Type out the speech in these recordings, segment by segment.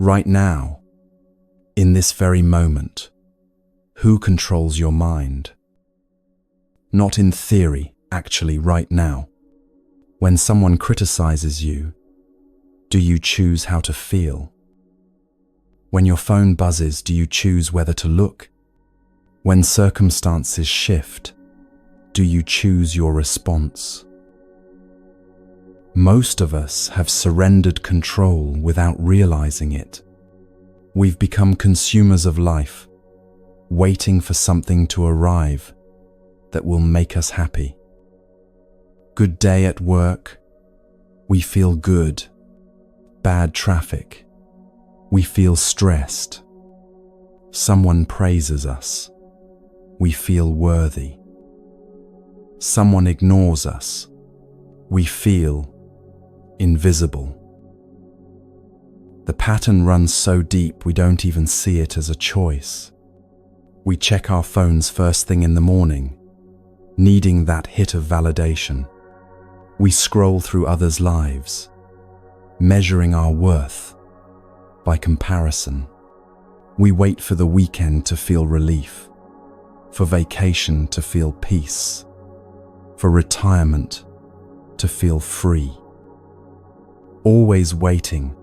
Right now, in this very moment, who controls your mind? Not in theory, actually, right now. When someone criticizes you, do you choose how to feel? When your phone buzzes, do you choose whether to look? When circumstances shift, do you choose your response? Most of us have surrendered control without realizing it. We've become consumers of life, waiting for something to arrive that will make us happy. Good day at work, we feel good. Bad traffic, we feel stressed. Someone praises us, we feel worthy. Someone ignores us, we feel invisible. The pattern runs so deep we don't even see it as a choice. We check our phones first thing in the morning, needing that hit of validation. We scroll through others' lives, measuring our worth by comparison. We wait for the weekend to feel relief, for vacation to feel peace, for retirement to feel free. Always waiting,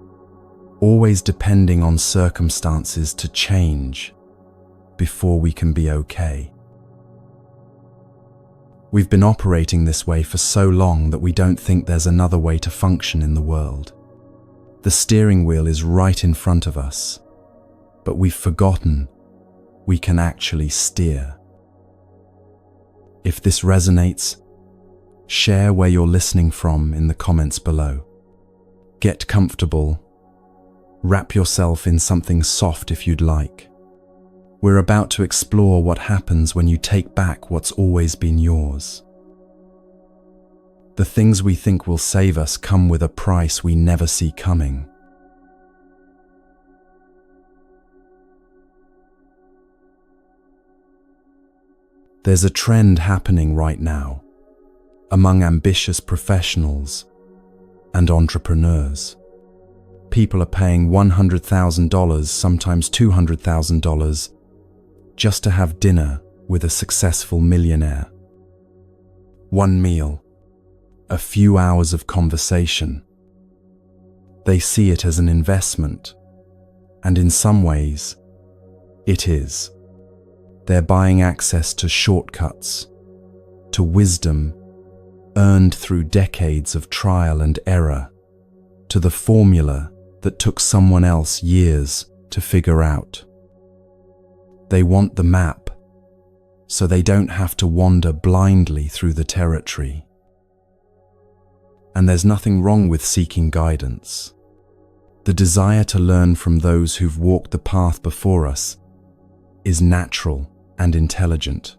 always depending on circumstances to change before we can be okay. We've been operating this way for so long that we don't think there's another way to function in the world. The steering wheel is right in front of us, but we've forgotten we can actually steer. If this resonates, share where you're listening from in the comments below. Get comfortable. Wrap yourself in something soft if you'd like. We're about to explore what happens when you take back what's always been yours. The things we think will save us come with a price we never see coming. There's a trend happening right now among ambitious professionals and entrepreneurs. People are paying $100,000, sometimes $200,000, just to have dinner with a successful millionaire. One meal, a few hours of conversation. They see it as an investment, and in some ways, it is. They're buying access to shortcuts, to wisdom earned through decades of trial and error, to the formula that took someone else years to figure out. They want the map, so they don't have to wander blindly through the territory. And there's nothing wrong with seeking guidance. The desire to learn from those who've walked the path before us is natural and intelligent.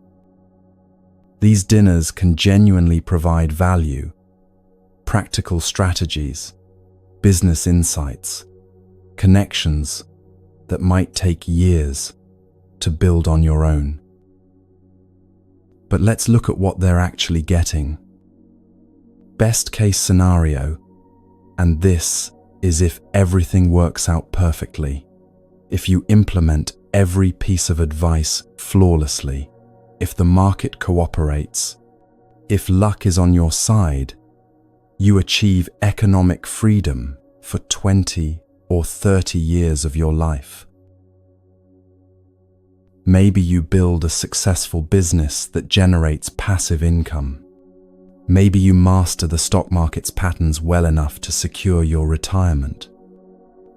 These dinners can genuinely provide value, practical strategies, business insights, connections that might take years to build on your own. But let's look at what they're actually getting. Best case scenario, and this is if everything works out perfectly, if you implement every piece of advice flawlessly, if the market cooperates, if luck is on your side, you achieve economic freedom for 20 or 30 years of your life. Maybe you build a successful business that generates passive income. Maybe you master the stock market's patterns well enough to secure your retirement.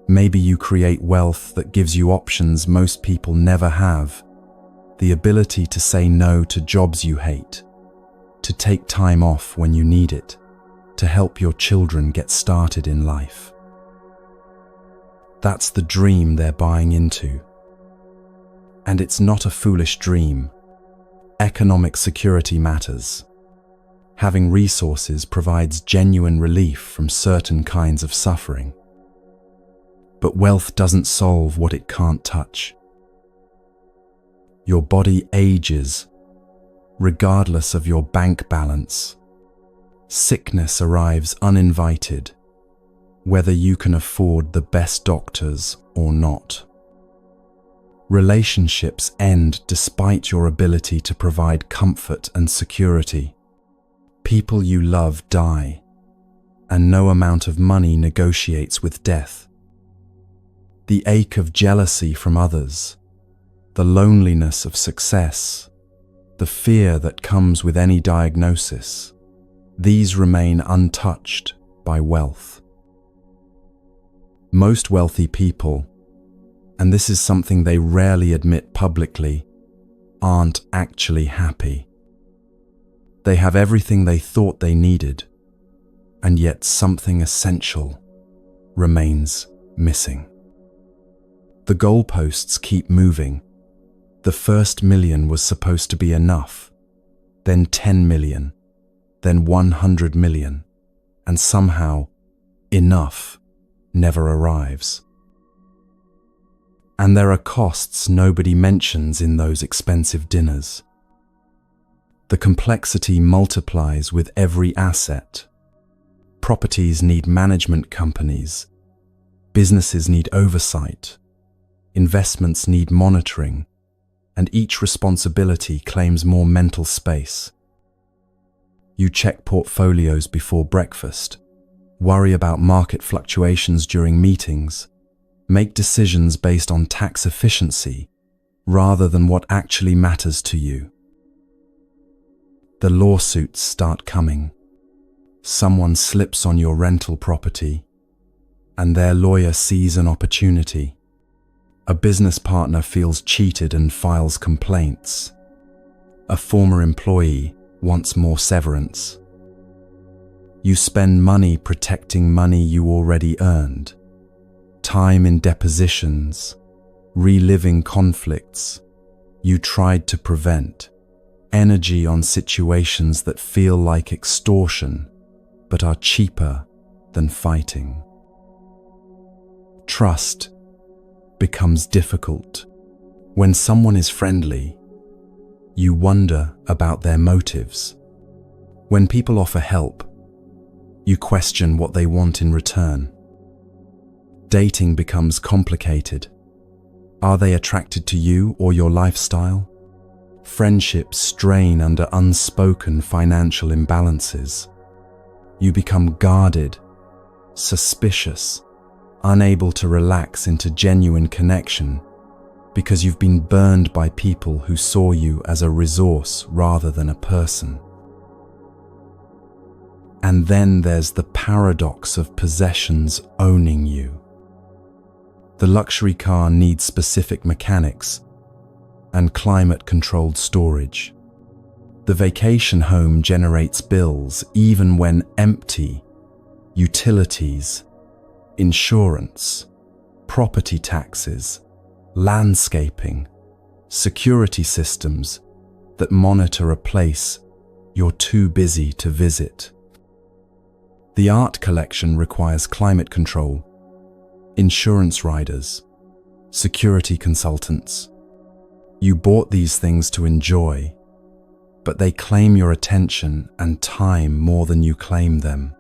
Maybe you create wealth that gives you options most people never have. The ability to say no to jobs you hate, to take time off when you need it, to help your children get started in life. That's the dream they're buying into. And it's not a foolish dream. Economic security matters. Having resources provides genuine relief from certain kinds of suffering. But wealth doesn't solve what it can't touch. Your body ages, regardless of your bank balance. Sickness arrives uninvited. whether you can afford the best doctors or not. Relationships end despite your ability to provide comfort and security. People you love die, and no amount of money negotiates with death. The ache of jealousy from others, the loneliness of success, the fear that comes with any diagnosis, these remain untouched by wealth. Most wealthy people, and this is something they rarely admit publicly, aren't actually happy. They have everything they thought they needed, and yet something essential remains missing. The goalposts keep moving. The first million was supposed to be enough, then 10 million, then 100 million, and somehow enough never arrives. And there are costs nobody mentions in those expensive dinners. The complexity multiplies with every asset. Properties need management companies. Businesses need oversight. Investments need monitoring. And each responsibility claims more mental space. You check portfolios before breakfast, worry about market fluctuations during meetings, make decisions based on tax efficiency rather than what actually matters to you. The lawsuits start coming. Someone slips on your rental property, and their lawyer sees an opportunity. A business partner feels cheated and files complaints. A former employee wants more severance. You spend money protecting money you already earned. Time in depositions, reliving conflicts you tried to prevent, energy on situations that feel like extortion but are cheaper than fighting. Trust becomes difficult. When someone is friendly, you wonder about their motives. When people offer help, you question what they want in return. Dating becomes complicated. Are they attracted to you or your lifestyle? Friendships strain under unspoken financial imbalances. You become guarded, suspicious, unable to relax into genuine connection because you've been burned by people who saw you as a resource rather than a person. And then there's the paradox of possessions owning you. The luxury car needs specific mechanics and climate-controlled storage. The vacation home generates bills even when empty. Utilities, insurance, property taxes, landscaping, security systems that monitor a place you're too busy to visit. The art collection requires climate control, insurance riders, security consultants. You bought these things to enjoy, but they claim your attention and time more than you claim them.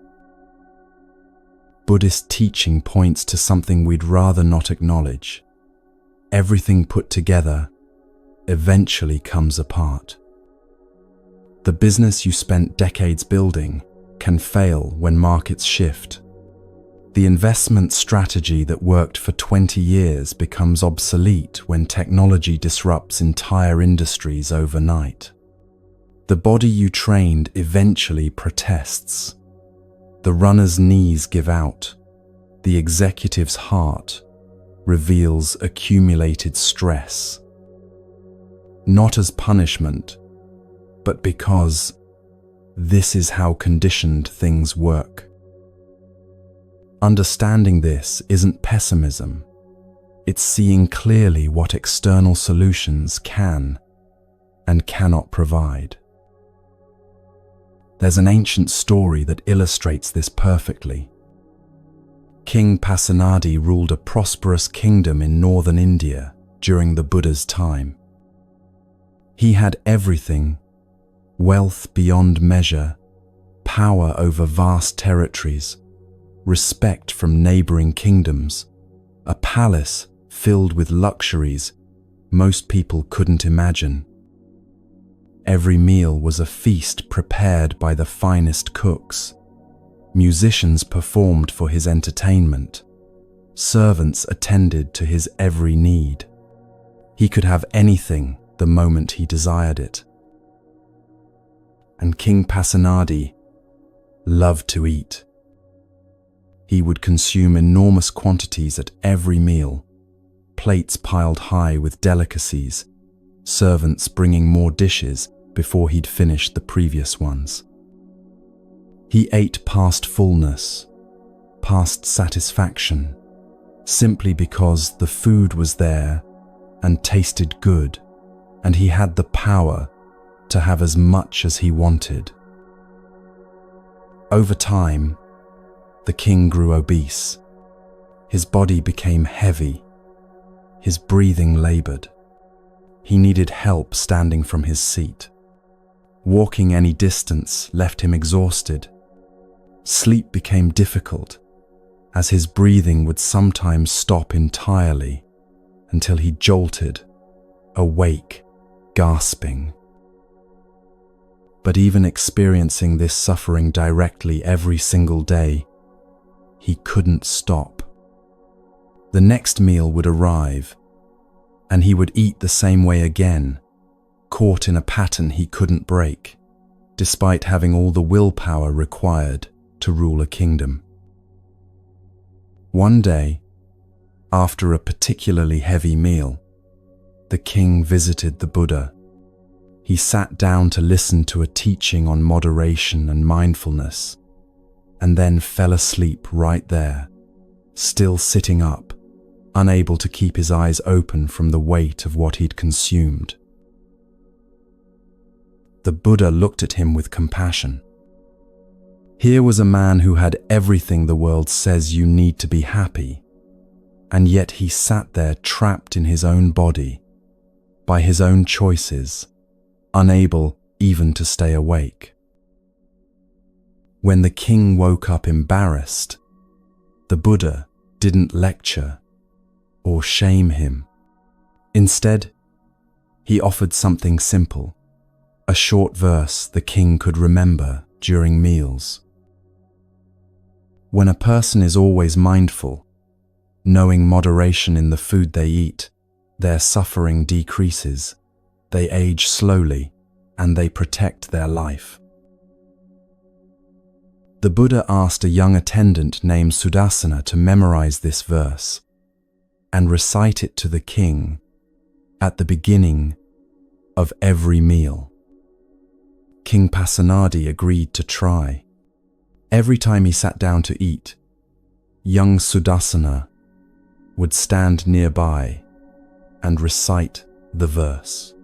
Buddhist teaching points to something we'd rather not acknowledge. Everything put together eventually comes apart. The business you spent decades building can fail when markets shift. The investment strategy that worked for 20 years becomes obsolete when technology disrupts entire industries overnight. The body you trained eventually protests. The runner's knees give out. The executive's heart reveals accumulated stress. Not as punishment, but because this is how conditioned things work. Understanding this isn't pessimism. It's seeing clearly what external solutions can and cannot provide. There's an ancient story that illustrates this perfectly. King Pasenadi ruled a prosperous kingdom in northern India during the Buddha's time. He had everything: wealth beyond measure, power over vast territories, respect from neighboring kingdoms, a palace filled with luxuries most people couldn't imagine. Every meal was a feast prepared by the finest cooks. Musicians performed for his entertainment. Servants attended to his every need. He could have anything the moment he desired it. And King Pasenadi loved to eat. He would consume enormous quantities at every meal, plates piled high with delicacies, servants bringing more dishes before he'd finished the previous ones. He ate past fullness, past satisfaction, simply because the food was there and tasted good, and he had the power to have as much as he wanted. Over time, the king grew obese. His body became heavy. His breathing labored. He needed help standing from his seat. Walking any distance left him exhausted. Sleep became difficult, as his breathing would sometimes stop entirely until he jolted, awake, gasping. But even experiencing this suffering directly every single day, he couldn't stop. The next meal would arrive, and he would eat the same way again, caught in a pattern he couldn't break, despite having all the willpower required to rule a kingdom. One day, after a particularly heavy meal, the king visited the Buddha. He sat down to listen to a teaching on moderation and mindfulness, and then fell asleep right there, still sitting up, unable to keep his eyes open from the weight of what he'd consumed. The Buddha looked at him with compassion. Here was a man who had everything the world says you need to be happy, and yet he sat there trapped in his own body, by his own choices, unable even to stay awake. When the king woke up embarrassed, the Buddha didn't lecture or shame him. Instead, he offered something simple, a short verse the king could remember during meals. When a person is always mindful, knowing moderation in the food they eat, their suffering decreases, they age slowly, and they protect their life. The Buddha asked a young attendant named Sudarsana to memorize this verse and recite it to the king at the beginning of every meal. King Pasenadi agreed to try. Every time he sat down to eat, young Sudarsana would stand nearby and recite the verse.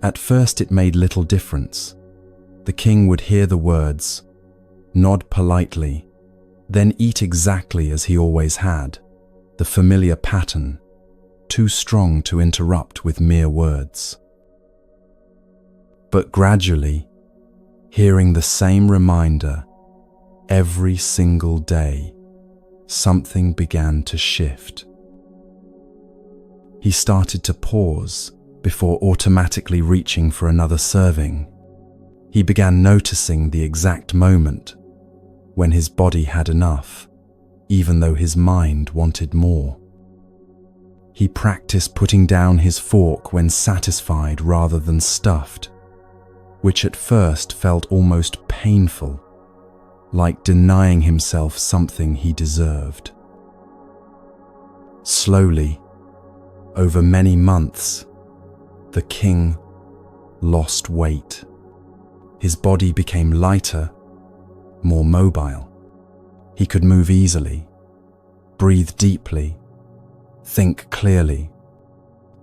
At first it made little difference. The king would hear the words, nod politely, then eat exactly as he always had, the familiar pattern, too strong to interrupt with mere words. But gradually, hearing the same reminder every single day, something began to shift. He started to pause before automatically reaching for another serving. He began noticing the exact moment when his body had enough, even though his mind wanted more. He practiced putting down his fork when satisfied rather than stuffed, which at first felt almost painful, like denying himself something he deserved. Slowly, over many months, the king lost weight. His body became lighter, more mobile. He could move easily, breathe deeply, think clearly.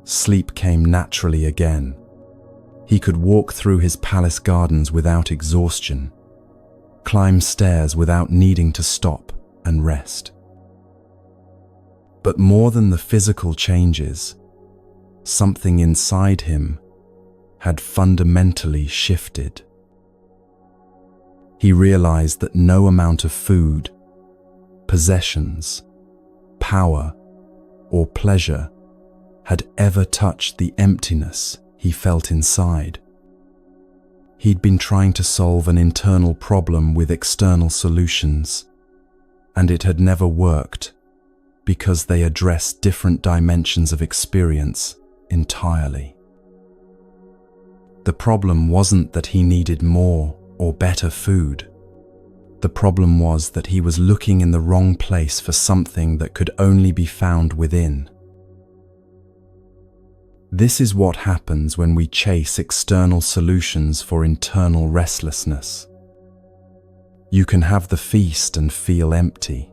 Sleep came naturally again. He could walk through his palace gardens without exhaustion, climb stairs without needing to stop and rest. But more than the physical changes, something inside him had fundamentally shifted. He realized that no amount of food, possessions, power, or pleasure had ever touched the emptiness he felt inside. He'd been trying to solve an internal problem with external solutions, and it had never worked because they addressed different dimensions of experience entirely. The problem wasn't that he needed more or better food. The problem was that he was looking in the wrong place for something that could only be found within. This is what happens when we chase external solutions for internal restlessness. You can have the feast and feel empty.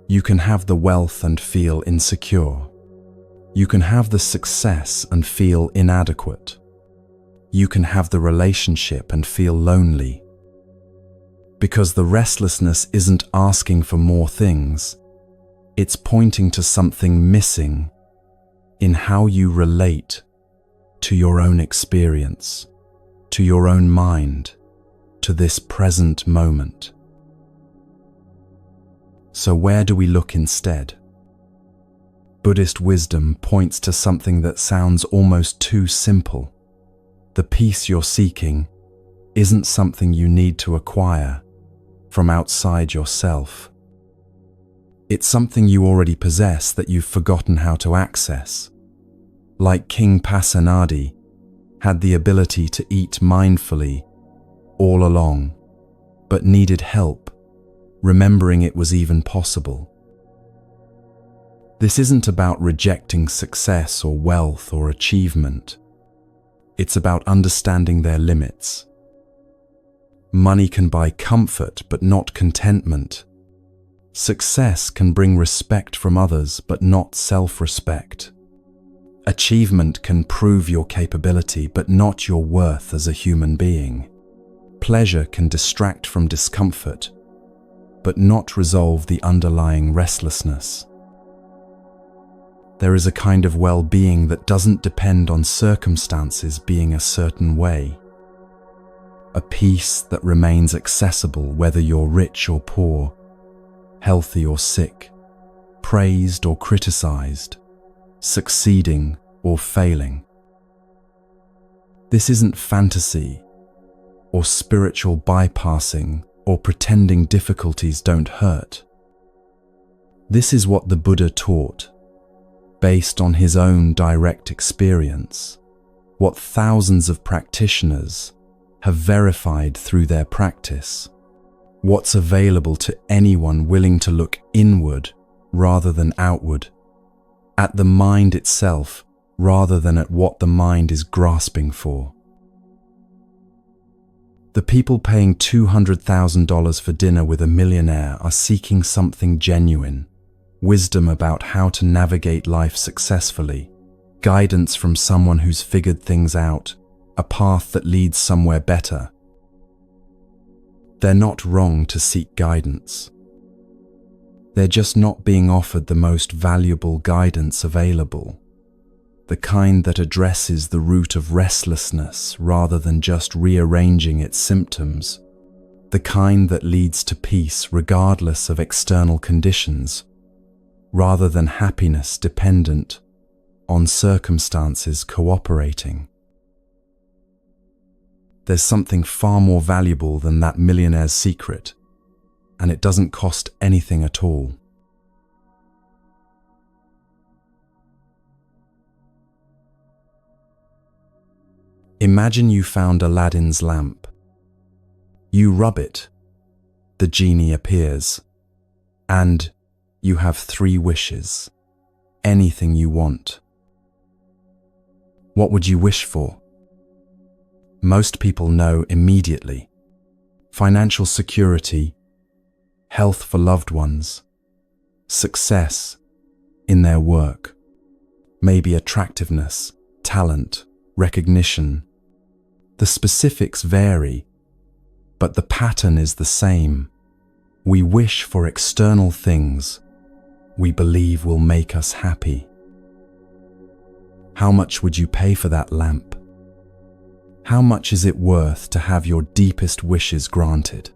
You can have the wealth and feel insecure. You can have the success and feel inadequate. You can have the relationship and feel lonely. Because the restlessness isn't asking for more things, it's pointing to something missing in how you relate to your own experience, to your own mind, to this present moment. So where do we look instead? Buddhist wisdom points to something that sounds almost too simple. The peace you're seeking isn't something you need to acquire from outside yourself. It's something you already possess that you've forgotten how to access. Like King Pasenadi had the ability to eat mindfully all along, but needed help, remembering it was even possible. This isn't about rejecting success or wealth or achievement. It's about understanding their limits. Money can buy comfort, but not contentment. Success can bring respect from others, but not self-respect. Achievement can prove your capability, but not your worth as a human being. Pleasure can distract from discomfort, but not resolve the underlying restlessness. There is a kind of well-being that doesn't depend on circumstances being a certain way. A peace that remains accessible whether you're rich or poor, healthy or sick, praised or criticized, succeeding or failing. This isn't fantasy or spiritual bypassing or pretending difficulties don't hurt. This is what the Buddha taught, based on his own direct experience, what thousands of practitioners have verified through their practice, what's available to anyone willing to look inward rather than outward, at the mind itself rather than at what the mind is grasping for. The people paying $200,000 for dinner with a millionaire are seeking something genuine, wisdom about how to navigate life successfully, guidance from someone who's figured things out, a path that leads somewhere better. They're not wrong to seek guidance. They're just not being offered the most valuable guidance available, the kind that addresses the root of restlessness rather than just rearranging its symptoms, the kind that leads to peace regardless of external conditions, rather than happiness dependent on circumstances cooperating. There's something far more valuable than that millionaire's secret, and it doesn't cost anything at all. Imagine you found Aladdin's lamp. You rub it, the genie appears, and you have 3 wishes, anything you want. What would you wish for? Most people know immediately. Financial security, health for loved ones, success in their work, maybe attractiveness, talent, recognition. The specifics vary, but the pattern is the same. We wish for external things we believe will make us happy. How much would you pay for that lamp? How much is it worth to have your deepest wishes granted?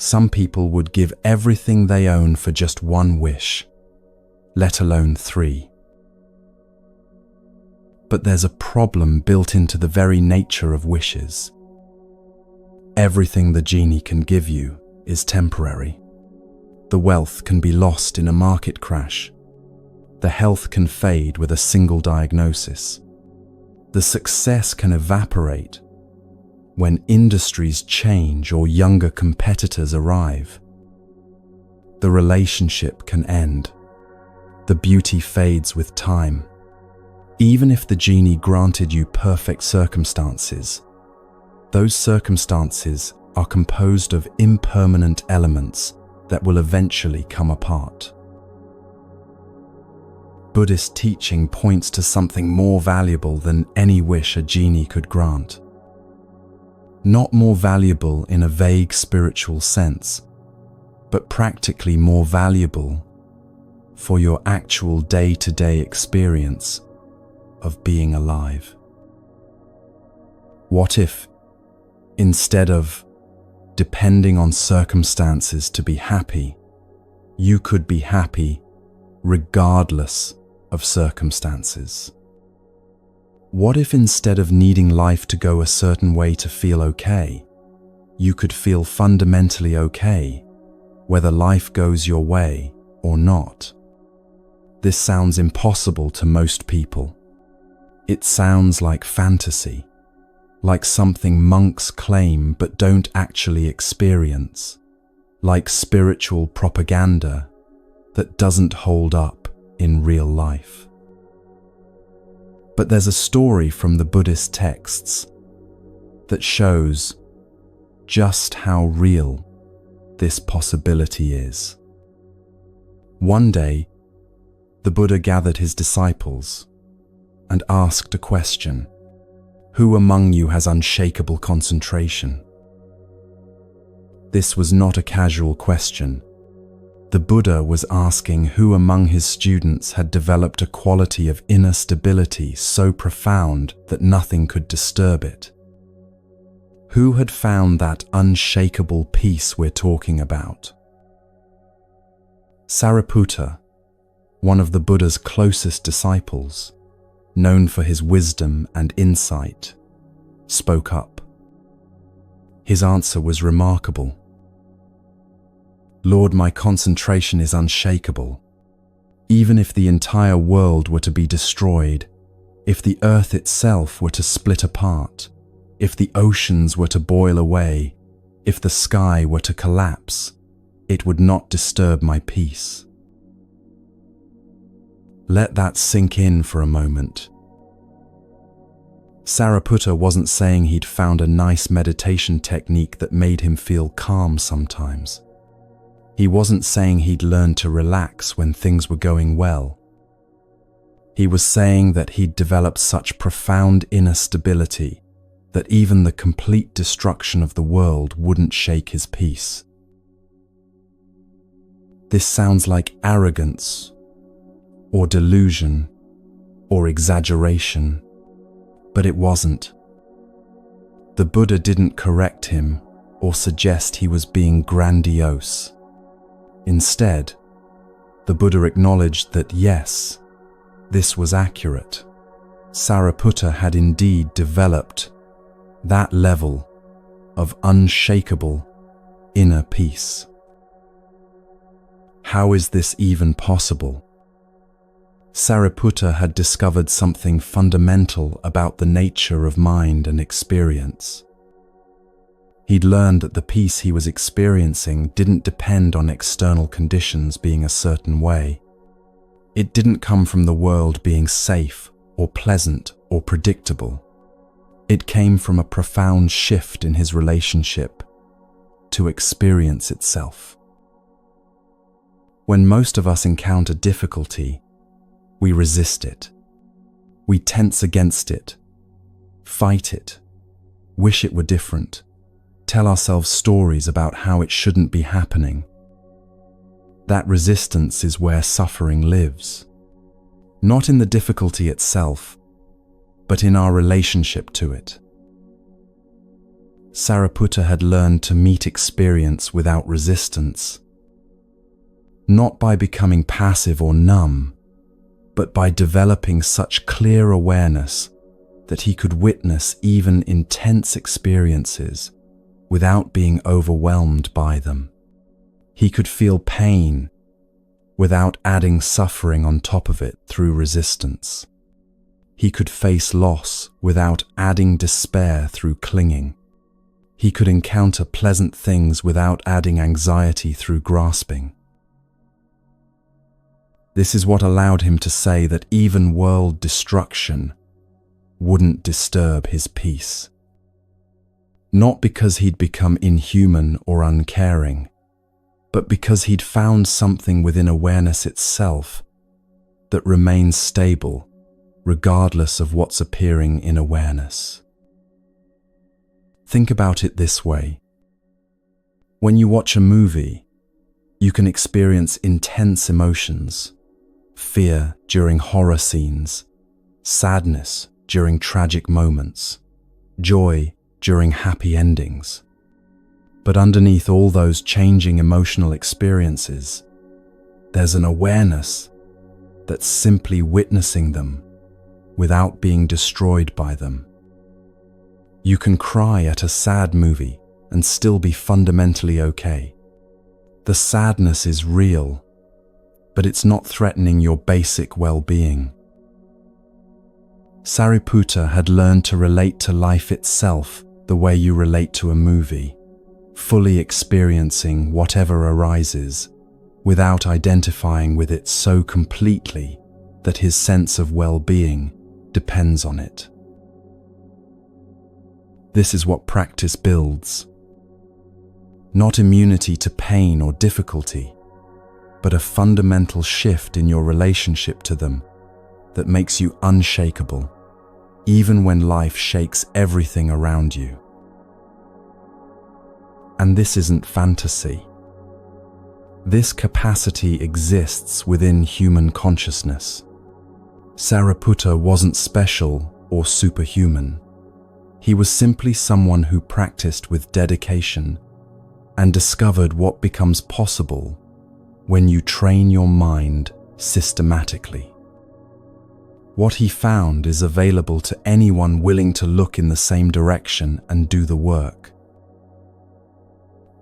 Some people would give everything they own for just one wish, let alone 3. But there's a problem built into the very nature of wishes. Everything the genie can give you is temporary. The wealth can be lost in a market crash. The health can fade with a single diagnosis. The success can evaporate when industries change or younger competitors arrive. The relationship can end. The beauty fades with time. Even if the genie granted you perfect circumstances, those circumstances are composed of impermanent elements that will eventually come apart. Buddhist teaching points to something more valuable than any wish a genie could grant. Not more valuable in a vague spiritual sense, but practically more valuable for your actual day-to-day experience of being alive. What if, instead of depending on circumstances to be happy, you could be happy regardless of circumstances? What if instead of needing life to go a certain way to feel okay, you could feel fundamentally okay, whether life goes your way or not? This sounds impossible to most people. It sounds like fantasy, like something monks claim but don't actually experience, like spiritual propaganda that doesn't hold up in real life. But there's a story from the Buddhist texts that shows just how real this possibility is. One day, the Buddha gathered his disciples and asked a question: "Who among you has unshakable concentration?" This was not a casual question. The Buddha was asking who among his students had developed a quality of inner stability so profound that nothing could disturb it. Who had found that unshakable peace we're talking about? Sariputta, one of the Buddha's closest disciples, known for his wisdom and insight, spoke up. His answer was remarkable. "Lord, my concentration is unshakable. Even if the entire world were to be destroyed, if the earth itself were to split apart, if the oceans were to boil away, if the sky were to collapse, it would not disturb my peace." Let that sink in for a moment. Sariputta wasn't saying he'd found a nice meditation technique that made him feel calm sometimes. He wasn't saying he'd learned to relax when things were going well. He was saying that he'd developed such profound inner stability that even the complete destruction of the world wouldn't shake his peace. This sounds like arrogance, or delusion, or exaggeration, but it wasn't. The Buddha didn't correct him or suggest he was being grandiose. Instead, the Buddha acknowledged that yes, this was accurate. Sariputta had indeed developed that level of unshakable inner peace. How is this even possible? Sariputta had discovered something fundamental about the nature of mind and experience. He'd learned that the peace he was experiencing didn't depend on external conditions being a certain way. It didn't come from the world being safe or pleasant or predictable. It came from a profound shift in his relationship to experience itself. When most of us encounter difficulty, we resist it. We tense against it, fight it, wish it were different, tell ourselves stories about how it shouldn't be happening. That resistance is where suffering lives. Not in the difficulty itself, but in our relationship to it. Sariputta had learned to meet experience without resistance, not by becoming passive or numb, but by developing such clear awareness that he could witness even intense experiences without being overwhelmed by them. He could feel pain without adding suffering on top of it through resistance. He could face loss without adding despair through clinging. He could encounter pleasant things without adding anxiety through grasping. This is what allowed him to say that even world destruction wouldn't disturb his peace. Not because he'd become inhuman or uncaring, but because he'd found something within awareness itself that remains stable regardless of what's appearing in awareness. Think about it this way. When you watch a movie, you can experience intense emotions, fear during horror scenes, sadness during tragic moments, joy during happy endings. But underneath all those changing emotional experiences, there's an awareness that's simply witnessing them without being destroyed by them. You can cry at a sad movie and still be fundamentally okay. The sadness is real, but it's not threatening your basic well-being. Sariputta had learned to relate to life itself the way you relate to a movie, fully experiencing whatever arises without identifying with it so completely that his sense of well-being depends on it. This is what practice builds. Not immunity to pain or difficulty, but a fundamental shift in your relationship to them that makes you unshakable, even when life shakes everything around you. And this isn't fantasy. This capacity exists within human consciousness. Sariputta wasn't special or superhuman. He was simply someone who practiced with dedication and discovered what becomes possible when you train your mind systematically. What he found is available to anyone willing to look in the same direction and do the work.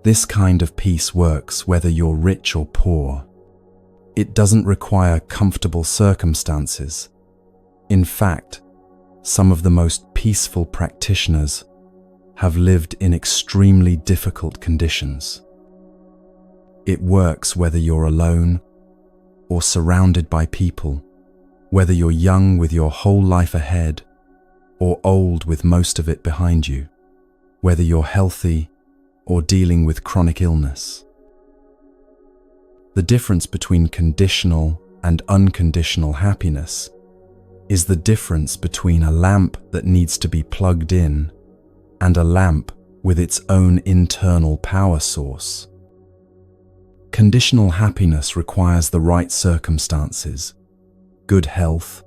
This kind of peace works whether you're rich or poor. It doesn't require comfortable circumstances. In fact, some of the most peaceful practitioners have lived in extremely difficult conditions. It works whether you're alone or surrounded by people, whether you're young with your whole life ahead or old with most of it behind you, whether you're healthy or dealing with chronic illness. The difference between conditional and unconditional happiness is the difference between a lamp that needs to be plugged in and a lamp with its own internal power source. Conditional happiness requires the right circumstances, good health,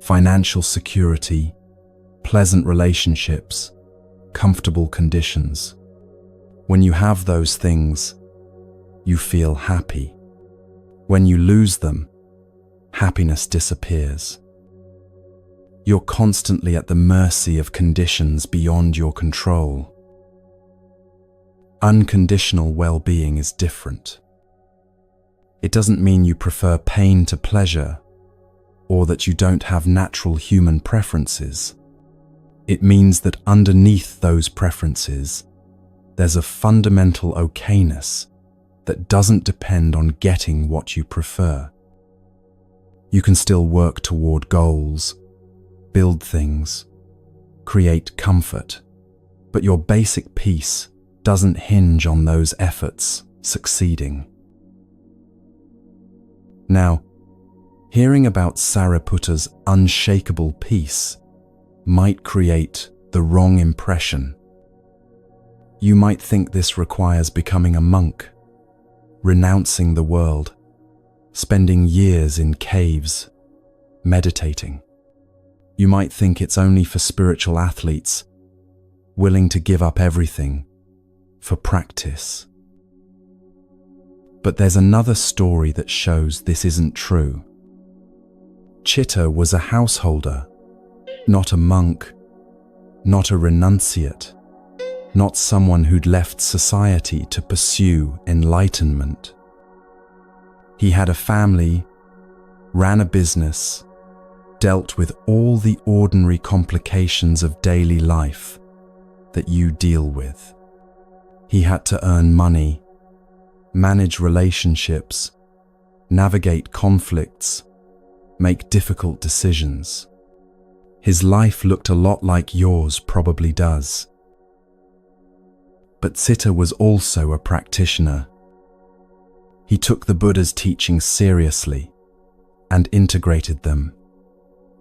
financial security, pleasant relationships, comfortable conditions. When you have those things, you feel happy. When you lose them, happiness disappears. You're constantly at the mercy of conditions beyond your control. Unconditional well-being is different. It doesn't mean you prefer pain to pleasure, or that you don't have natural human preferences. It means that underneath those preferences, there's a fundamental okayness that doesn't depend on getting what you prefer. You can still work toward goals, build things, create comfort, but your basic peace doesn't hinge on those efforts succeeding. Now, hearing about Sariputta's unshakable peace might create the wrong impression. You might think this requires becoming a monk, renouncing the world, spending years in caves, meditating. You might think it's only for spiritual athletes, willing to give up everything for practice. But there's another story that shows this isn't true. Chitta was a householder, not a monk, not a renunciate, not someone who'd left society to pursue enlightenment. He had a family, ran a business, dealt with all the ordinary complications of daily life that you deal with. He had to earn money, manage relationships, navigate conflicts, make difficult decisions. His life looked a lot like yours probably does. But Citta was also a practitioner. He took the Buddha's teachings seriously and integrated them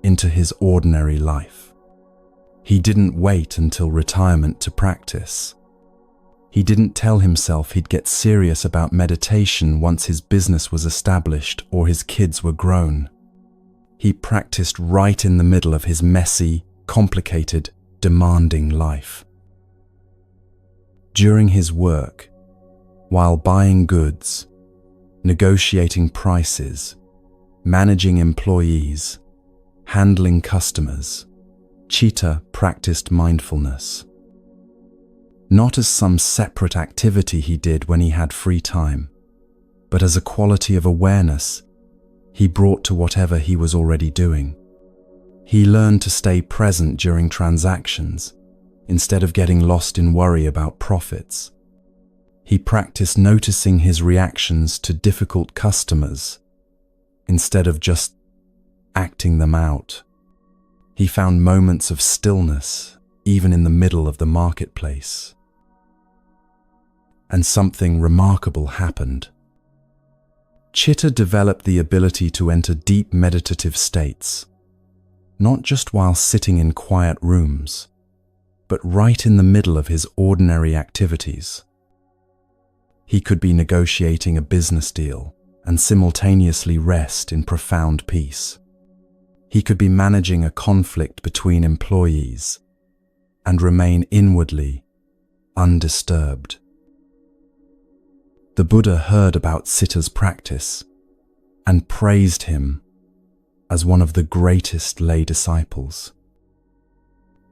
into his ordinary life. He didn't wait until retirement to practice. He didn't tell himself he'd get serious about meditation once his business was established or his kids were grown. He practiced right in the middle of his messy, complicated, demanding life. During his work, while buying goods, negotiating prices, managing employees, handling customers, Citta practiced mindfulness. Not as some separate activity he did when he had free time, but as a quality of awareness he brought to whatever he was already doing. He learned to stay present during transactions instead of getting lost in worry about profits. He practiced noticing his reactions to difficult customers instead of just acting them out. He found moments of stillness even in the middle of the marketplace. And something remarkable happened. Citta developed the ability to enter deep meditative states, not just while sitting in quiet rooms, but right in the middle of his ordinary activities. He could be negotiating a business deal and simultaneously rest in profound peace. He could be managing a conflict between employees and remain inwardly undisturbed. The Buddha heard about Citta's practice and praised him as one of the greatest lay disciples.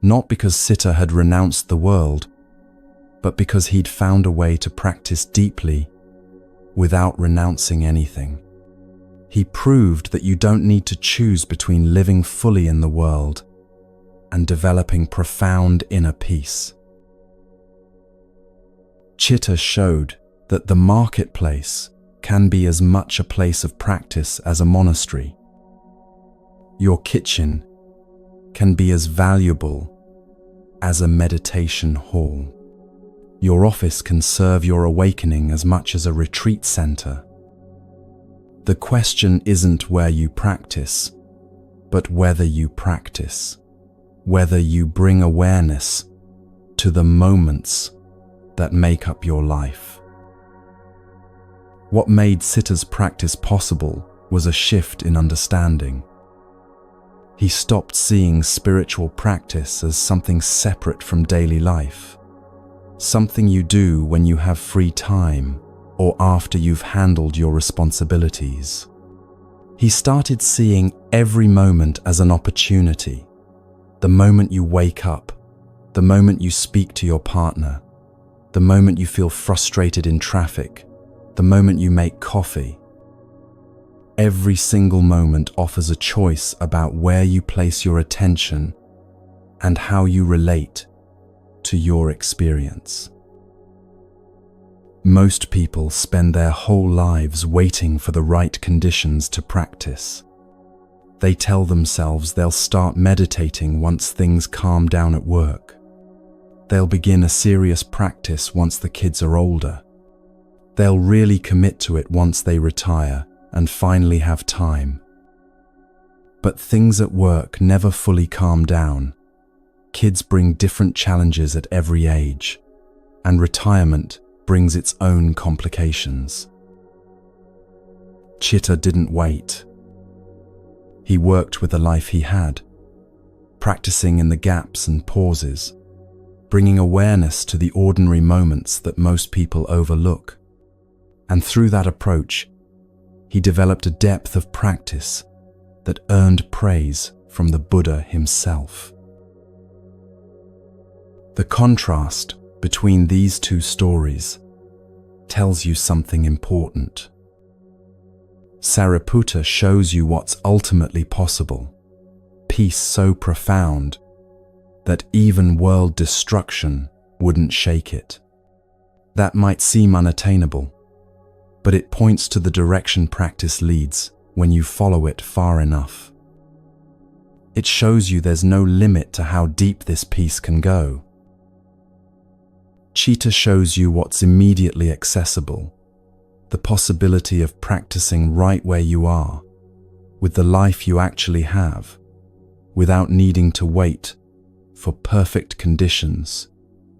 Not because Citta had renounced the world, but because he'd found a way to practice deeply without renouncing anything. He proved that you don't need to choose between living fully in the world and developing profound inner peace. Citta showed that the marketplace can be as much a place of practice as a monastery. Your kitchen can be as valuable as a meditation hall. Your office can serve your awakening as much as a retreat center. The question isn't where you practice, but whether you practice, whether you bring awareness to the moments that make up your life. What made Citta's practice possible was a shift in understanding. He stopped seeing spiritual practice as something separate from daily life, something you do when you have free time or after you've handled your responsibilities. He started seeing every moment as an opportunity. The moment you wake up, the moment you speak to your partner, the moment you feel frustrated in traffic, the moment you make coffee. Every single moment offers a choice about where you place your attention and how you relate to your experience. Most people spend their whole lives waiting for the right conditions to practice. They tell themselves they'll start meditating once things calm down at work. They'll begin a serious practice once the kids are older. They'll really commit to it once they retire and finally have time. But things at work never fully calm down. Kids bring different challenges at every age, and retirement brings its own complications. Citta didn't wait. He worked with the life he had, practicing in the gaps and pauses, bringing awareness to the ordinary moments that most people overlook. And through that approach, he developed a depth of practice that earned praise from the Buddha himself. The contrast between these two stories tells you something important. Sariputta shows you what's ultimately possible, peace so profound that even world destruction wouldn't shake it. That might seem unattainable, but it points to the direction practice leads when you follow it far enough. It shows you there's no limit to how deep this peace can go. Chitta shows you what's immediately accessible, the possibility of practicing right where you are, with the life you actually have, without needing to wait for perfect conditions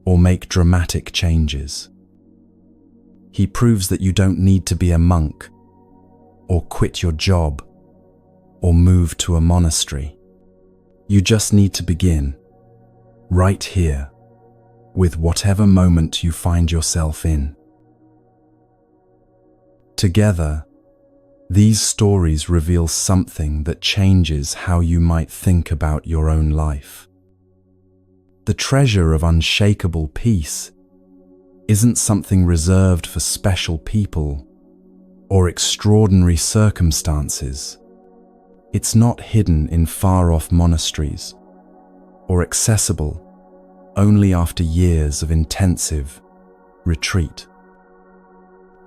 or make dramatic changes. He proves that you don't need to be a monk, or quit your job, or move to a monastery. You just need to begin, right here, with whatever moment you find yourself in. Together, these stories reveal something that changes how you might think about your own life. The treasure of unshakable peace isn't something reserved for special people or extraordinary circumstances. It's not hidden in far-off monasteries or accessible only after years of intensive retreat.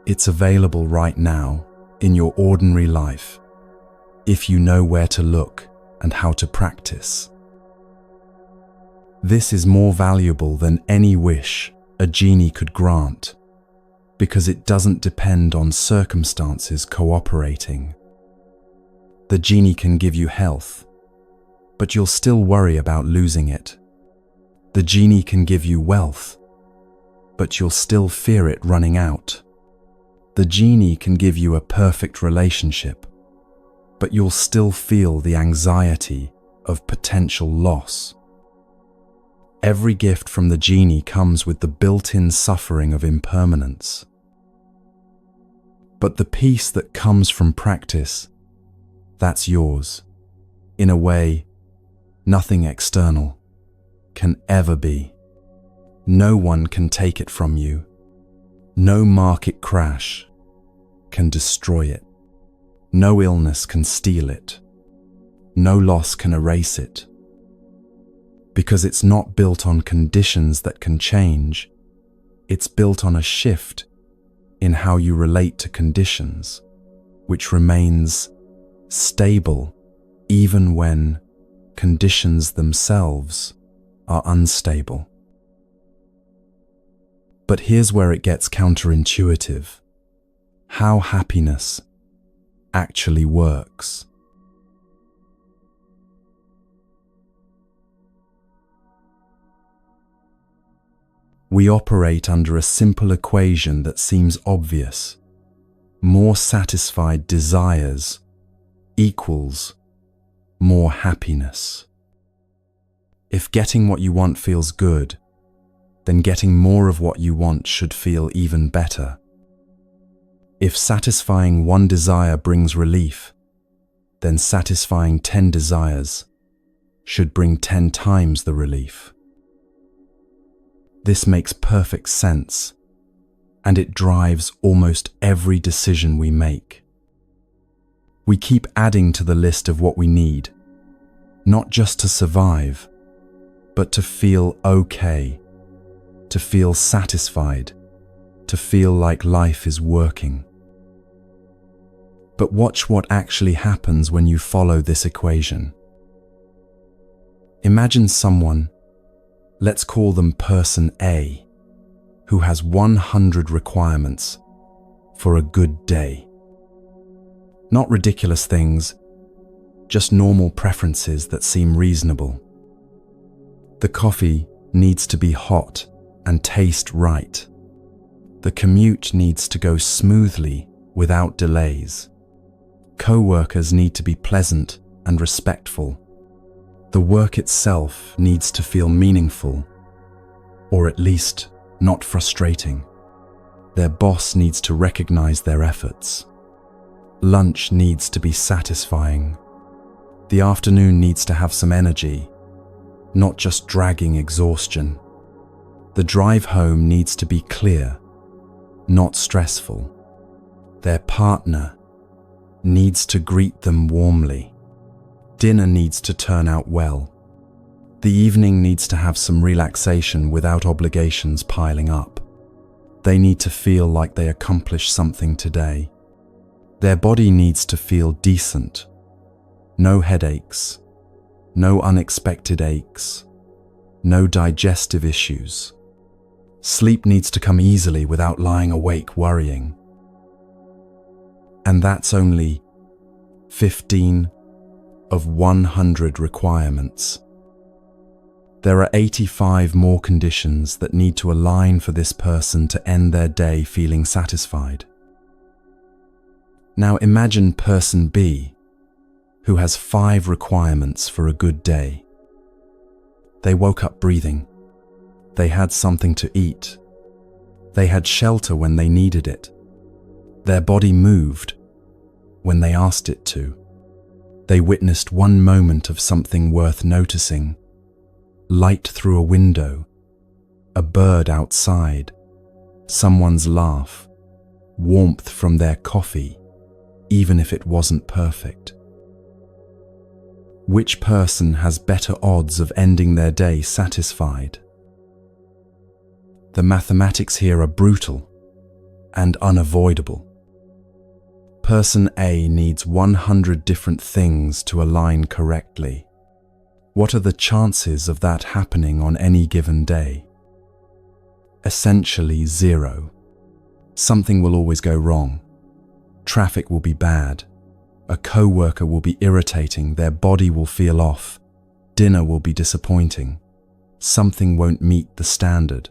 It's available right now in your ordinary life if you know where to look and how to practice. This is more valuable than any wish a genie could grant, because it doesn't depend on circumstances cooperating. The genie can give you health, but you'll still worry about losing it. The genie can give you wealth, but you'll still fear it running out. The genie can give you a perfect relationship, but you'll still feel the anxiety of potential loss. Every gift from the genie comes with the built-in suffering of impermanence. But the peace that comes from practice, that's yours. In a way, nothing external can ever be. No one can take it from you. No market crash can destroy it. No illness can steal it. No loss can erase it. Because it's not built on conditions that can change. It's built on a shift in how you relate to conditions, which remains stable even when conditions themselves are unstable. But here's where it gets counterintuitive: how happiness actually works. We operate under a simple equation that seems obvious. More satisfied desires equals more happiness. If getting what you want feels good, then getting more of what you want should feel even better. If satisfying one desire brings relief, then satisfying 10 desires should bring 10 times the relief. This makes perfect sense, and it drives almost every decision we make. We keep adding to the list of what we need, not just to survive, but to feel okay, to feel satisfied, to feel like life is working. But watch what actually happens when you follow this equation. Imagine someone, let's call them person A, who has 100 requirements for a good day. Not ridiculous things, just normal preferences that seem reasonable. The coffee needs to be hot and taste right. The commute needs to go smoothly without delays. Co-workers need to be pleasant and respectful. The work itself needs to feel meaningful. or at least not frustrating. Their boss needs to recognize their efforts. Lunch needs to be satisfying. The afternoon needs to have some energy, not just dragging exhaustion. The drive home needs to be clear, not stressful. Their partner needs to greet them warmly. Dinner needs to turn out well. The evening needs to have some relaxation without obligations piling up. They need to feel like they accomplished something today. Their body needs to feel decent. No headaches, no unexpected aches, no digestive issues. Sleep needs to come easily without lying awake worrying. And that's only 15 of 100 requirements. There are 85 more conditions that need to align for this person to end their day feeling satisfied. Now imagine person B, who has 5 requirements for a good day. They woke up breathing. They had something to eat. They had shelter when they needed it. Their body moved when they asked it to. They witnessed one moment of something worth noticing. Light through a window, a bird outside, someone's laugh, warmth from their coffee, even if it wasn't perfect. Which person has better odds of ending their day satisfied? The mathematics here are brutal and unavoidable. Person A needs 100 different things to align correctly. What are the chances of that happening on any given day? Essentially 0. Something will always go wrong. Traffic will be bad. A co-worker will be irritating. Their body will feel off. Dinner will be disappointing. Something won't meet the standard.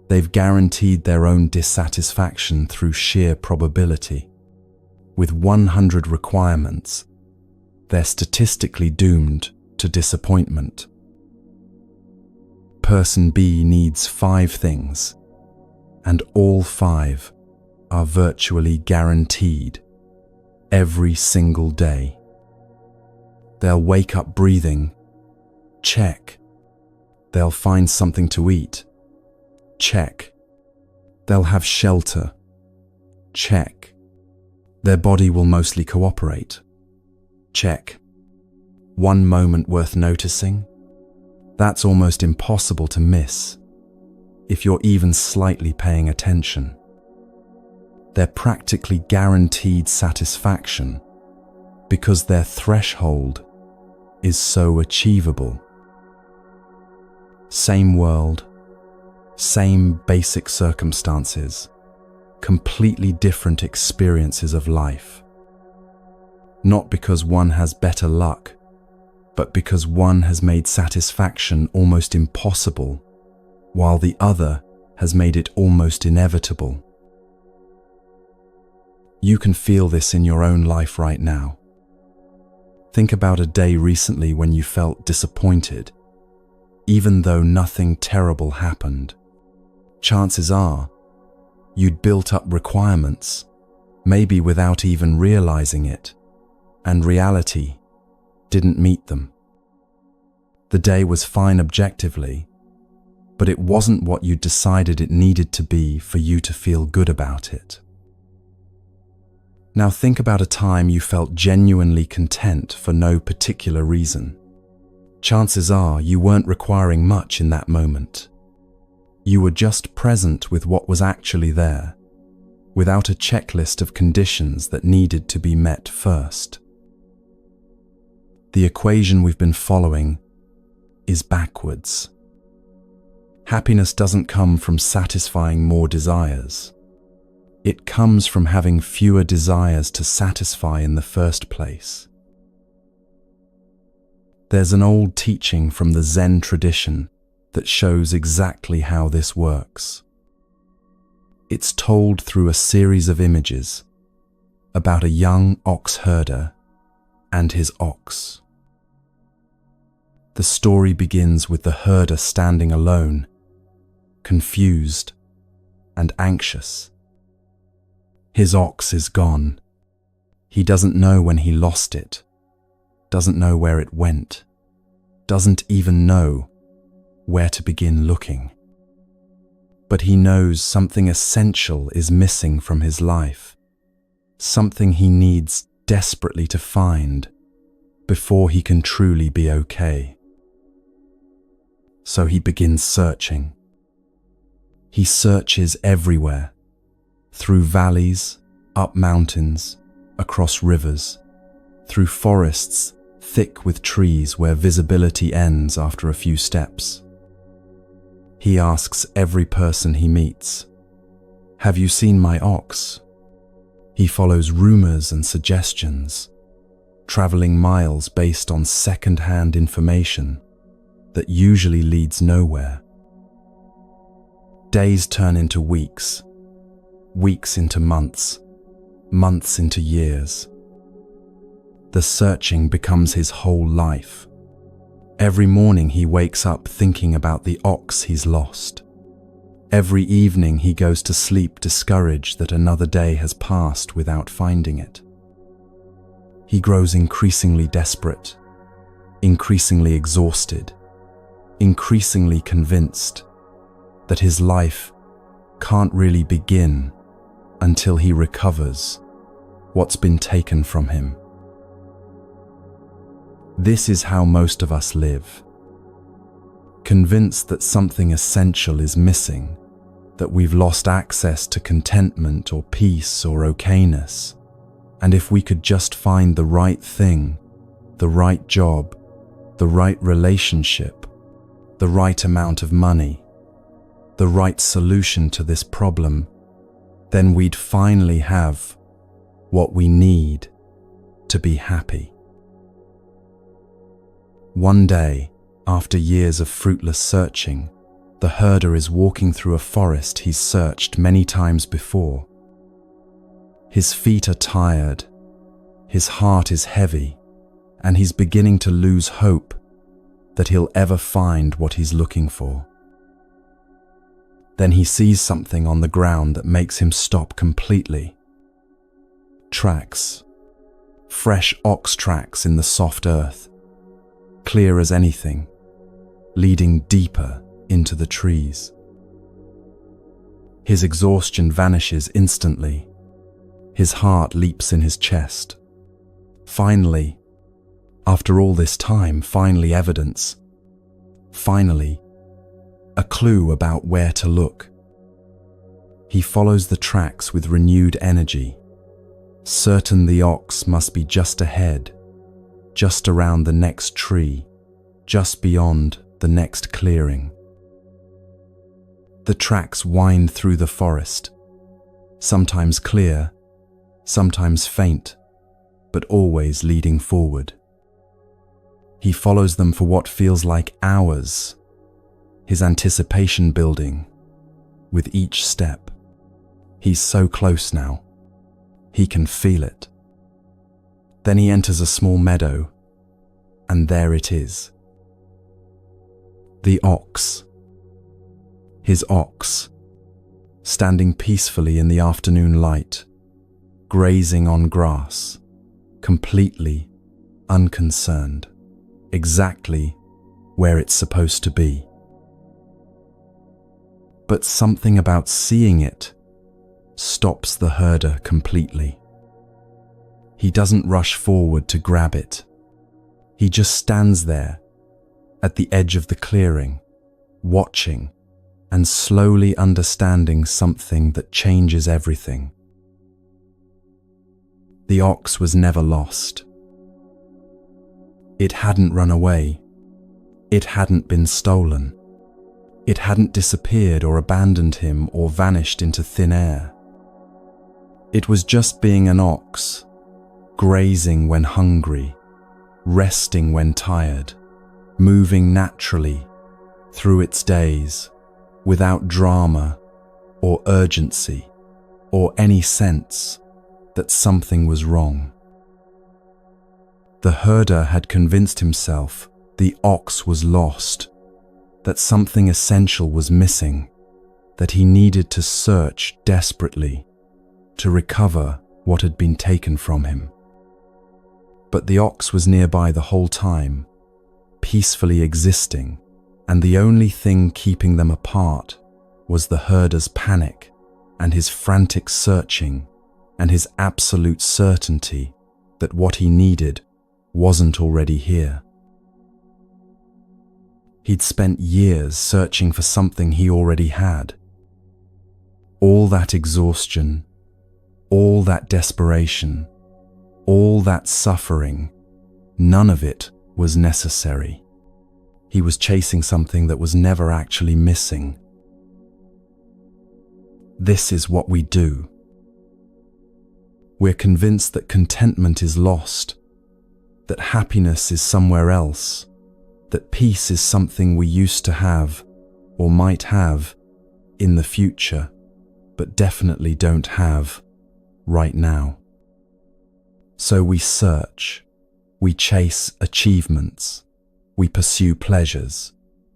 They've guaranteed their own dissatisfaction through sheer probability. With 100 requirements, they're statistically doomed to disappointment. Person B needs 5 things, and all 5 are virtually guaranteed every single day. They'll wake up breathing. Check. They'll find something to eat. Check. They'll have shelter. Check. Their body will mostly cooperate. Check. One moment worth noticing? That's almost impossible to miss if you're even slightly paying attention. They're practically guaranteed satisfaction because their threshold is so achievable. Same world, same basic circumstances, completely different experiences of life. Not because one has better luck, but because one has made satisfaction almost impossible, while the other has made it almost inevitable. You can feel this in your own life right now. Think about a day recently when you felt disappointed, even though nothing terrible happened. Chances are, you'd built up requirements, maybe without even realizing it, and reality didn't meet them. The day was fine objectively, but it wasn't what you decided it needed to be for you to feel good about it. Now think about a time you felt genuinely content for no particular reason. Chances are you weren't requiring much in that moment. You were just present with what was actually there, without a checklist of conditions that needed to be met first. The equation we've been following is backwards. Happiness doesn't come from satisfying more desires. It comes from having fewer desires to satisfy in the first place. There's an old teaching from the Zen tradition that shows exactly how this works. It's told through a series of images about a young ox herder and his ox. The story begins with the herder standing alone confused, and anxious. His ox is gone. He doesn't know when he lost it, doesn't know where it went, doesn't even know where to begin looking. But he knows something essential is missing from his life, something he needs desperately to find before he can truly be okay. So he begins searching. He searches everywhere, through valleys, up mountains, across rivers, through forests thick with trees where visibility ends after a few steps. He asks every person he meets, "Have you seen my ox?" He follows rumors and suggestions, traveling miles based on second-hand information that usually leads nowhere. Days turn into weeks, weeks into months, months into years. The searching becomes his whole life. Every morning he wakes up thinking about the ox he's lost. Every evening he goes to sleep discouraged that another day has passed without finding it. He grows increasingly desperate, increasingly exhausted, increasingly convinced that his life can't really begin until he recovers what's been taken from him. This is how most of us live. Convinced that something essential is missing, that we've lost access to contentment or peace or okayness, and if we could just find the right thing, the right job, the right relationship, the right amount of money, the right solution to this problem, then we'd finally have what we need to be happy. One day, after years of fruitless searching, the herder is walking through a forest he's searched many times before. His feet are tired, his heart is heavy, and he's beginning to lose hope that he'll ever find what he's looking for. Then he sees something on the ground that makes him stop completely. Tracks. Fresh ox tracks in the soft earth, clear as anything, leading deeper into the trees. His exhaustion vanishes instantly. His heart leaps in his chest. Finally, after all this time, finally evidence. Finally, a clue about where to look. He follows the tracks with renewed energy, certain the ox must be just ahead, just around the next tree, just beyond the next clearing. The tracks wind through the forest, sometimes clear, sometimes faint, but always leading forward. He follows them for what feels like hours, his anticipation building with each step. He's so close now. He can feel it. Then he enters a small meadow, and there it is. The ox. His ox, standing peacefully in the afternoon light, grazing on grass, completely unconcerned, exactly where it's supposed to be. But something about seeing it stops the herder completely. He doesn't rush forward to grab it. He just stands there at the edge of the clearing, watching and slowly understanding something that changes everything. The ox was never lost. It hadn't run away. It hadn't been stolen. It hadn't disappeared or abandoned him or vanished into thin air. It was just being an ox, grazing when hungry, resting when tired, moving naturally through its days, without drama or urgency or any sense that something was wrong. The herder had convinced himself the ox was lost, that something essential was missing, that he needed to search desperately to recover what had been taken from him. But the ox was nearby the whole time, peacefully existing, and the only thing keeping them apart was the herder's panic and his frantic searching and his absolute certainty that what he needed wasn't already here. He'd spent years searching for something he already had. All that exhaustion, all that desperation, all that suffering, none of it was necessary. He was chasing something that was never actually missing. This is what we do. We're convinced that contentment is lost, that happiness is somewhere else, that peace is something we used to have or might have in the future, but definitely don't have right now. So we search, we chase achievements, we pursue pleasures,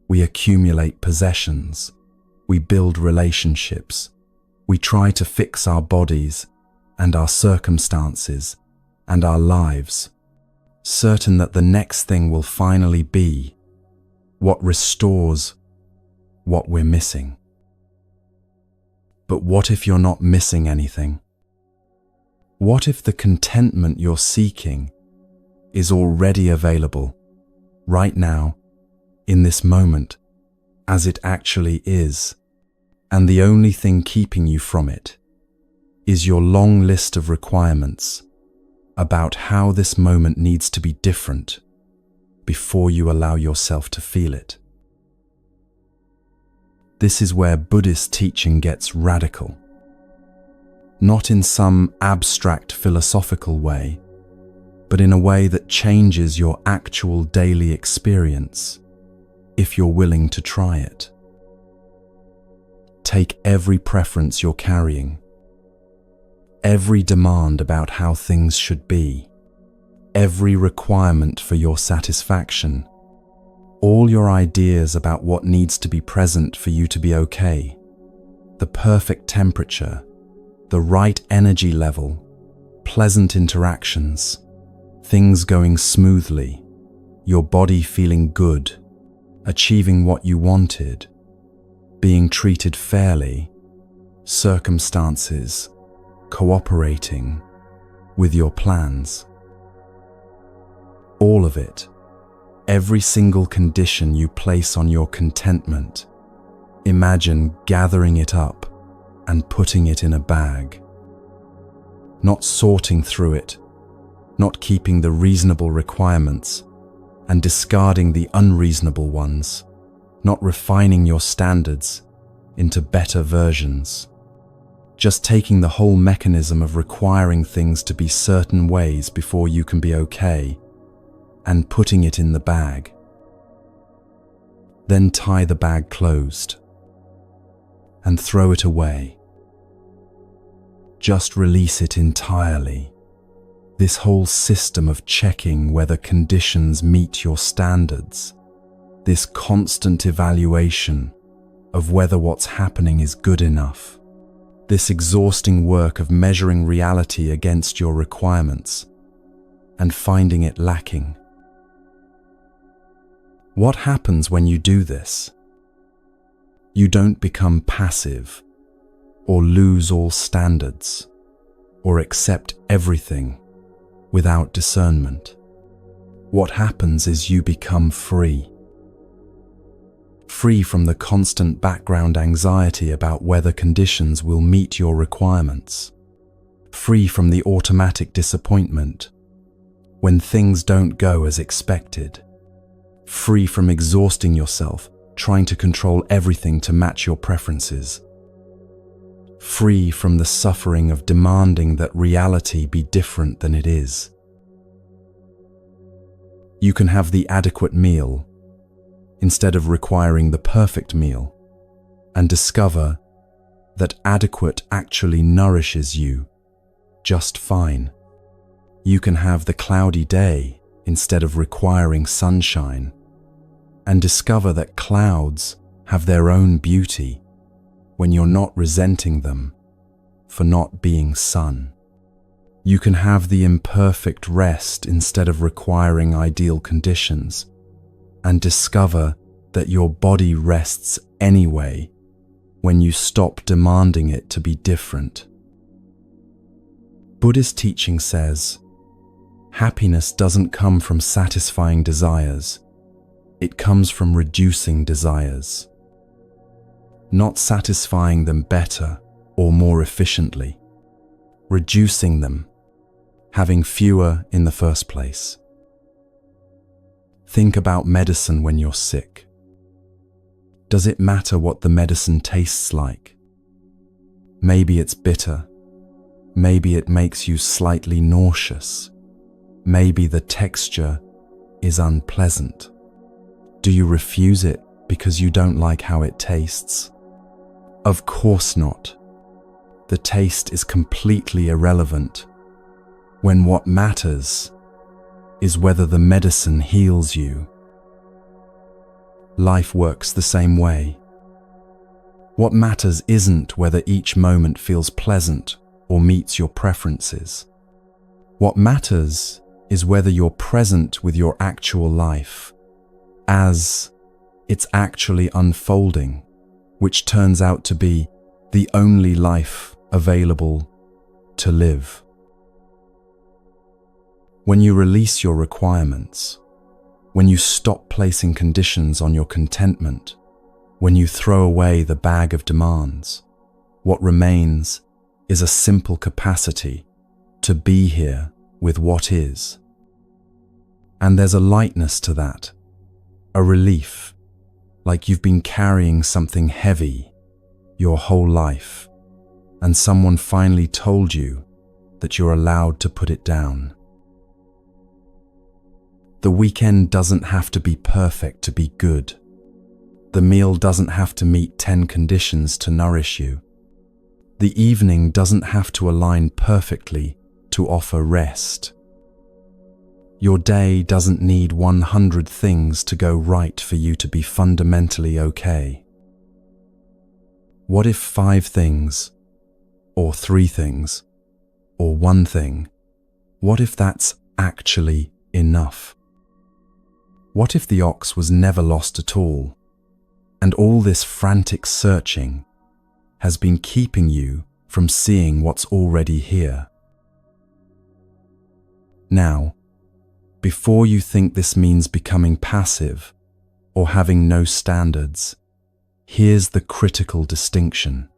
we accumulate possessions, we build relationships, we try to fix our bodies and our circumstances and our lives, certain that the next thing will finally be what restores what we're missing. But what if you're not missing anything? What if the contentment you're seeking is already available right now, in this moment, as it actually is, and the only thing keeping you from it is your long list of requirements about how this moment needs to be different before you allow yourself to feel it? This is where Buddhist teaching gets radical. Not in some abstract philosophical way, but in a way that changes your actual daily experience, if you're willing to try it. Take every preference you're carrying, every demand about how things should be, every requirement for your satisfaction, all your ideas about what needs to be present for you to be okay, the perfect temperature, the right energy level, pleasant interactions, things going smoothly, your body feeling good, achieving what you wanted, being treated fairly, circumstances cooperating with your plans. All of it, every single condition you place on your contentment, imagine gathering it up and putting it in a bag. Not sorting through it, not keeping the reasonable requirements and discarding the unreasonable ones, not refining your standards into better versions. Just taking the whole mechanism of requiring things to be certain ways before you can be okay and putting it in the bag. Then tie the bag closed and throw it away. Just release it entirely. This whole system of checking whether conditions meet your standards, this constant evaluation of whether what's happening is good enough, this exhausting work of measuring reality against your requirements and finding it lacking. What happens when you do this? You don't become passive or lose all standards or accept everything without discernment. What happens is you become free. Free from the constant background anxiety about whether conditions will meet your requirements. Free from the automatic disappointment when things don't go as expected. Free from exhausting yourself trying to control everything to match your preferences. Free from the suffering of demanding that reality be different than it is. You can have the adequate meal instead of requiring the perfect meal, and discover that adequate actually nourishes you just fine. You can have the cloudy day instead of requiring sunshine, and discover that clouds have their own beauty when you're not resenting them for not being sun. You can have the imperfect rest instead of requiring ideal conditions, and discover that your body rests anyway when you stop demanding it to be different. Buddhist teaching says, happiness doesn't come from satisfying desires, it comes from reducing desires. Not satisfying them better or more efficiently, reducing them, having fewer in the first place. Think about medicine when you're sick. Does it matter what the medicine tastes like? Maybe it's bitter. Maybe it makes you slightly nauseous. Maybe the texture is unpleasant. Do you refuse it because you don't like how it tastes? Of course not. The taste is completely irrelevant when what matters is whether the medicine heals you. Life works the same way. What matters isn't whether each moment feels pleasant or meets your preferences. What matters is whether you're present with your actual life as it's actually unfolding, which turns out to be the only life available to live. When you release your requirements, when you stop placing conditions on your contentment, when you throw away the bag of demands, what remains is a simple capacity to be here with what is. And there's a lightness to that, a relief, like you've been carrying something heavy your whole life, and someone finally told you that you're allowed to put it down. The weekend doesn't have to be perfect to be good. The meal doesn't have to meet 10 conditions to nourish you. The evening doesn't have to align perfectly to offer rest. Your day doesn't need 100 things to go right for you to be fundamentally okay. What if 5 things, or 3 things, or 1 thing, what if that's actually enough? What if the ox was never lost at all, and all this frantic searching has been keeping you from seeing what's already here? Now, before you think this means becoming passive or having no standards, here's the critical distinction.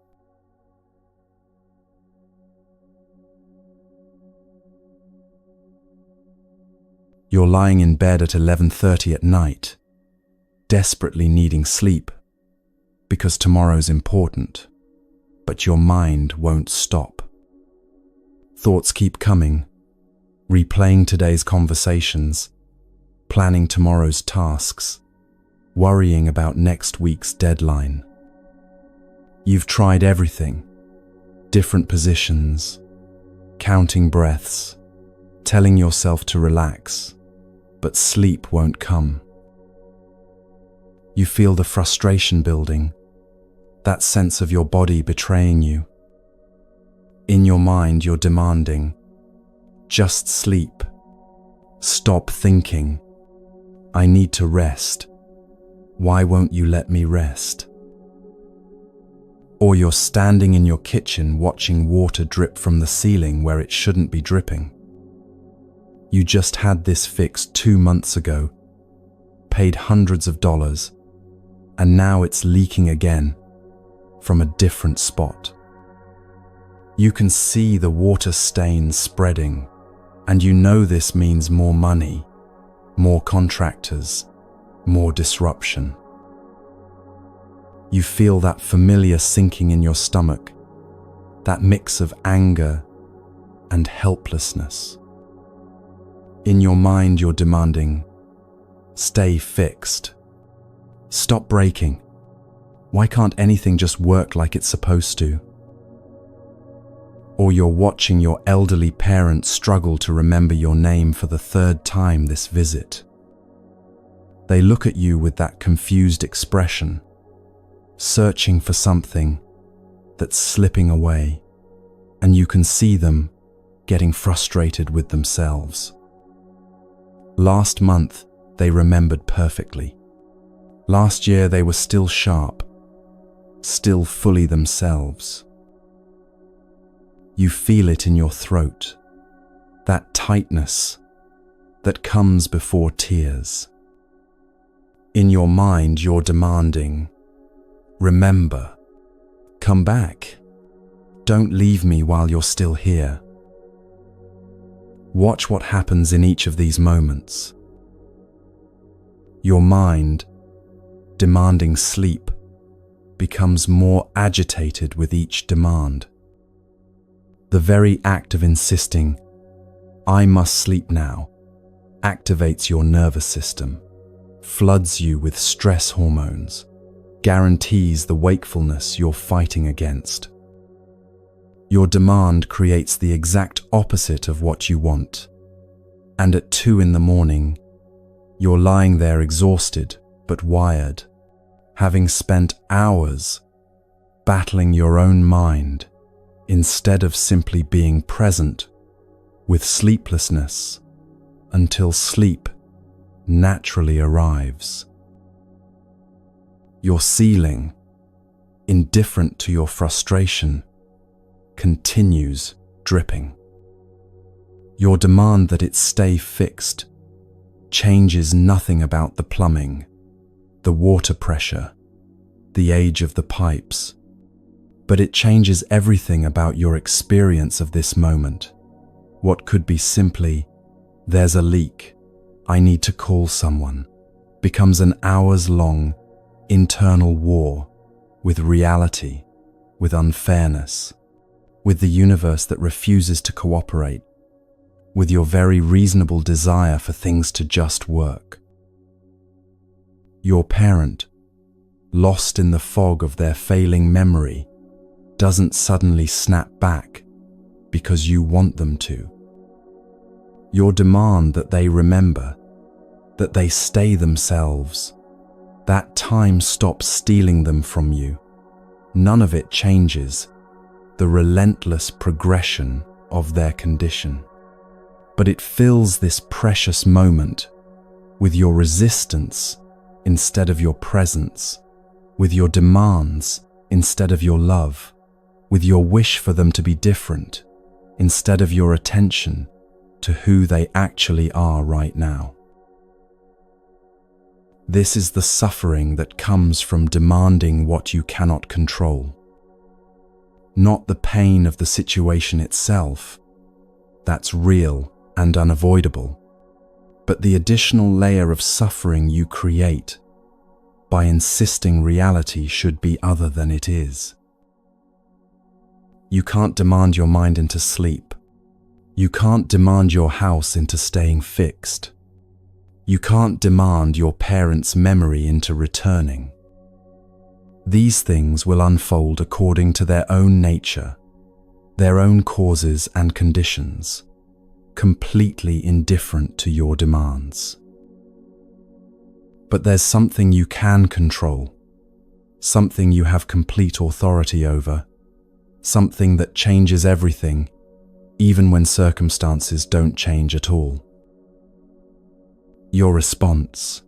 You're lying in bed at 11:30 at night, desperately needing sleep because tomorrow's important, but your mind won't stop. Thoughts keep coming, replaying today's conversations, planning tomorrow's tasks, worrying about next week's deadline. You've tried everything, different positions, counting breaths, telling yourself to relax, but sleep won't come. You feel the frustration building, that sense of your body betraying you. In your mind, you're demanding, just sleep. Stop thinking. I need to rest. Why won't you let me rest? Or you're standing in your kitchen watching water drip from the ceiling where it shouldn't be dripping. You just had this fixed 2 months ago, paid hundreds of dollars, and now it's leaking again from a different spot. You can see the water stains spreading, and you know this means more money, more contractors, more disruption. You feel that familiar sinking in your stomach, that mix of anger and helplessness. In your mind, you're demanding, stay fixed. Stop breaking. Why can't anything just work like it's supposed to? Or you're watching your elderly parent struggle to remember your name for the 3rd time this visit. They look at you with that confused expression, searching for something that's slipping away, and you can see them getting frustrated with themselves. Last month, they remembered perfectly. Last year, they were still sharp, still fully themselves. You feel it in your throat, that tightness that comes before tears. In your mind, you're demanding, remember, come back. Don't leave me while you're still here. Watch what happens in each of these moments. Your mind, demanding sleep, becomes more agitated with each demand. The very act of insisting, I must sleep now, activates your nervous system, floods you with stress hormones, guarantees the wakefulness you're fighting against. Your demand creates the exact opposite of what you want. And at 2 a.m, you're lying there exhausted but wired, having spent hours battling your own mind instead of simply being present with sleeplessness until sleep naturally arrives. Your ceiling, indifferent to your frustration, continues dripping. Your demand that it stay fixed changes nothing about the plumbing, the water pressure, the age of the pipes, but it changes everything about your experience of this moment. What could be simply, there's a leak, I need to call someone, becomes an hours-long internal war with reality, with unfairness, with the universe that refuses to cooperate, with your very reasonable desire for things to just work. Your parent, lost in the fog of their failing memory, doesn't suddenly snap back because you want them to. Your demand that they remember, that they stay themselves, that time stops stealing them from you. None of it changes the relentless progression of their condition. But it fills this precious moment with your resistance instead of your presence, with your demands instead of your love, with your wish for them to be different instead of your attention to who they actually are right now. This is the suffering that comes from demanding what you cannot control. Not the pain of the situation itself, that's real and unavoidable, but the additional layer of suffering you create by insisting reality should be other than it is. You can't demand your mind into sleep. You can't demand your house into staying fixed. You can't demand your parents' memory into returning. These things will unfold according to their own nature, their own causes and conditions, completely indifferent to your demands. But there's something you can control, something you have complete authority over, something that changes everything, even when circumstances don't change at all. Your response.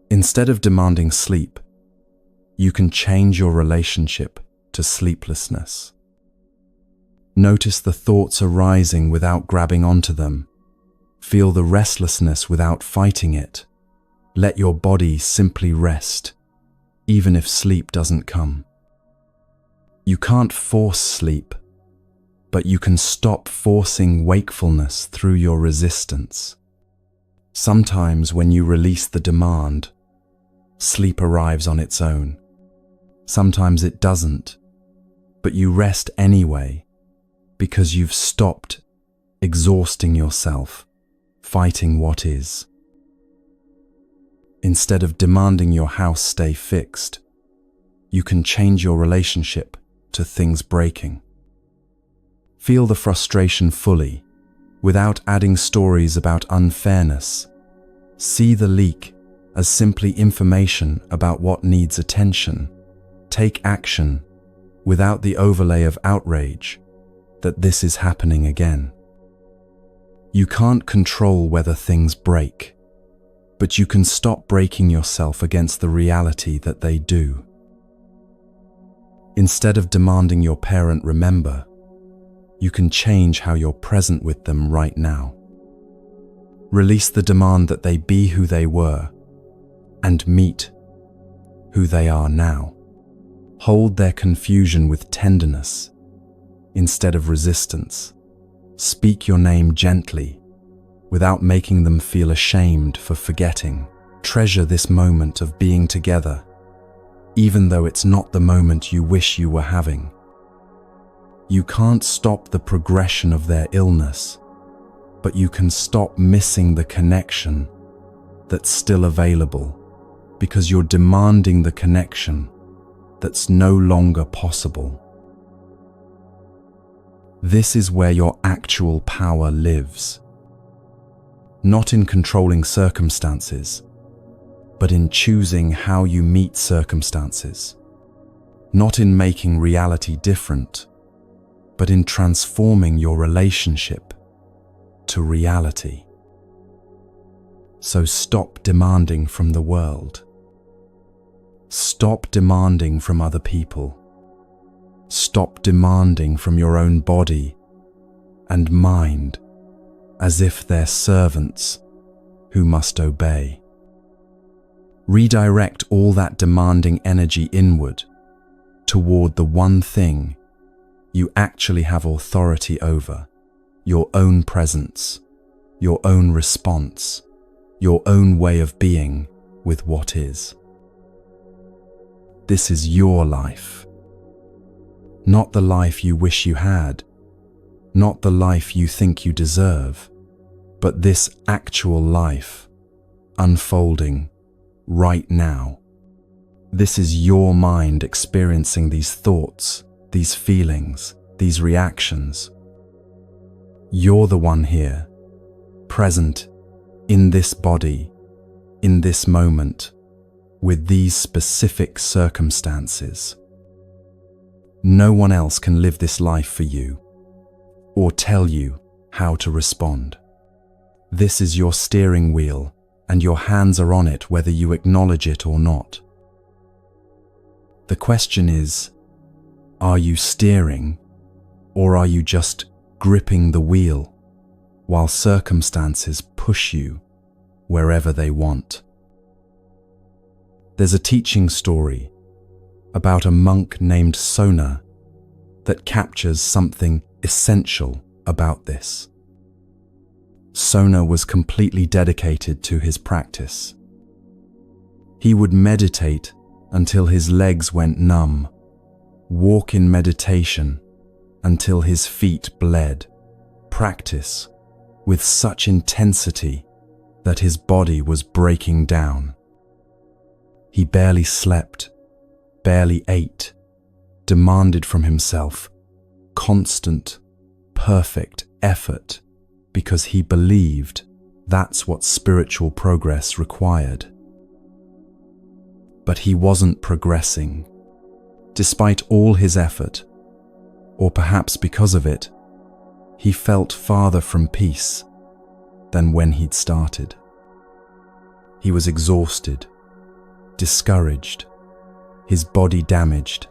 Instead of demanding sleep, you can change your relationship to sleeplessness. Notice the thoughts arising without grabbing onto them. Feel the restlessness without fighting it. Let your body simply rest, even if sleep doesn't come. You can't force sleep, but you can stop forcing wakefulness through your resistance. Sometimes when you release the demand, sleep arrives on its own. Sometimes it doesn't, but you rest anyway because you've stopped exhausting yourself, fighting what is. Instead of demanding your house stay fixed, you can change your relationship to things breaking. Feel the frustration fully, without adding stories about unfairness. See the leak as simply information about what needs attention. Take action without the overlay of outrage that this is happening again. You can't control whether things break, but you can stop breaking yourself against the reality that they do. Instead of demanding your parent remember, you can change how you're present with them right now. Release the demand that they be who they were and meet who they are now. Hold their confusion with tenderness instead of resistance. Speak your name gently without making them feel ashamed for forgetting. Treasure this moment of being together, even though it's not the moment you wish you were having. You can't stop the progression of their illness, but you can stop missing the connection that's still available because you're demanding the connection that's no longer possible. This is where your actual power lives. Not in controlling circumstances, but in choosing how you meet circumstances. Not in making reality different, but in transforming your relationship to reality. So stop demanding from the world. Stop demanding from other people. Stop demanding from your own body and mind as if they're servants who must obey. Redirect all that demanding energy inward toward the one thing you actually have authority over: your own presence, your own response, your own way of being with what is. This is your life. Not the life you wish you had, not the life you think you deserve, but this actual life unfolding right now. This is your mind experiencing these thoughts, these feelings, these reactions. You're the one here, present in this body, in this moment, with these specific circumstances. No one else can live this life for you or tell you how to respond. This is your steering wheel, and your hands are on it whether you acknowledge it or not. The question is, are you steering, or are you just gripping the wheel while circumstances push you wherever they want? There's a teaching story about a monk named Sona that captures something essential about this. Sona was completely dedicated to his practice. He would meditate until his legs went numb, walk in meditation until his feet bled, practice with such intensity that his body was breaking down. He barely slept, barely ate, demanded from himself constant, perfect effort because he believed that's what spiritual progress required. But he wasn't progressing. Despite all his effort, or perhaps because of it, he felt farther from peace than when he'd started. He was exhausted, discouraged, his body damaged,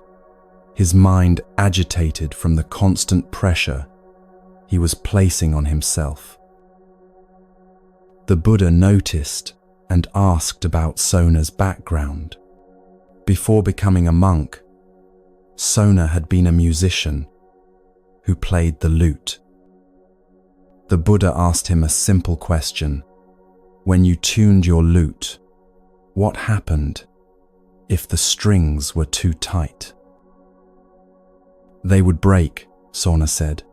his mind agitated from the constant pressure he was placing on himself. The Buddha noticed and asked about Sona's background. Before becoming a monk, Sona had been a musician who played the lute. The Buddha asked him a simple question: when you tuned your lute, what happened if the strings were too tight? They would break, Sona said.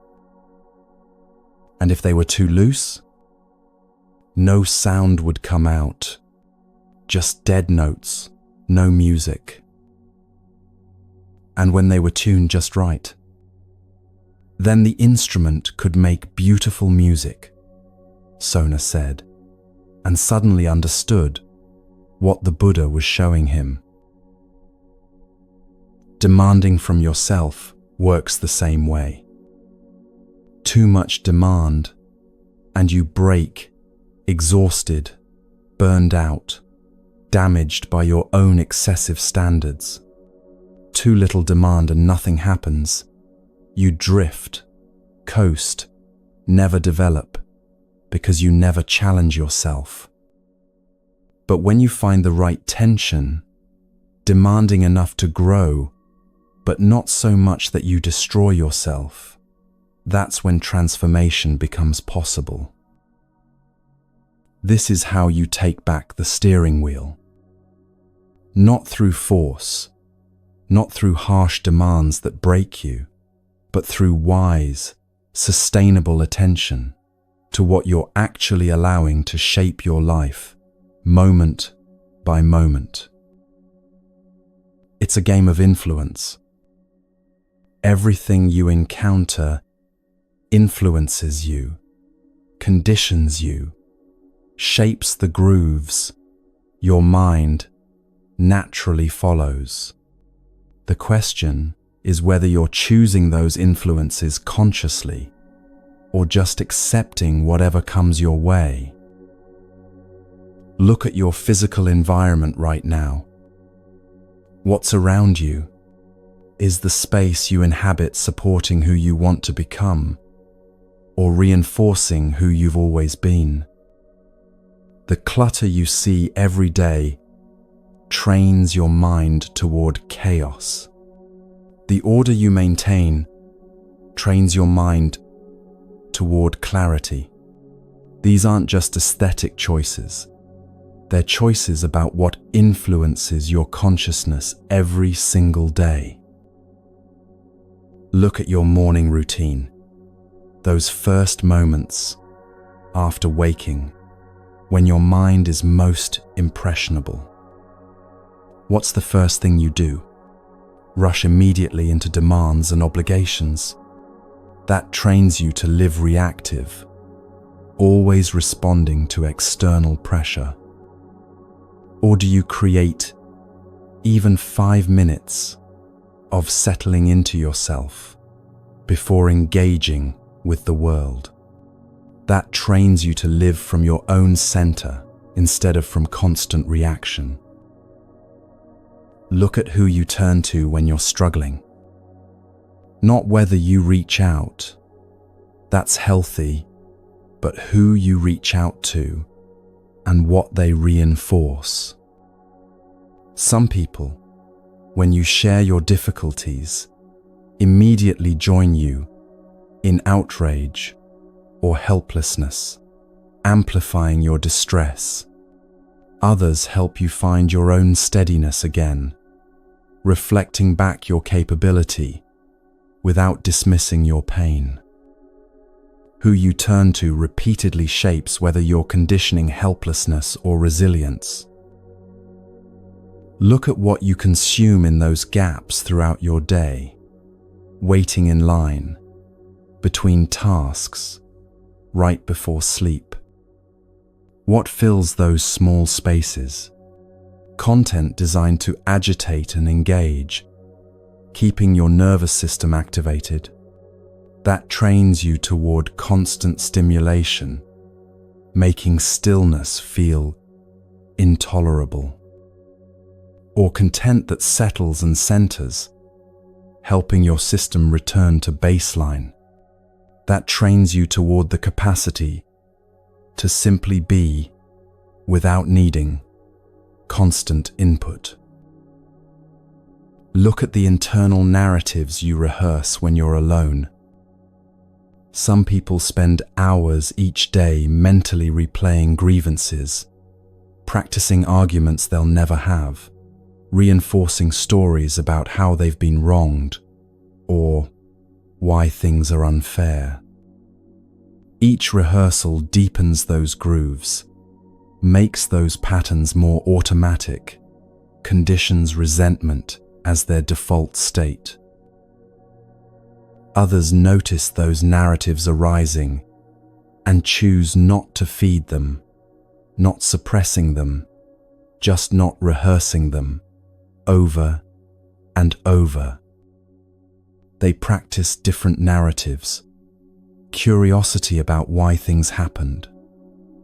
And if they were too loose? No sound would come out, just dead notes, no music. And when they were tuned just right, then the instrument could make beautiful music, Sona said, and suddenly understood what the Buddha was showing him. Demanding from yourself works the same way. Too much demand, and you break, exhausted, burned out, damaged by your own excessive standards. Too little demand and nothing happens. You drift, coast, never develop, because you never challenge yourself. But when you find the right tension, demanding enough to grow, but not so much that you destroy yourself, that's when transformation becomes possible. This is how you take back the steering wheel. Not through force, not through harsh demands that break you, but through wise, sustainable attention to what you're actually allowing to shape your life, moment by moment. It's a game of influence. Everything you encounter influences you, conditions you, shapes the grooves your mind naturally follows. The question is whether you're choosing those influences consciously or just accepting whatever comes your way. Look at your physical environment right now. What's around you? Is the space you inhabit supporting who you want to become, or reinforcing who you've always been? The clutter you see every day trains your mind toward chaos. The order you maintain trains your mind toward clarity. These aren't just aesthetic choices. They're choices about what influences your consciousness every single day. Look at your morning routine, those first moments after waking, when your mind is most impressionable. What's the first thing you do? Rush immediately into demands and obligations. That trains you to live reactive, always responding to external pressure. Or do you create even 5 minutes of settling into yourself before engaging with the world? That trains you to live from your own center instead of from constant reaction. Look at who you turn to when you're struggling. Not whether you reach out. That's healthy, but who you reach out to and what they reinforce. Some people, when you share your difficulties, immediately join you in outrage or helplessness, amplifying your distress. Others help you find your own steadiness again, reflecting back your capability without dismissing your pain. Who you turn to repeatedly shapes whether you're conditioning helplessness or resilience. Look at what you consume in those gaps throughout your day, waiting in line, between tasks, right before sleep. What fills those small spaces? Content designed to agitate and engage, keeping your nervous system activated. That trains you toward constant stimulation, making stillness feel intolerable. Or content that settles and centers, helping your system return to baseline. That trains you toward the capacity to simply be without needing constant input. Look at the internal narratives you rehearse when you're alone. Some people spend hours each day mentally replaying grievances, practicing arguments they'll never have, reinforcing stories about how they've been wronged or why things are unfair. Each rehearsal deepens those grooves, makes those patterns more automatic, conditions resentment as their default state. Others notice those narratives arising and choose not to feed them, not suppressing them, just not rehearsing them over and over. They practice different narratives, curiosity about why things happened,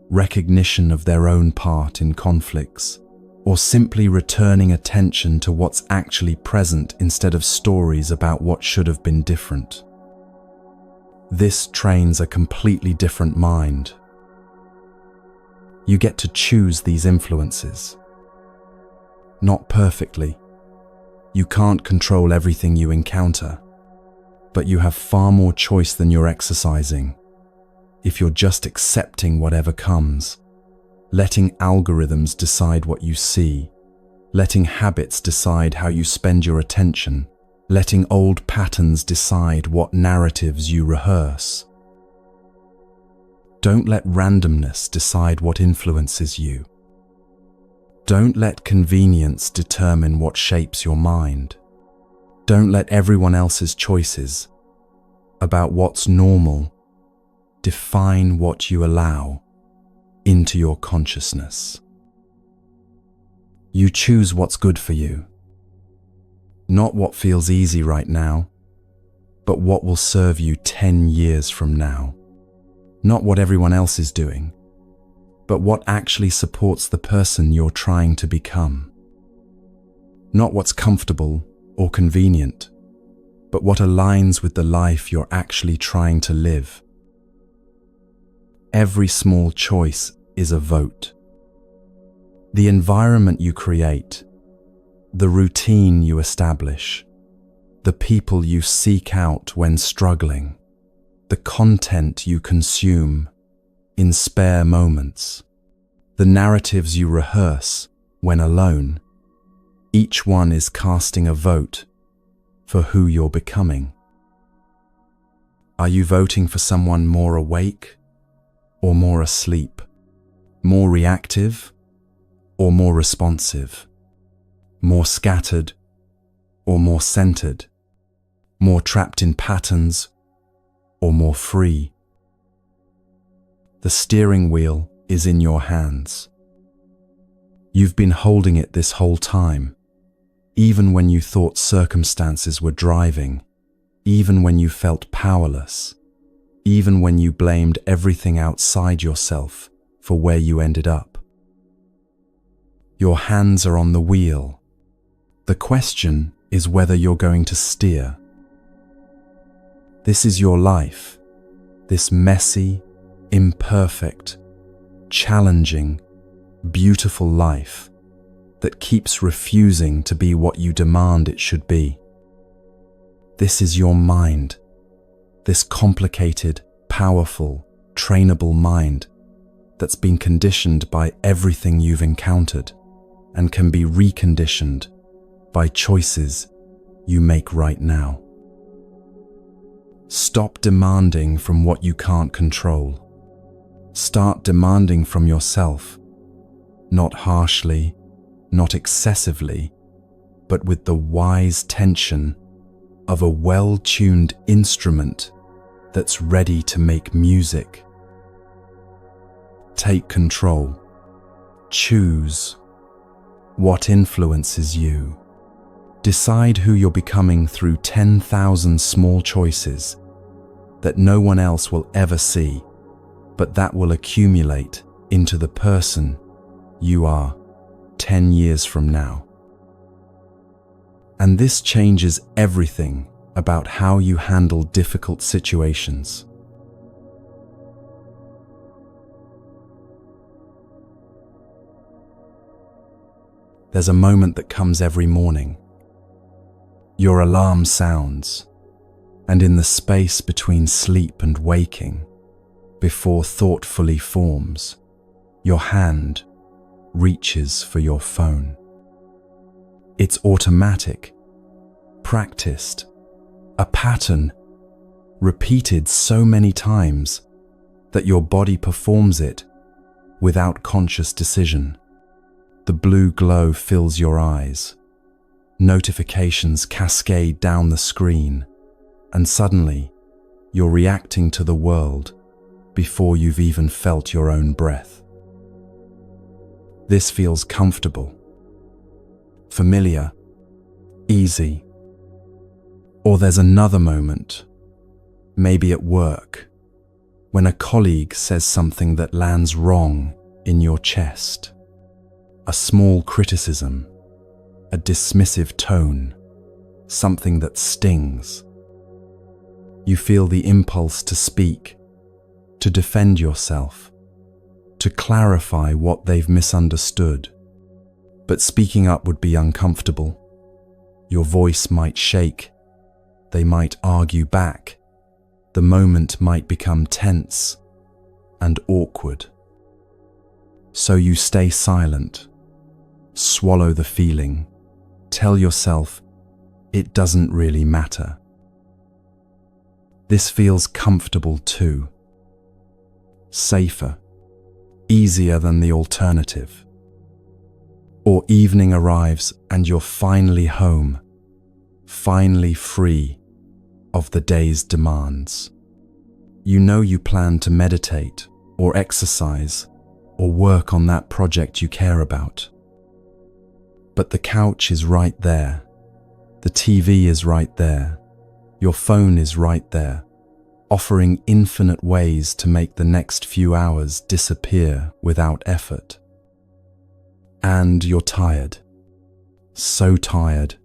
recognition of their own part in conflicts, or simply returning attention to what's actually present instead of stories about what should have been different. This trains a completely different mind. You get to choose these influences. Not perfectly. You can't control everything you encounter, but you have far more choice than you're exercising. If you're just accepting whatever comes, letting algorithms decide what you see, letting habits decide how you spend your attention, letting old patterns decide what narratives you rehearse. Don't let randomness decide what influences you. Don't let convenience determine what shapes your mind. Don't let everyone else's choices about what's normal define what you allow into your consciousness. You choose what's good for you. Not what feels easy right now, but what will serve you 10 years from now. Not what everyone else is doing, but what actually supports the person you're trying to become. Not what's comfortable or convenient, but what aligns with the life you're actually trying to live. Every small choice is a vote. The environment you create, the routine you establish, the people you seek out when struggling, the content you consume in spare moments, the narratives you rehearse when alone, each one is casting a vote for who you're becoming. Are you voting for someone more awake or more asleep, more reactive or more responsive, more scattered or more centered, more trapped in patterns or more free? The steering wheel is in your hands. You've been holding it this whole time, even when you thought circumstances were driving, even when you felt powerless, even when you blamed everything outside yourself for where you ended up. Your hands are on the wheel. The question is whether you're going to steer. This is your life, this messy, imperfect, challenging, beautiful life that keeps refusing to be what you demand it should be. This is your mind, this complicated, powerful, trainable mind that's been conditioned by everything you've encountered and can be reconditioned by choices you make right now. Stop demanding from what you can't control. Start demanding from yourself, not harshly, not excessively, but with the wise tension of a well-tuned instrument that's ready to make music. Take control. Choose what influences you. Decide who you're becoming through 10,000 small choices that no one else will ever see, but that will accumulate into the person you are 10 years from now. And this changes everything about how you handle difficult situations. There's a moment that comes every morning. Your alarm sounds, and in the space between sleep and waking, before thought fully forms, your hand reaches for your phone. It's automatic, practiced, a pattern repeated so many times that your body performs it without conscious decision. The blue glow fills your eyes. Notifications cascade down the screen, and suddenly you're reacting to the world before you've even felt your own breath. This feels comfortable, familiar, easy, Or there's another moment, maybe at work, when a colleague says something that lands wrong in your chest. A small criticism, a dismissive tone, something that stings. You feel the impulse to speak, to defend yourself, to clarify what they've misunderstood. But speaking up would be uncomfortable. Your voice might shake. They might argue back. The moment might become tense and awkward. So you stay silent, swallow the feeling, tell yourself it doesn't really matter. This feels comfortable too, safer, easier than the alternative. Or evening arrives and you're finally home, finally free of the day's demands. You know you plan to meditate or exercise or work on that project you care about. But the couch is right there, the TV is right there, your phone is right there, offering infinite ways to make the next few hours disappear without effort. And you're tired, so tired.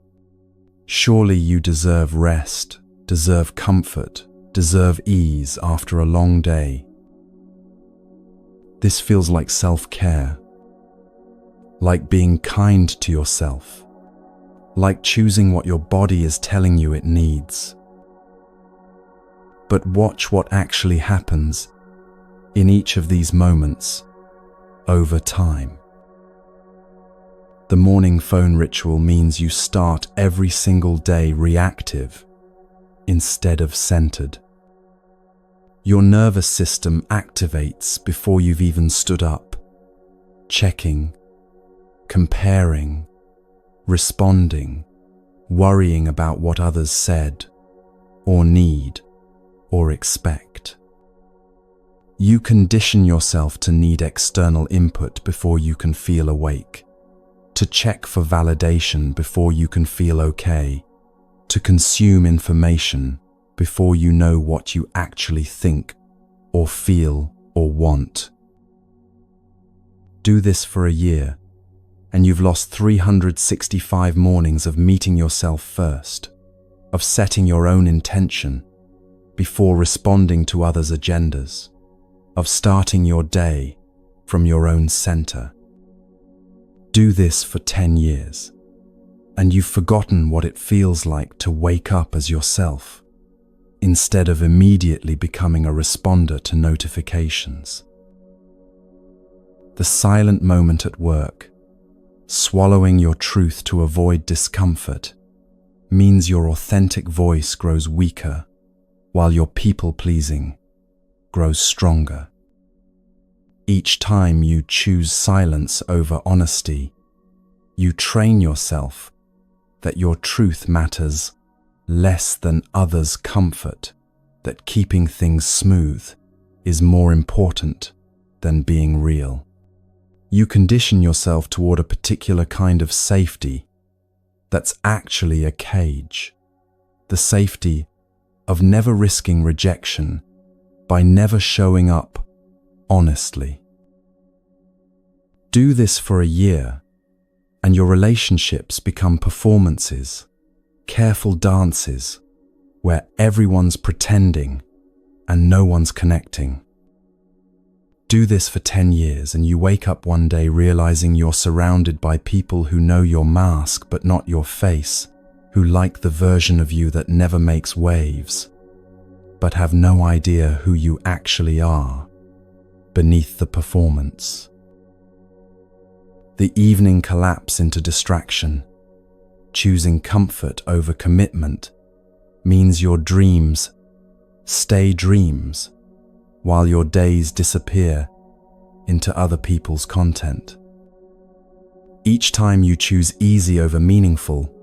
Surely you deserve rest, deserve comfort, deserve ease after a long day. This feels like self-care, like being kind to yourself, like choosing what your body is telling you it needs. But watch what actually happens in each of these moments over time. The morning phone ritual means you start every single day reactive instead of centered. Your nervous system activates before you've even stood up, checking, comparing, responding, worrying about what others said or need or expect. You condition yourself to need external input before you can feel awake, to check for validation before you can feel okay, to consume information before you know what you actually think or feel or want. Do this for a year, and you've lost 365 mornings of meeting yourself first, of setting your own intention before responding to others' agendas, of starting your day from your own center. Do this for 10 years, and you've forgotten what it feels like to wake up as yourself, instead of immediately becoming a responder to notifications. The silent moment at work, swallowing your truth to avoid discomfort, means your authentic voice grows weaker, while your people-pleasing grows stronger. Each time you choose silence over honesty, you train yourself that your truth matters less than others' comfort, that keeping things smooth is more important than being real. You condition yourself toward a particular kind of safety that's actually a cage, the safety of never risking rejection by never showing up honestly. Do this for a year, and your relationships become performances, careful dances, where everyone's pretending and no one's connecting. Do this for 10 years, and you wake up one day realizing you're surrounded by people who know your mask but not your face, who like the version of you that never makes waves, but have no idea who you actually are beneath the performance. The evening collapse into distraction, choosing comfort over commitment, means your dreams stay dreams while your days disappear into other people's content. Each time you choose easy over meaningful,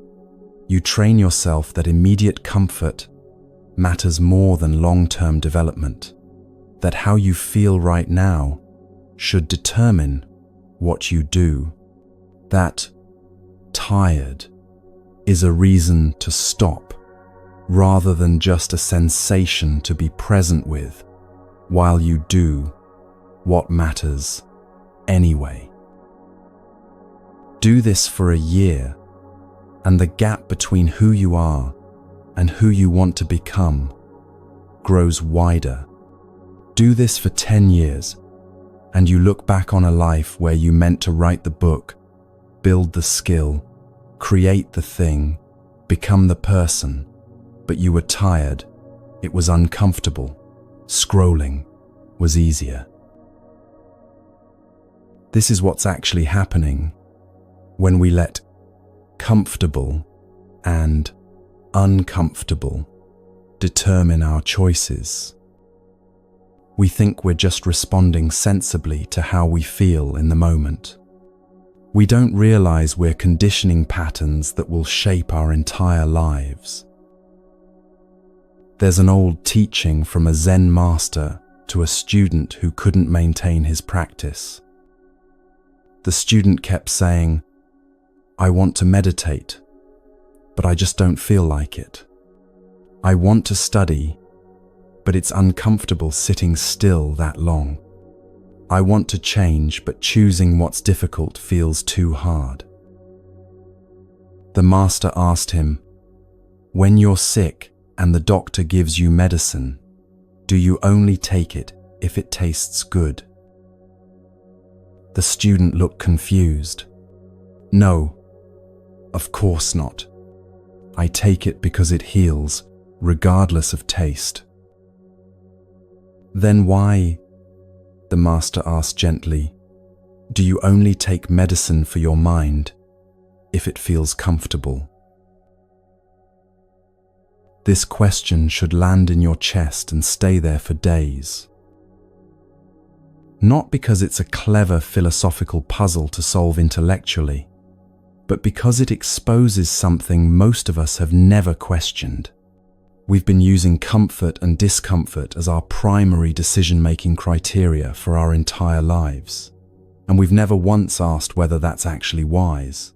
you train yourself that immediate comfort matters more than long-term development, that how you feel right now should determine what you do, that tired is a reason to stop rather than just a sensation to be present with while you do what matters anyway. Do this for a year, and the gap between who you are and who you want to become grows wider. Do this for 10 years, and you look back on a life where you meant to write the book, build the skill, create the thing, become the person, but you were tired, it was uncomfortable, scrolling was easier. This is what's actually happening when we let comfortable and uncomfortable determine our choices. We think we're just responding sensibly to how we feel in the moment. We don't realize we're conditioning patterns that will shape our entire lives. There's an old teaching from a Zen master to a student who couldn't maintain his practice. The student kept saying, "I want to meditate, but I just don't feel like it. I want to study, but it's uncomfortable sitting still that long. I want to change, but choosing what's difficult feels too hard." The master asked him, "When you're sick and the doctor gives you medicine, do you only take it if it tastes good?" The student looked confused. "No, of course not. I take it because it heals, regardless of taste." "Then why," the master asked gently, "do you only take medicine for your mind if it feels comfortable?" This question should land in your chest and stay there for days. Not because it's a clever philosophical puzzle to solve intellectually, but because it exposes something most of us have never questioned. We've been using comfort and discomfort as our primary decision-making criteria for our entire lives, and we've never once asked whether that's actually wise.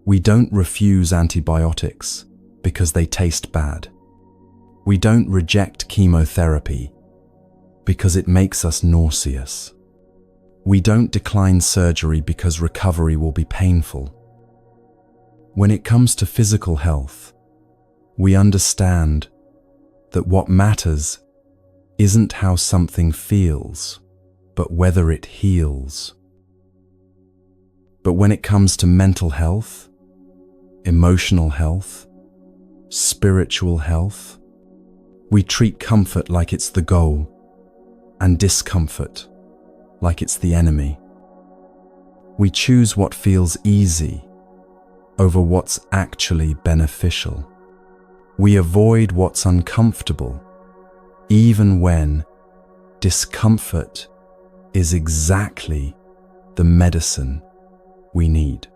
We don't refuse antibiotics because they taste bad. We don't reject chemotherapy because it makes us nauseous. We don't decline surgery because recovery will be painful. When it comes to physical health, we understand that what matters isn't how something feels, but whether it heals. But when it comes to mental health, emotional health, spiritual health, we treat comfort like it's the goal, and discomfort like it's the enemy. We choose what feels easy over what's actually beneficial. We avoid what's uncomfortable, even when discomfort is exactly the medicine we need.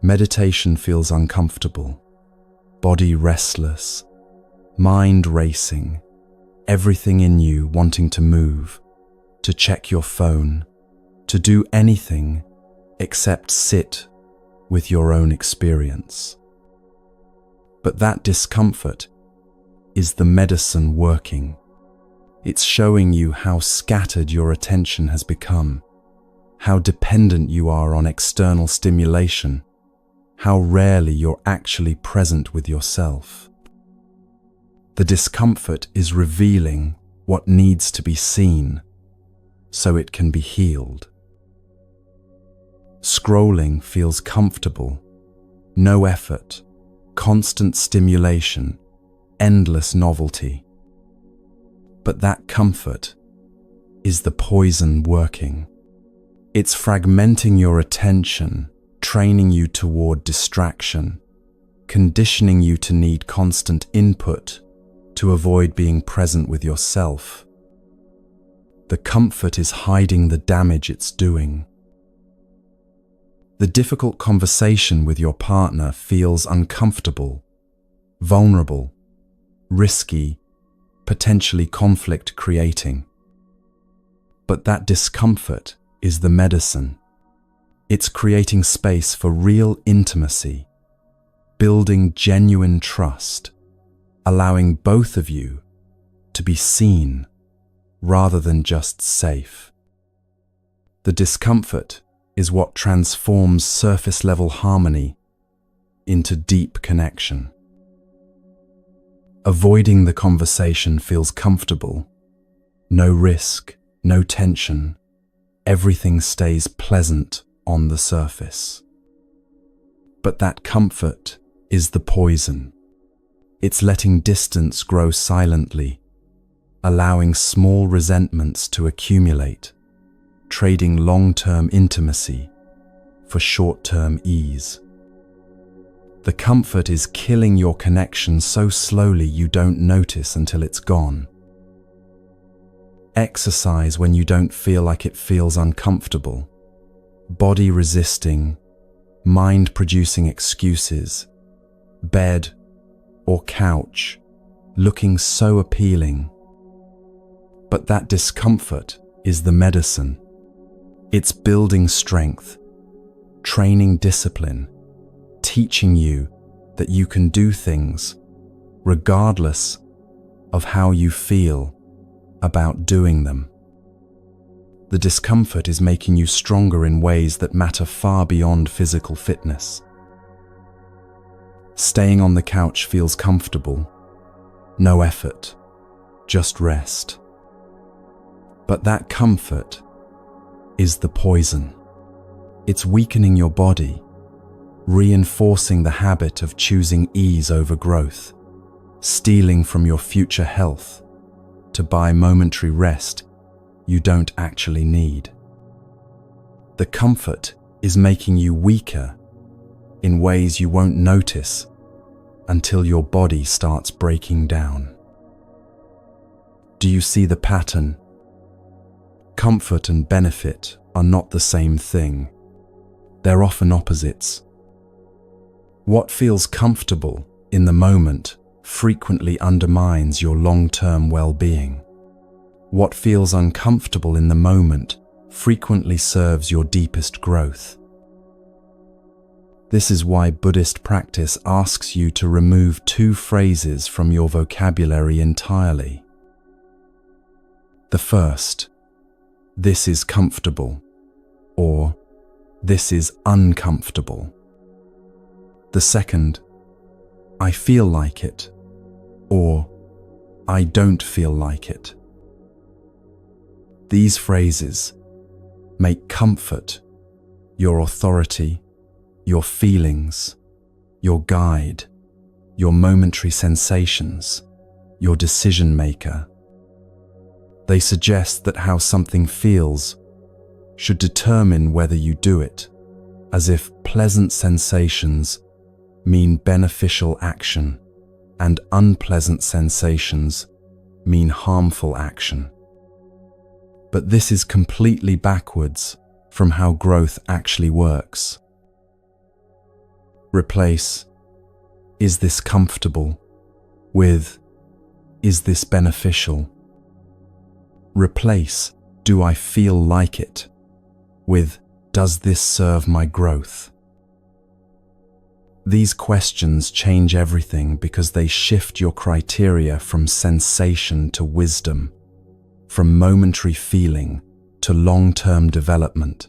Meditation feels uncomfortable, body restless, mind racing, everything in you wanting to move, to check your phone, to do anything except sit with your own experience. But that discomfort is the medicine working. It's showing you how scattered your attention has become, how dependent you are on external stimulation, how rarely you're actually present with yourself. The discomfort is revealing what needs to be seen so it can be healed. Scrolling feels comfortable, no effort, constant stimulation, endless novelty. But that comfort is the poison working. It's fragmenting your attention, training you toward distraction, conditioning you to need constant input to avoid being present with yourself. The comfort is hiding the damage it's doing. The difficult conversation with your partner feels uncomfortable, vulnerable, risky, potentially conflict-creating. But that discomfort is the medicine. It's creating space for real intimacy, building genuine trust, allowing both of you to be seen rather than just safe. The discomfort is what transforms surface-level harmony into deep connection. Avoiding the conversation feels comfortable. No risk, no tension. Everything stays pleasant on the surface. But that comfort is the poison. It's letting distance grow silently, allowing small resentments to accumulate, trading long-term intimacy for short-term ease. The comfort is killing your connection so slowly you don't notice until it's gone. Exercise when you don't feel like it feels uncomfortable. Body resisting, mind producing excuses. Bed or couch looking so appealing. But that discomfort is the medicine. It's building strength, training discipline, teaching you that you can do things regardless of how you feel about doing them. The discomfort is making you stronger in ways that matter far beyond physical fitness. Staying on the couch feels comfortable. No effort, just rest. But that comfort is the poison. It's weakening your body, reinforcing the habit of choosing ease over growth, stealing from your future health to buy momentary rest you don't actually need. The comfort is making you weaker in ways you won't notice until your body starts breaking down. Do you see the pattern? Comfort and benefit are not the same thing. They're often opposites. What feels comfortable in the moment frequently undermines your long-term well-being. What feels uncomfortable in the moment frequently serves your deepest growth. This is why Buddhist practice asks you to remove two phrases from your vocabulary entirely. The first, "This is comfortable," or "This is uncomfortable." The second, "I feel like it," or "I don't feel like it." These phrases make comfort your authority, your feelings, your guide, your momentary sensations, your decision maker. They suggest that how something feels should determine whether you do it, as if pleasant sensations mean beneficial action and unpleasant sensations mean harmful action. But this is completely backwards from how growth actually works. Replace "Is this comfortable?" with "Is this beneficial?" Replace "Do I feel like it?" with "Does this serve my growth?" These questions change everything because they shift your criteria from sensation to wisdom, from momentary feeling to long-term development,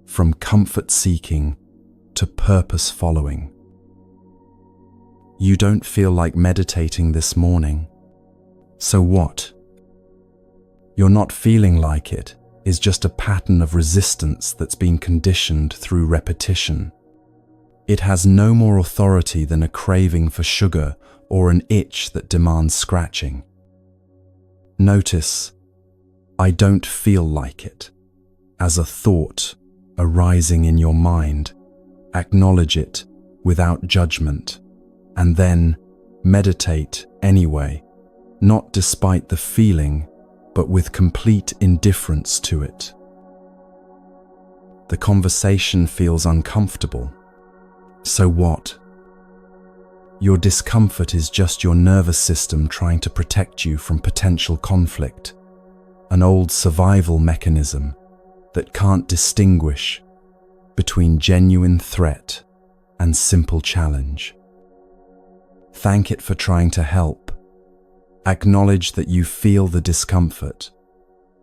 from comfort-seeking to purpose-following. You don't feel like meditating this morning. So what? You're not feeling like it is just a pattern of resistance that's been conditioned through repetition. It has no more authority than a craving for sugar or an itch that demands scratching. Notice, "I don't feel like it," as a thought arising in your mind. Acknowledge it without judgment, and then meditate anyway, not despite the feeling, but with complete indifference to it. The conversation feels uncomfortable. So what? Your discomfort is just your nervous system trying to protect you from potential conflict, an old survival mechanism that can't distinguish between genuine threat and simple challenge. Thank it for trying to help. Acknowledge that you feel the discomfort,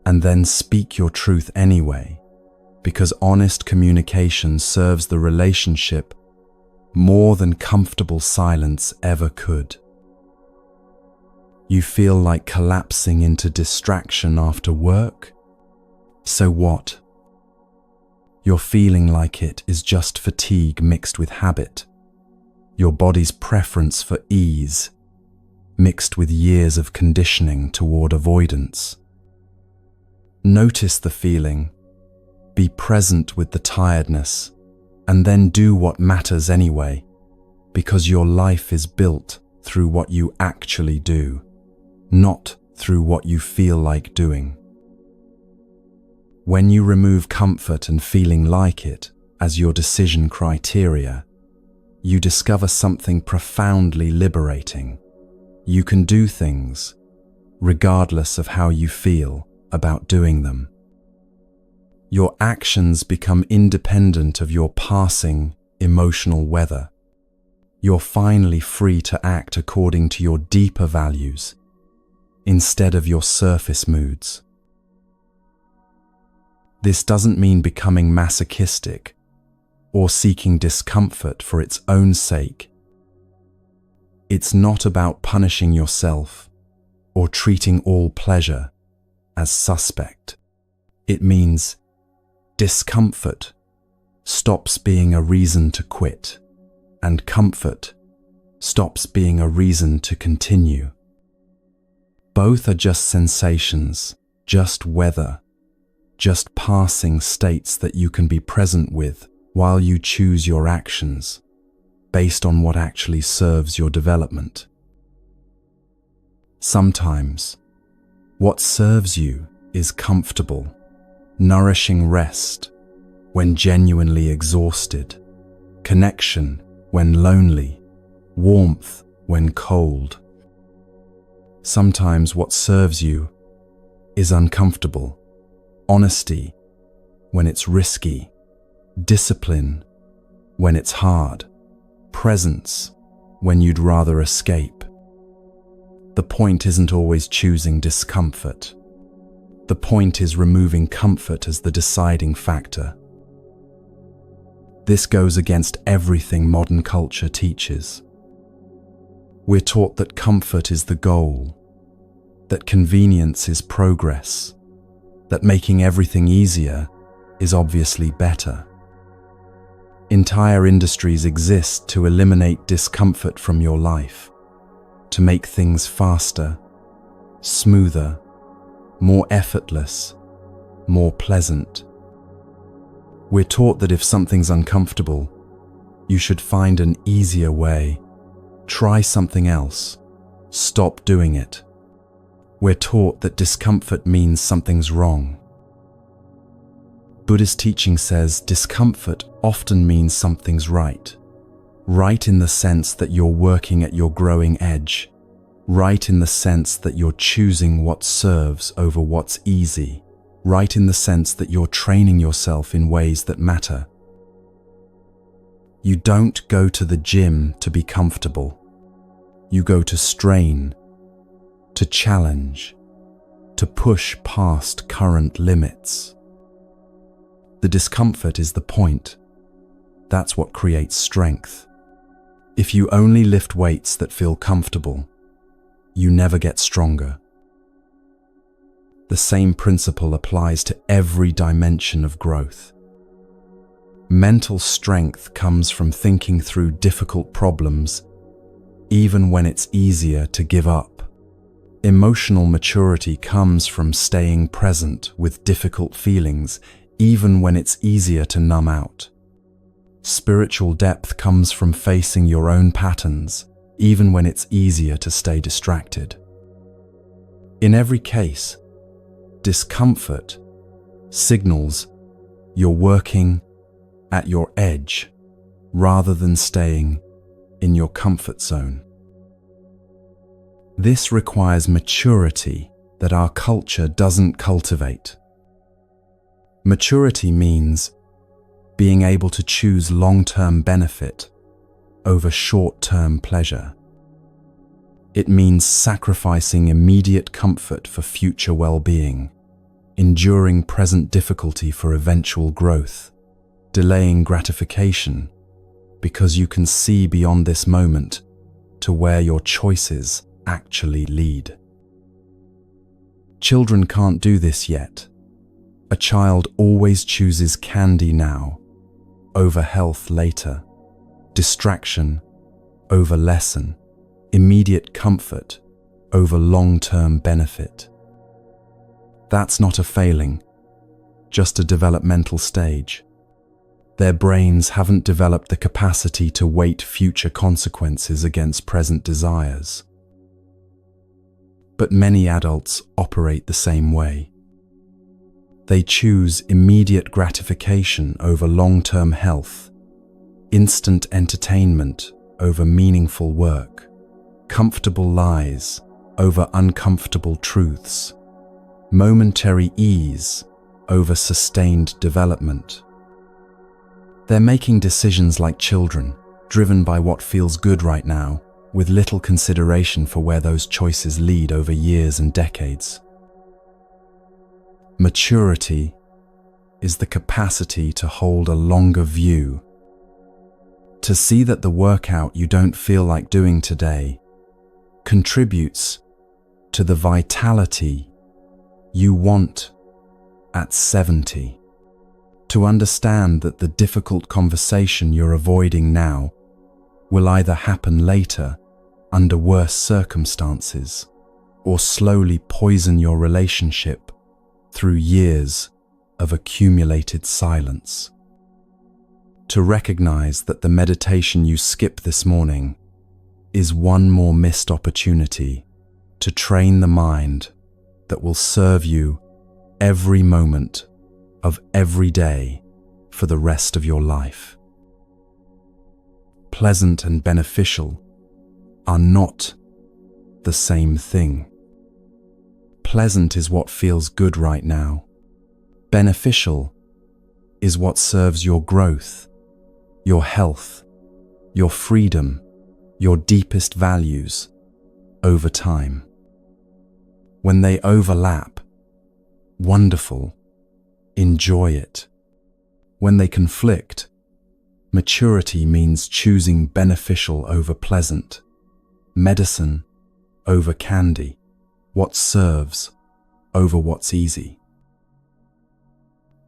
and then speak your truth anyway, because honest communication serves the relationship more than comfortable silence ever could. You feel like collapsing into distraction after work? So what? You're feeling like it is just fatigue mixed with habit, your body's preference for ease mixed with years of conditioning toward avoidance. Notice the feeling, be present with the tiredness, and then do what matters anyway, because your life is built through what you actually do, not through what you feel like doing. When you remove comfort and feeling like it as your decision criteria, you discover something profoundly liberating. You can do things regardless of how you feel about doing them. Your actions become independent of your passing emotional weather. You're finally free to act according to your deeper values instead of your surface moods. This doesn't mean becoming masochistic or seeking discomfort for its own sake. It's not about punishing yourself or treating all pleasure as suspect. It means discomfort stops being a reason to quit, and comfort stops being a reason to continue. Both are just sensations, just weather, just passing states that you can be present with while you choose your actions based on what actually serves your development. Sometimes, what serves you is comfortable, nourishing rest when genuinely exhausted, connection when lonely, warmth when cold. Sometimes what serves you is uncomfortable, honesty when it's risky, discipline when it's hard, presence when you'd rather escape. The point isn't always choosing discomfort. The point is removing comfort as the deciding factor. This goes against everything modern culture teaches. We're taught that comfort is the goal, that convenience is progress, that making everything easier is obviously better. Entire industries exist to eliminate discomfort from your life, to make things faster, smoother, more effortless, more pleasant. We're taught that if something's uncomfortable, you should find an easier way, try something else, stop doing it. We're taught that discomfort means something's wrong. Buddhist teaching says discomfort often means something's right. Right in the sense that you're working at your growing edge. Right in the sense that you're choosing what serves over what's easy. Right in the sense that you're training yourself in ways that matter. You don't go to the gym to be comfortable. You go to strain, to challenge, to push past current limits. The discomfort is the point. That's what creates strength. If you only lift weights that feel comfortable, you never get stronger. The same principle applies to every dimension of growth. Mental strength comes from thinking through difficult problems, even when it's easier to give up. Emotional maturity comes from staying present with difficult feelings, even when it's easier to numb out. Spiritual depth comes from facing your own patterns, even when it's easier to stay distracted. In every case, discomfort signals you're working at your edge rather than staying in your comfort zone. This requires maturity that our culture doesn't cultivate. Maturity means being able to choose long-term benefit over short-term pleasure. It means sacrificing immediate comfort for future well-being, enduring present difficulty for eventual growth, delaying gratification because you can see beyond this moment to where your choices actually lead. Children can't do this yet. A child always chooses candy now over health later, distraction over lesson, immediate comfort over long-term benefit. That's not a failing, just a developmental stage. Their brains haven't developed the capacity to weight future consequences against present desires. But many adults operate the same way. They choose immediate gratification over long-term health, instant entertainment over meaningful work, comfortable lies over uncomfortable truths, momentary ease over sustained development. They're making decisions like children, driven by what feels good right now, with little consideration for where those choices lead over years and decades. Maturity is the capacity to hold a longer view, to see that the workout you don't feel like doing today contributes to the vitality you want at 70. To understand that the difficult conversation you're avoiding now will either happen later under worse circumstances or slowly poison your relationship through years of accumulated silence. To recognize that the meditation you skipped this morning is one more missed opportunity to train the mind that will serve you every moment of every day for the rest of your life. Pleasant and beneficial are not the same thing. Pleasant is what feels good right now. Beneficial is what serves your growth, your health, your freedom, your deepest values over time. When they overlap, wonderful, enjoy it. When they conflict, maturity means choosing beneficial over pleasant, medicine over candy, what serves over what's easy.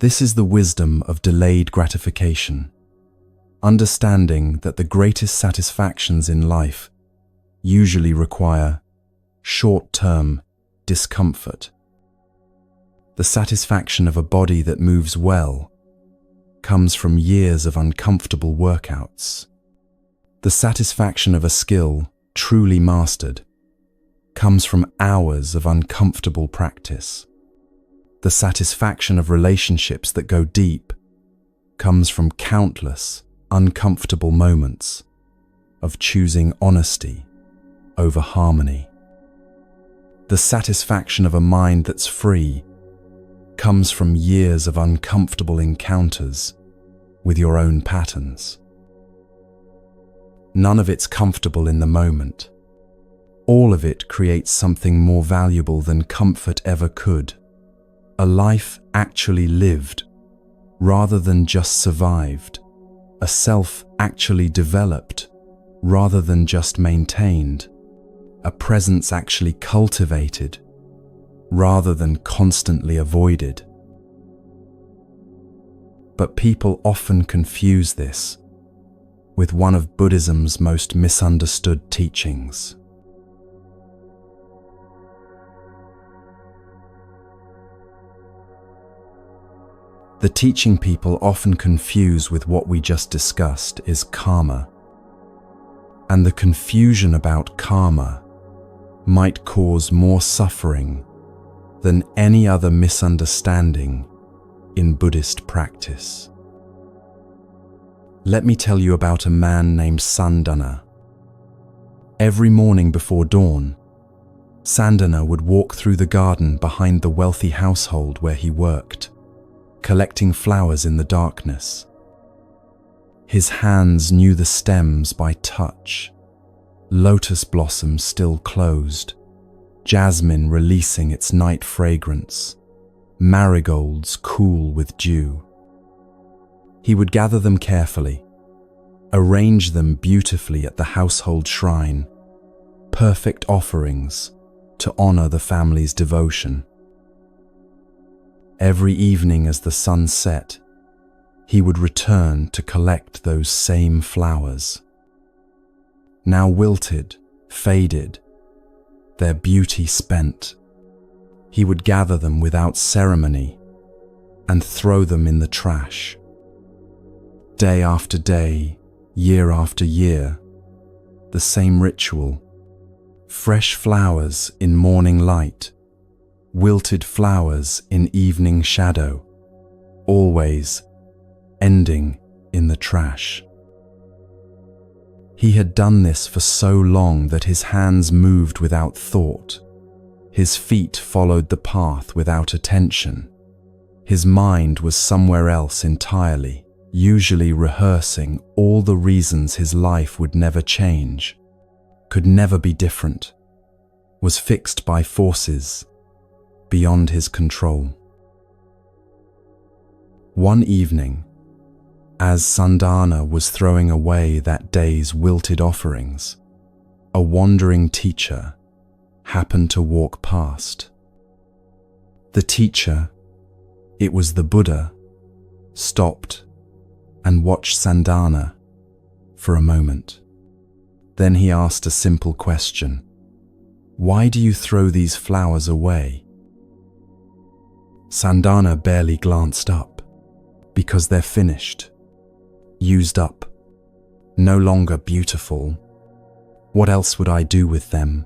This is the wisdom of delayed gratification, understanding that the greatest satisfactions in life usually require short-term discomfort. The satisfaction of a body that moves well comes from years of uncomfortable workouts. The satisfaction of a skill truly mastered comes from hours of uncomfortable practice. The satisfaction of relationships that go deep comes from countless uncomfortable moments of choosing honesty over harmony. The satisfaction of a mind that's free comes from years of uncomfortable encounters with your own patterns. None of it's comfortable in the moment. All of it creates something more valuable than comfort ever could. A life actually lived, rather than just survived. A self actually developed, rather than just maintained. A presence actually cultivated, rather than constantly avoided. But people often confuse this with one of Buddhism's most misunderstood teachings. The teaching people often confuse with what we just discussed is karma. And the confusion about karma might cause more suffering than any other misunderstanding in Buddhist practice. Let me tell you about a man named Sandana. Every morning before dawn, Sandana would walk through the garden behind the wealthy household where he worked, collecting flowers in the darkness. His hands knew the stems by touch, lotus blossoms still closed, jasmine releasing its night fragrance, marigolds cool with dew. He would gather them carefully, arrange them beautifully at the household shrine, perfect offerings to honor the family's devotion. Every evening as the sun set, he would return to collect those same flowers. Now wilted, faded, their beauty spent, he would gather them without ceremony and throw them in the trash. Day after day, year after year, the same ritual. Fresh flowers in morning light, wilted flowers in evening shadow, always ending in the trash. He had done this for so long that his hands moved without thought. His feet followed the path without attention. His mind was somewhere else entirely, usually rehearsing all the reasons his life would never change, could never be different, was fixed by forces beyond his control. One evening, as Sandana was throwing away that day's wilted offerings, a wandering teacher happened to walk past. The teacher, it was the Buddha, stopped and watched Sandana for a moment. Then he asked a simple question. Why do you throw these flowers away? Sandana barely glanced up. Because they're finished. Used up. No longer beautiful. What else would I do with them?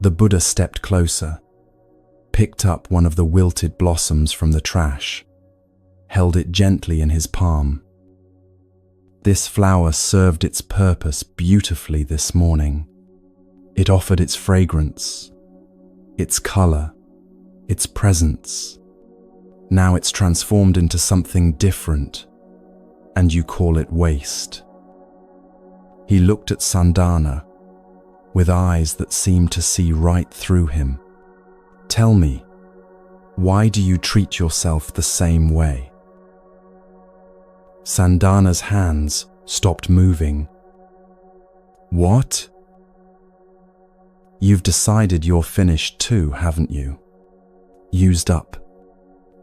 The Buddha stepped closer, picked up one of the wilted blossoms from the trash, held it gently in his palm. This flower served its purpose beautifully this morning. It offered its fragrance, its color, its presence. Now it's transformed into something different, and you call it waste. He looked at Sandana with eyes that seemed to see right through him. Tell me, why do you treat yourself the same way? Sandana's hands stopped moving. What? You've decided you're finished too, haven't you? Used up.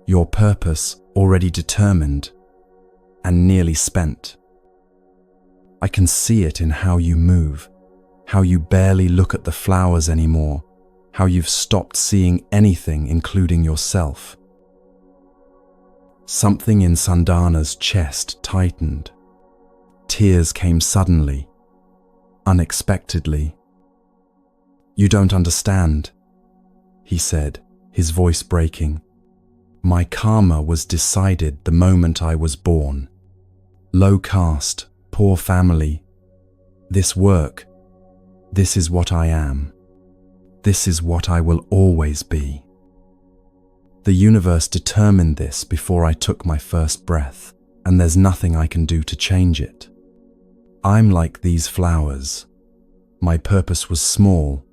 Your purpose already determined and nearly spent. I can see it in how you move, how you barely look at the flowers anymore, how you've stopped seeing anything, including yourself. Something in Sandana's chest tightened. Tears came suddenly, unexpectedly. You don't understand, he said, his voice breaking. My karma was decided the moment I was born. Low caste, poor family. This work, this is what I am. This is what I will always be. The universe determined this before I took my first breath, and there's nothing I can do to change it. I'm like these flowers. My purpose was small,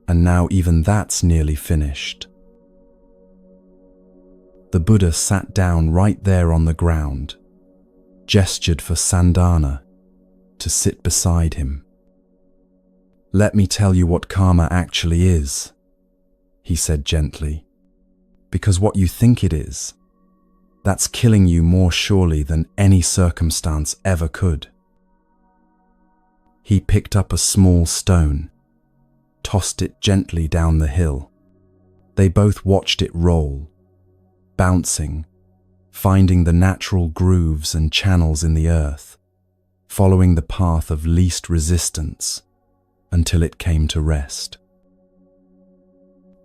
and now even that's nearly finished. The Buddha sat down right there on the ground, gestured for Sandana to sit beside him. Let me tell you what karma actually is, he said gently, because what you think it is, that's killing you more surely than any circumstance ever could. He picked up a small stone, tossed it gently down the hill. They both watched it roll, bouncing, finding the natural grooves and channels in the earth, following the path of least resistance until it came to rest.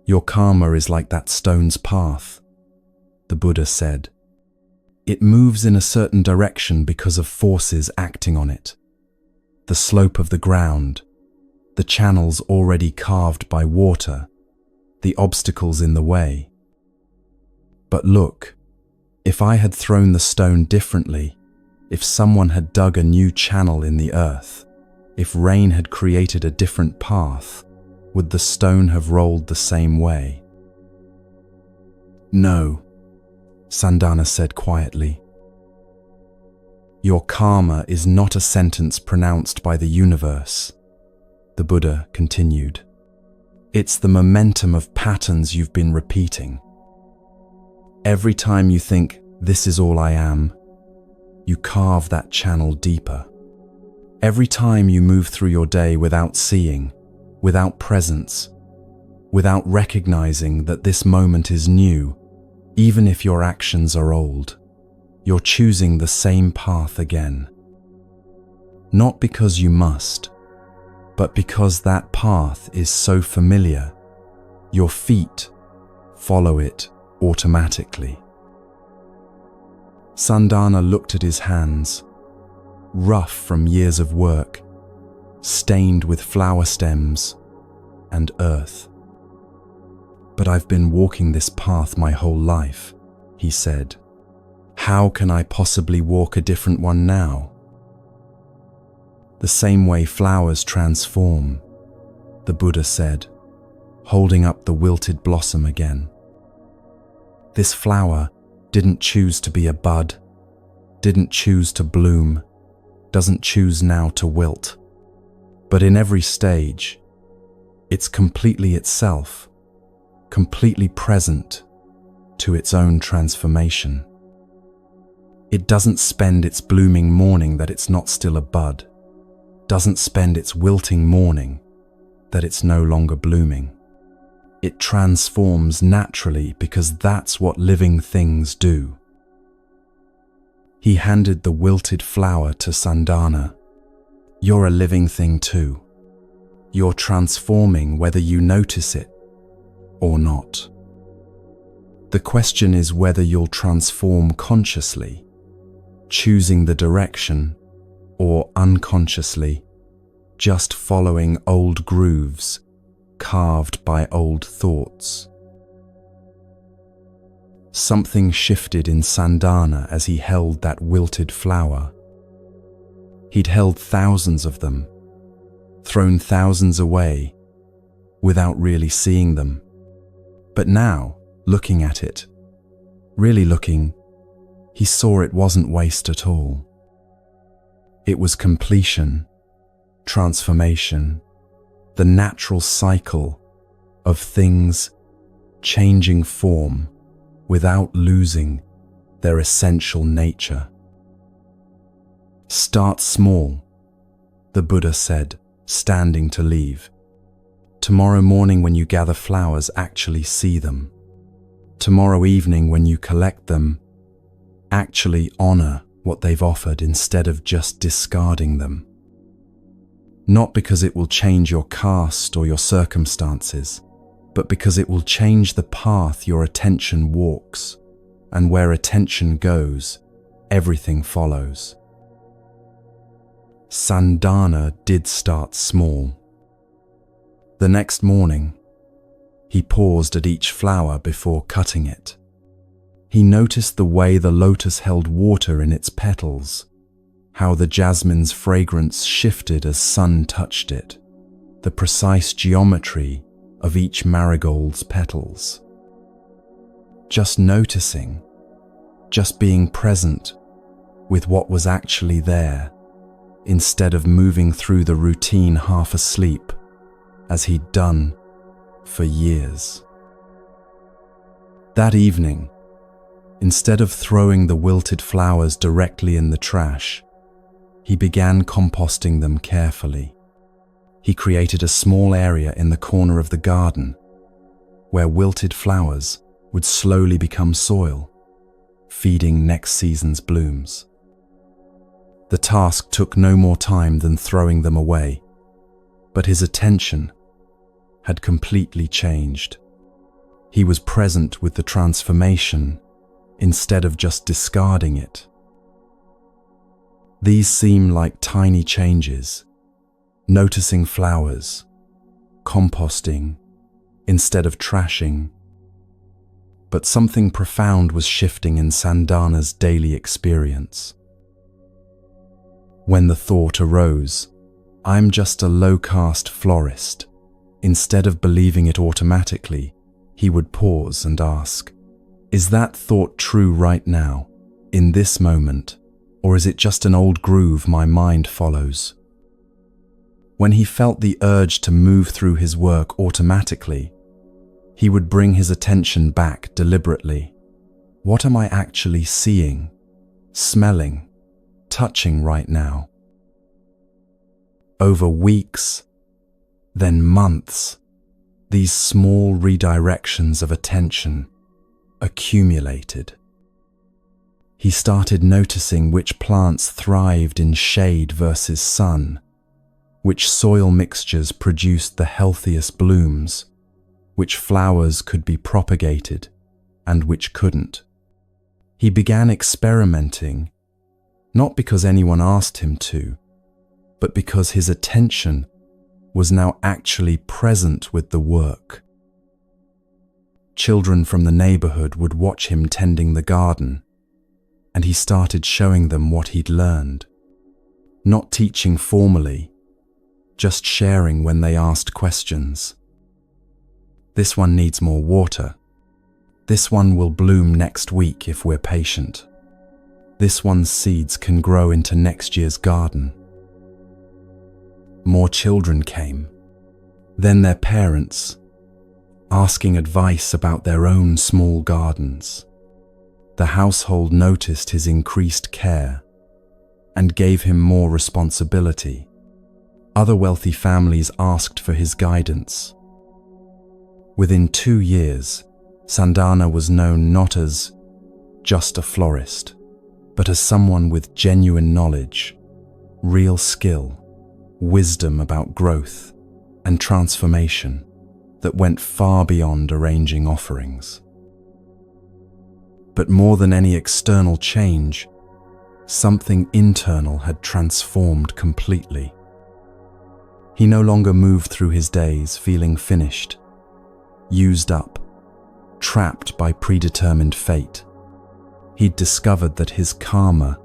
Your karma is like that stone's path, the Buddha said. It moves in a certain direction because of forces acting on it. The slope of the ground, the channels already carved by water, the obstacles in the way. But look, if I had thrown the stone differently, if someone had dug a new channel in the earth, If rain had created a different path, would the stone have rolled the same way? No, Sandana said quietly. Your karma is not a sentence pronounced by the universe, the Buddha continued. It's the momentum of patterns you've been repeating. Every time you think, this is all I am, you carve that channel deeper. Every time you move through your day without seeing, without presence, without recognizing that this moment is new, even if your actions are old, you're choosing the same path again. Not because you must, but because that path is so familiar, your feet follow it automatically. Sandana looked at his hands, rough from years of work, stained with flower stems and earth. But I've been walking this path my whole life, he said. How can I possibly walk a different one now? The same way flowers transform, the Buddha said, holding up the wilted blossom again. This flower didn't choose to be a bud, didn't choose to bloom, doesn't choose now to wilt. But in every stage, it's completely itself, completely present to its own transformation. It doesn't spend its blooming mourning that it's not still a bud, doesn't spend its wilting mourning that it's no longer blooming. It transforms naturally because that's what living things do. He handed the wilted flower to Sandana. You're a living thing too. You're transforming whether you notice it or not. The question is whether you'll transform consciously, choosing the direction, or unconsciously, just following old grooves carved by old thoughts. Something shifted in Sandana as he held that wilted flower. He'd held thousands of them, thrown thousands away, without really seeing them. But now, looking at it, really looking, he saw it wasn't waste at all. It was completion, transformation, the natural cycle of things changing form without losing their essential nature. Start small, the Buddha said, standing to leave. Tomorrow morning when you gather flowers, actually see them. Tomorrow evening when you collect them, actually honor what they've offered instead of just discarding them. Not because it will change your caste or your circumstances, but because it will change the path your attention walks, and where attention goes, everything follows. Sandana did start small. The next morning, he paused at each flower before cutting it. He noticed the way the lotus held water in its petals, how the jasmine's fragrance shifted as sun touched it, the precise geometry of each marigold's petals. Just noticing, just being present with what was actually there, instead of moving through the routine half asleep, as he'd done for years. That evening, instead of throwing the wilted flowers directly in the trash, he began composting them carefully. He created a small area in the corner of the garden where wilted flowers would slowly become soil, feeding next season's blooms. The task took no more time than throwing them away, but his attention had completely changed. He was present with the transformation instead of just discarding it. These seem like tiny changes, noticing flowers, composting instead of trashing. But something profound was shifting in Sandana's daily experience. When the thought arose, I'm just a low-caste florist. Instead of believing it automatically, he would pause and ask, is that thought true right now, in this moment, or is it just an old groove my mind follows? When he felt the urge to move through his work automatically, he would bring his attention back deliberately. What am I actually seeing, smelling, touching right now? Over weeks, then months, these small redirections of attention accumulated. He started noticing which plants thrived in shade versus sun, which soil mixtures produced the healthiest blooms, which flowers could be propagated and which couldn't. He began experimenting, not because anyone asked him to, but because his attention was now actually present with the work. Children from the neighborhood would watch him tending the garden, and he started showing them what he'd learned. Not teaching formally, just sharing when they asked questions. This one needs more water. This one will bloom next week if we're patient. This one's seeds can grow into next year's garden. More children came, then their parents, asking advice about their own small gardens. The household noticed his increased care and gave him more responsibility. Other wealthy families asked for his guidance. Within 2 years, Sandana was known not as just a florist, but as someone with genuine knowledge, real skill, wisdom about growth and transformation that went far beyond arranging offerings. But more than any external change, something internal had transformed completely. He no longer moved through his days feeling finished, used up, trapped by predetermined fate. He'd discovered that his karma,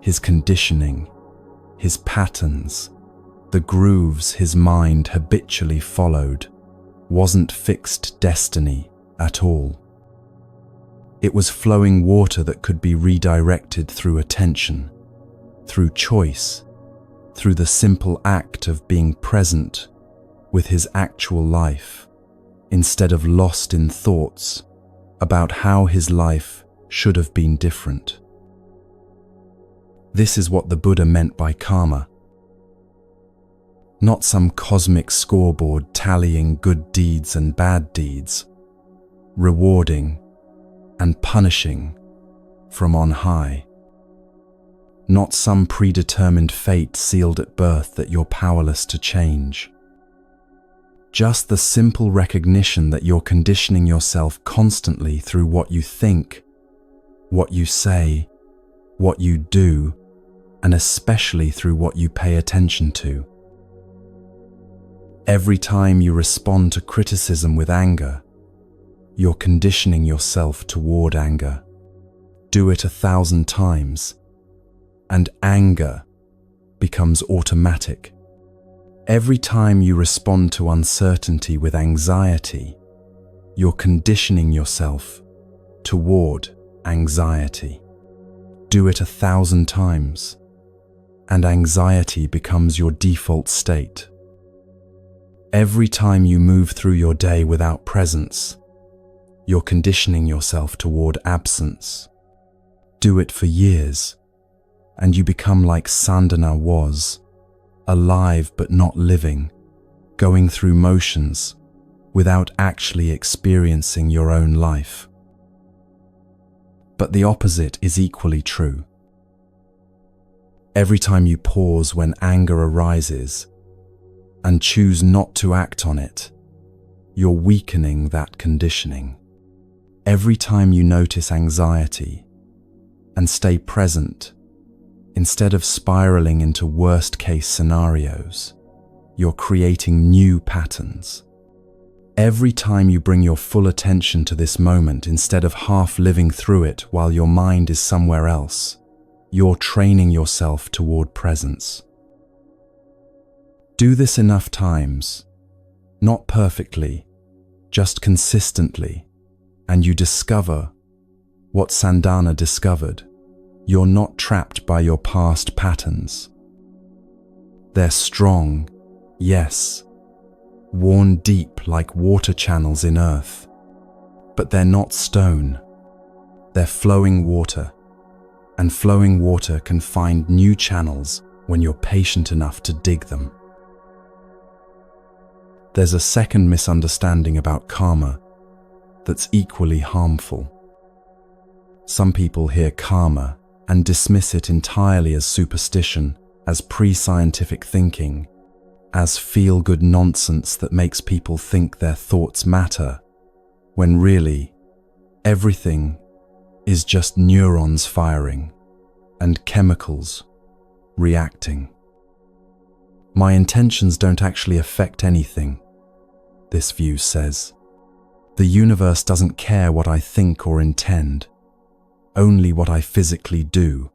his conditioning, his patterns, the grooves his mind habitually followed, wasn't fixed destiny at all. It was flowing water that could be redirected through attention, through choice, through the simple act of being present with his actual life, instead of lost in thoughts about how his life should have been different. This is what the Buddha meant by karma. Not some cosmic scoreboard tallying good deeds and bad deeds, rewarding and punishing from on high. Not some predetermined fate sealed at birth that you're powerless to change. Just the simple recognition that you're conditioning yourself constantly through what you think, what you say, what you do, and especially through what you pay attention to. Every time you respond to criticism with anger, you're conditioning yourself toward anger. Do it 1,000 times, and anger becomes automatic. Every time you respond to uncertainty with anxiety, you're conditioning yourself toward anxiety. Do it 1,000 times, and anxiety becomes your default state. Every time you move through your day without presence, you're conditioning yourself toward absence. Do it for years, and you become like Sandana was, alive but not living, going through motions without actually experiencing your own life. But the opposite is equally true. Every time you pause when anger arises and choose not to act on it, you're weakening that conditioning. Every time you notice anxiety and stay present, instead of spiraling into worst-case scenarios, you're creating new patterns. Every time you bring your full attention to this moment instead of half living through it while your mind is somewhere else, you're training yourself toward presence. Do this enough times, not perfectly, just consistently, and you discover what Sandana discovered. You're not trapped by your past patterns. They're strong, yes, worn deep like water channels in earth, but they're not stone. They're flowing water, and flowing water can find new channels when you're patient enough to dig them. There's a second misunderstanding about karma that's equally harmful. Some people hear karma and dismiss it entirely as superstition, as pre-scientific thinking, as feel-good nonsense that makes people think their thoughts matter, when really, everything is just neurons firing and chemicals reacting. My intentions don't actually affect anything, this view says. The universe doesn't care what I think or intend, only what I physically do,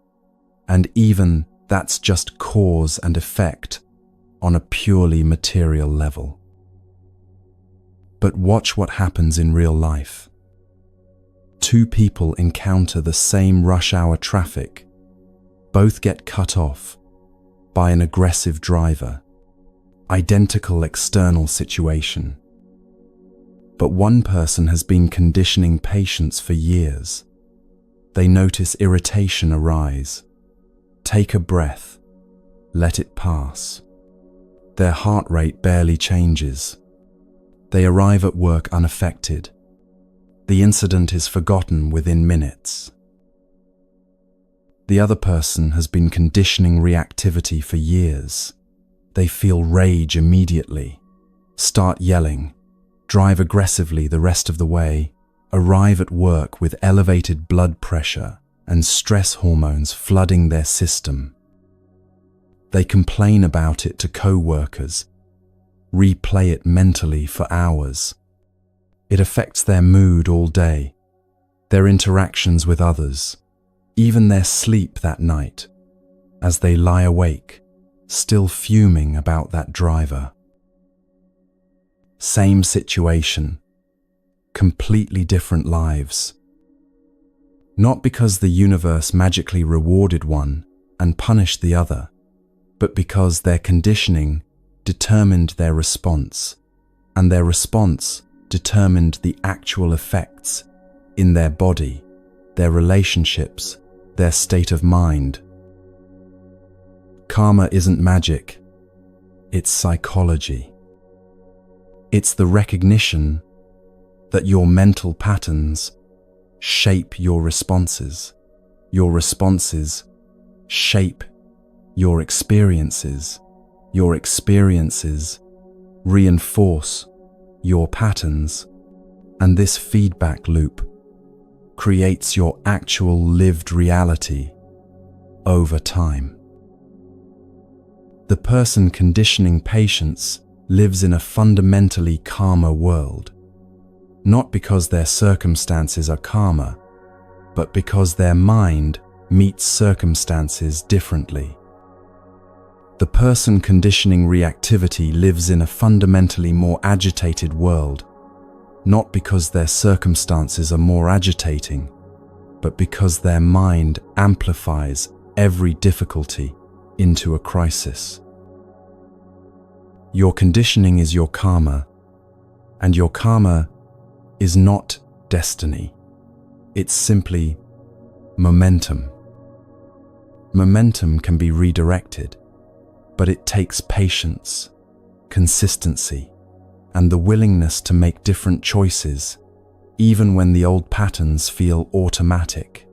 and even that's just cause and effect on a purely material level. But watch what happens in real life. Two people encounter the same rush hour traffic. Both get cut off by an aggressive driver. Identical external situation. But one person has been conditioning patience for years. They notice irritation arise. Take a breath. Let it pass. Their heart rate barely changes. They arrive at work unaffected. The incident is forgotten within minutes. The other person has been conditioning reactivity for years. They feel rage immediately, start yelling, drive aggressively the rest of the way, arrive at work with elevated blood pressure and stress hormones flooding their system. They complain about it to co-workers, replay it mentally for hours. It affects their mood all day, their interactions with others, even their sleep that night, as they lie awake, still fuming about that driver. Same situation, completely different lives. Not because the universe magically rewarded one and punished the other, but because their conditioning determined their response, and their response determined the actual effects in their body, their relationships, their state of mind. Karma isn't magic, it's psychology. It's the recognition that your mental patterns shape your responses shape your experiences reinforce your patterns, and this feedback loop creates your actual lived reality over time. The person conditioning patience lives in a fundamentally calmer world, not because their circumstances are calmer, but because their mind meets circumstances differently. The person conditioning reactivity lives in a fundamentally more agitated world, not because their circumstances are more agitating, but because their mind amplifies every difficulty into a crisis. Your conditioning is your karma, and your karma is not destiny. It's simply momentum. Momentum can be redirected, but it takes patience, consistency, and the willingness to make different choices, even when the old patterns feel automatic.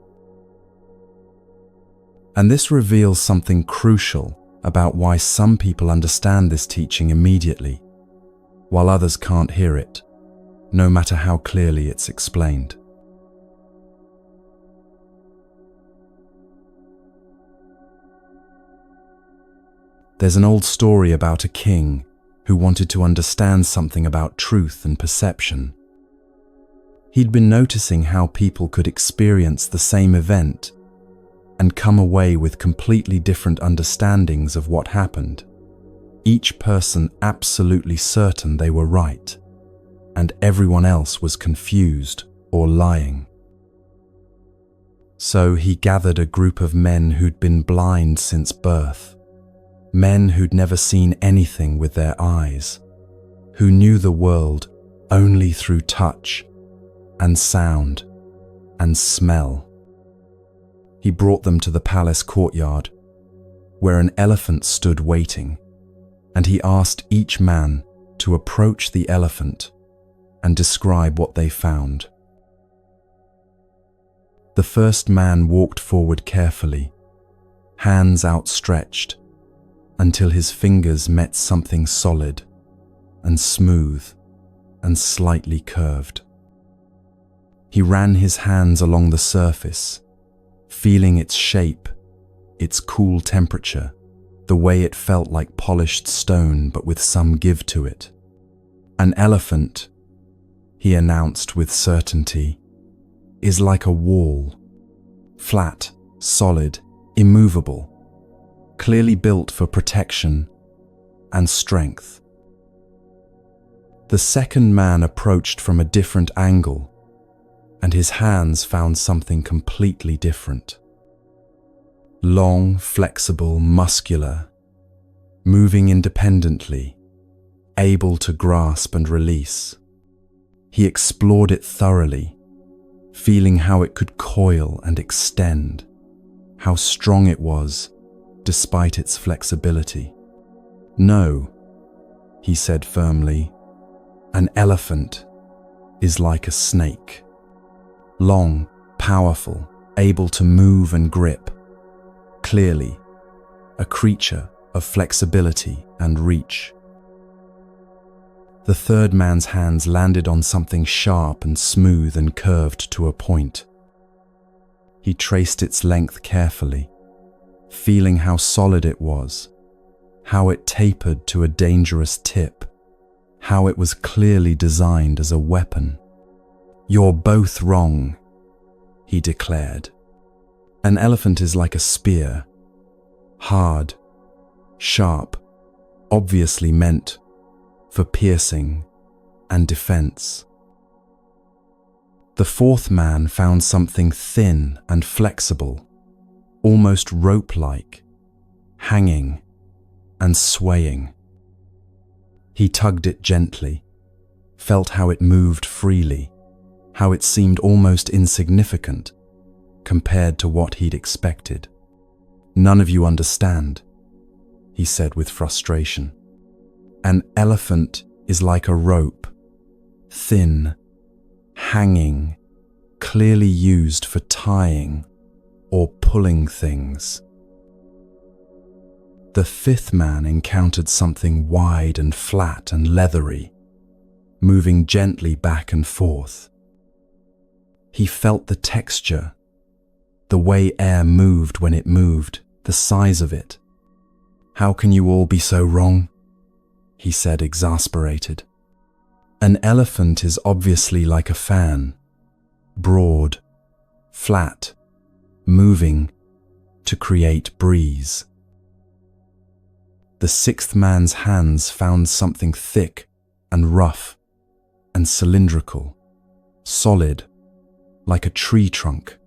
And this reveals something crucial about why some people understand this teaching immediately, while others can't hear it, no matter how clearly it's explained. There's an old story about a king who wanted to understand something about truth and perception. He'd been noticing how people could experience the same event and come away with completely different understandings of what happened. each person absolutely certain they were right, and everyone else was confused or lying. So he gathered a group of men who'd been blind since birth, men who'd never seen anything with their eyes, who knew the world only through touch and sound and smell. He brought them to the palace courtyard, where an elephant stood waiting, and he asked each man to approach the elephant and describe what they found. The first man walked forward carefully, hands outstretched, until his fingers met something solid and smooth and slightly curved. He ran his hands along the surface, feeling its shape, its cool temperature, the way it felt like polished stone but with some give to it. An elephant, he announced with certainty, is like a wall, flat, solid, immovable, clearly built for protection and strength. The second man approached from a different angle, and his hands found something completely different. Long, flexible, muscular, moving independently, able to grasp and release. He explored it thoroughly, feeling how it could coil and extend, how strong it was, despite its flexibility. "No," he said firmly, "an elephant is like a snake. Long, powerful, able to move and grip. Clearly, a creature of flexibility and reach." The third man's hands landed on something sharp and smooth and curved to a point. He traced its length carefully, feeling how solid it was, how it tapered to a dangerous tip, how it was clearly designed as a weapon. "You're both wrong," he declared. "An elephant is like a spear, hard, sharp, obviously meant for piercing and defense." The fourth man found something thin and flexible, almost rope-like, hanging and swaying. He tugged it gently, felt how it moved freely, how it seemed almost insignificant compared to what he'd expected. "None of you understand," he said with frustration. "An elephant is like a rope, thin, hanging, clearly used for tying or pulling things." The fifth man encountered something wide and flat and leathery, moving gently back and forth. He felt the texture, the way air moved when it moved, the size of it. "How can you all be so wrong?" he said, exasperated. "An elephant is obviously like a fan, broad, flat, moving to create breeze." The sixth man's hands found something thick and rough and cylindrical, solid, like a tree trunk,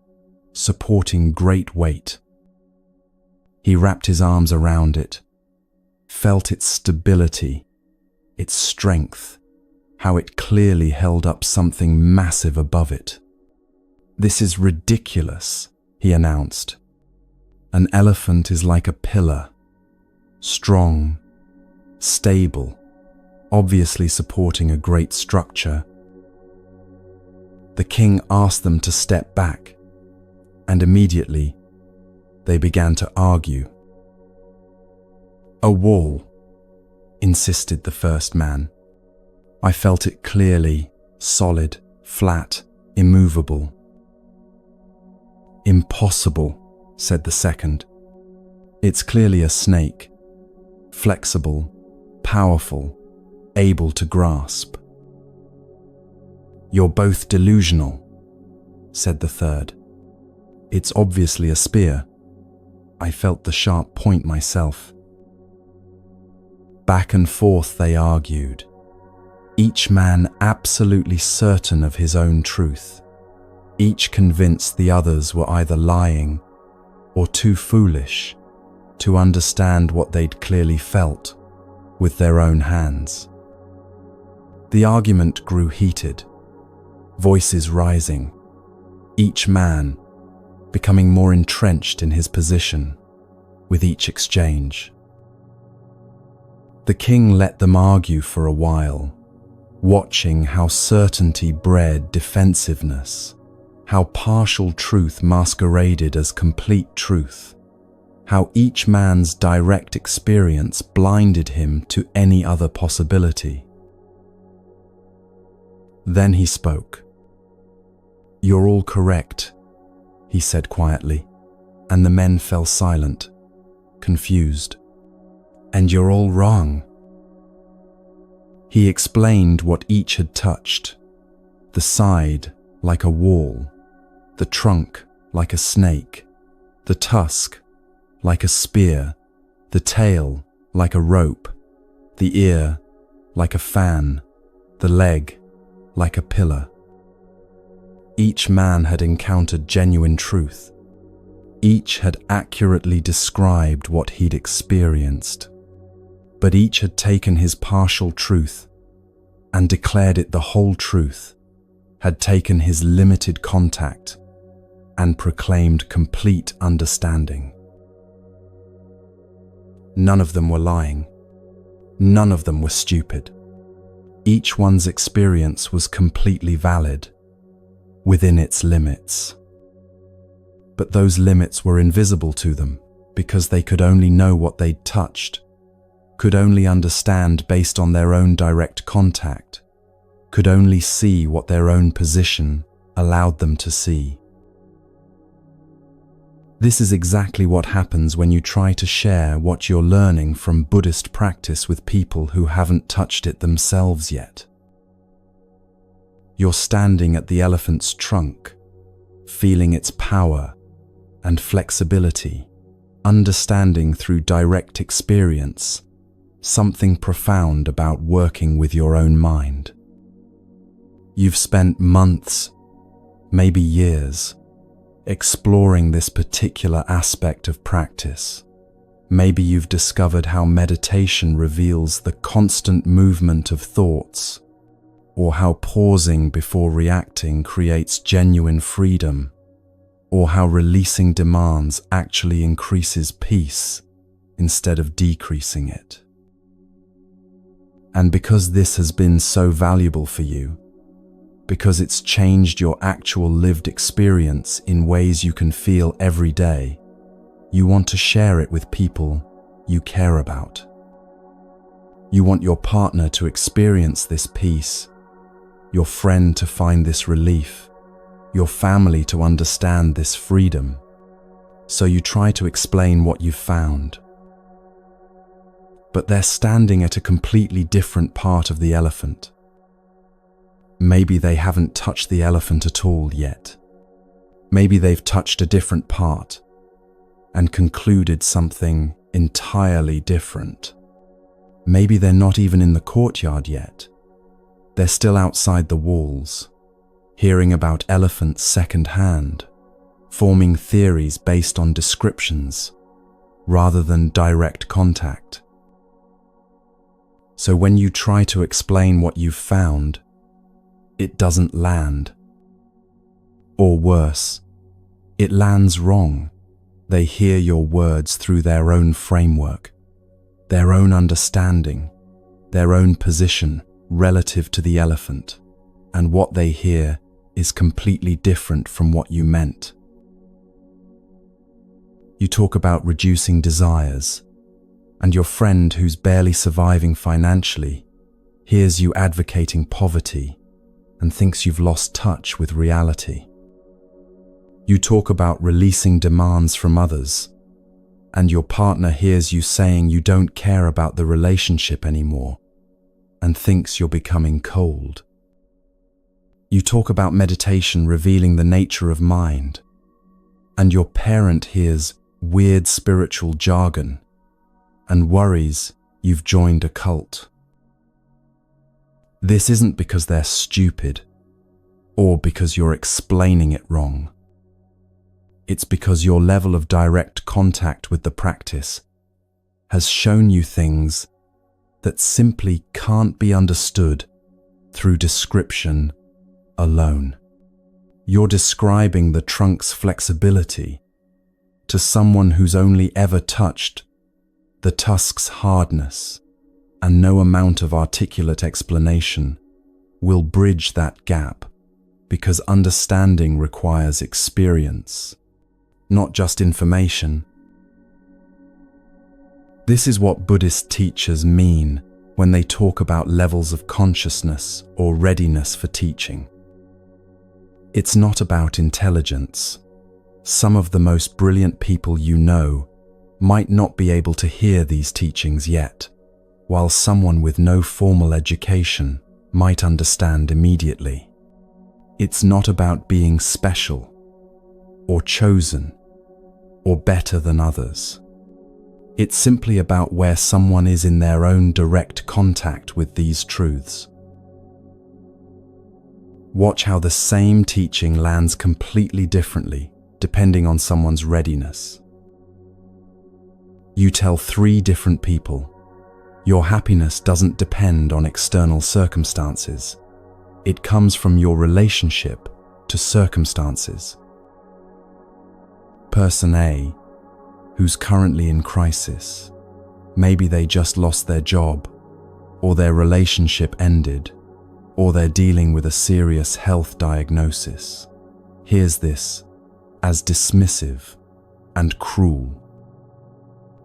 supporting great weight. He wrapped his arms around it, felt its stability, its strength, how it clearly held up something massive above it. "This is ridiculous," he announced. "An elephant is like a pillar, strong, stable, obviously supporting a great structure." The king asked them to step back, and immediately they began to argue. "A wall," insisted the first man. "I felt it clearly, solid, flat, immovable." "Impossible," said the second. "It's clearly a snake, flexible, powerful, able to grasp." "You're both delusional," said the third. "It's obviously a spear. I felt the sharp point myself." Back and forth they argued, each man absolutely certain of his own truth, each convinced the others were either lying or too foolish to understand what they'd clearly felt with their own hands. The argument grew heated, voices rising, each man becoming more entrenched in his position with each exchange. The king let them argue for a while, watching how certainty bred defensiveness, how partial truth masqueraded as complete truth, how each man's direct experience blinded him to any other possibility. Then he spoke. "You're all correct," he said quietly, and the men fell silent, confused. "And you're all wrong." He explained what each had touched: the side like a wall, the trunk like a snake, the tusk like a spear, the tail like a rope, the ear like a fan, the leg like a pillar. Each man had encountered genuine truth. Each had accurately described what he'd experienced. But each had taken his partial truth and declared it the whole truth, had taken his limited contact and proclaimed complete understanding. None of them were lying. None of them were stupid. Each one's experience was completely valid, within its limits. But those limits were invisible to them because they could only know what they'd touched, could only understand based on their own direct contact, could only see what their own position allowed them to see. This is exactly what happens when you try to share what you're learning from Buddhist practice with people who haven't touched it themselves yet. You're standing at the elephant's trunk, feeling its power and flexibility, understanding through direct experience something profound about working with your own mind. You've spent months, maybe years, exploring this particular aspect of practice. Maybe you've discovered how meditation reveals the constant movement of thoughts, or how pausing before reacting creates genuine freedom, or how releasing demands actually increases peace instead of decreasing it. And because this has been so valuable for you, because it's changed your actual lived experience in ways you can feel every day, you want to share it with people you care about. You want your partner to experience this peace, your friend to find this relief, your family to understand this freedom. So you try to explain what you've found. But they're standing at a completely different part of the elephant. Maybe they haven't touched the elephant at all yet. Maybe they've touched a different part and concluded something entirely different. Maybe they're not even in the courtyard yet. They're still outside the walls, hearing about elephants secondhand, forming theories based on descriptions rather than direct contact. So when you try to explain what you've found, it doesn't land. Or worse, it lands wrong. They hear your words through their own framework, their own understanding, their own position relative to the elephant, and what they hear is completely different from what you meant. You talk about reducing desires, and your friend who's barely surviving financially hears you advocating poverty and thinks you've lost touch with reality. You talk about releasing demands from others, and your partner hears you saying you don't care about the relationship anymore and thinks you're becoming cold. You talk about meditation revealing the nature of mind, and your parent hears weird spiritual jargon and worries you've joined a cult. This isn't because they're stupid or because you're explaining it wrong. It's because your level of direct contact with the practice has shown you things that simply can't be understood through description alone. You're describing the trunk's flexibility to someone who's only ever touched the tusk's hardness, and no amount of articulate explanation will bridge that gap, because understanding requires experience, not just information. This is what Buddhist teachers mean when they talk about levels of consciousness or readiness for teaching. It's not about intelligence. Some of the most brilliant people you know might not be able to hear these teachings yet, while someone with no formal education might understand immediately. It's not about being special, or chosen, or better than others. It's simply about where someone is in their own direct contact with these truths. Watch how the same teaching lands completely differently, depending on someone's readiness. You tell 3 different people, your happiness doesn't depend on external circumstances. It comes from your relationship to circumstances. Person A, who's currently in crisis, maybe they just lost their job, or their relationship ended, or they're dealing with a serious health diagnosis, hears this as dismissive and cruel.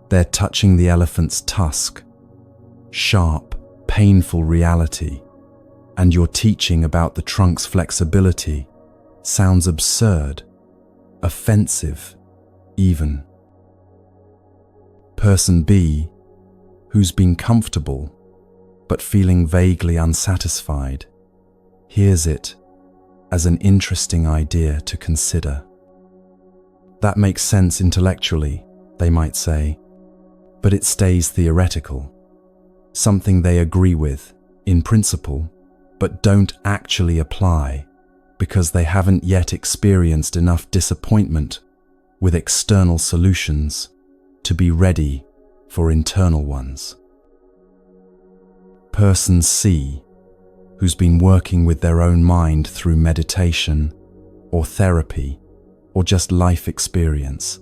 They're touching the elephant's tusk, sharp, painful reality, and your teaching about the trunk's flexibility sounds absurd, offensive, even. Person B, who's been comfortable but feeling vaguely unsatisfied, hears it as an interesting idea to consider. That makes sense intellectually, they might say, but it stays theoretical, something they agree with in principle, but don't actually apply because they haven't yet experienced enough disappointment with external solutions to be ready for internal ones. Person C, who's been working with their own mind through meditation or therapy or just life experience,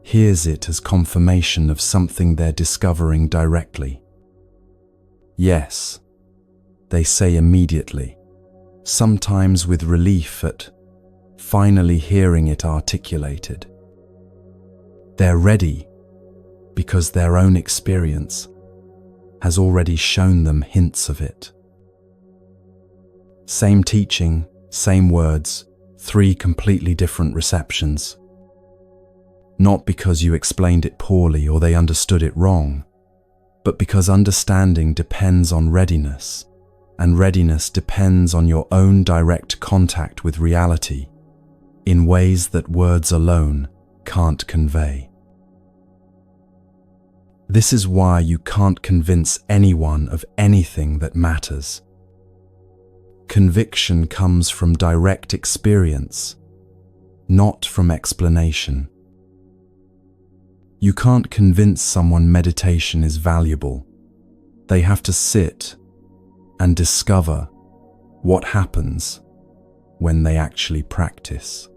hears it as confirmation of something they're discovering directly. Yes, they say immediately, sometimes with relief at finally hearing it articulated. They're ready because their own experience has already shown them hints of it. Same teaching, same words, 3 completely different receptions. Not because you explained it poorly or they understood it wrong, but because understanding depends on readiness, and readiness depends on your own direct contact with reality in ways that words alone can't convey. This is why you can't convince anyone of anything that matters. Conviction comes from direct experience, not from explanation. You can't convince someone meditation is valuable. They have to sit and discover what happens when they actually practice.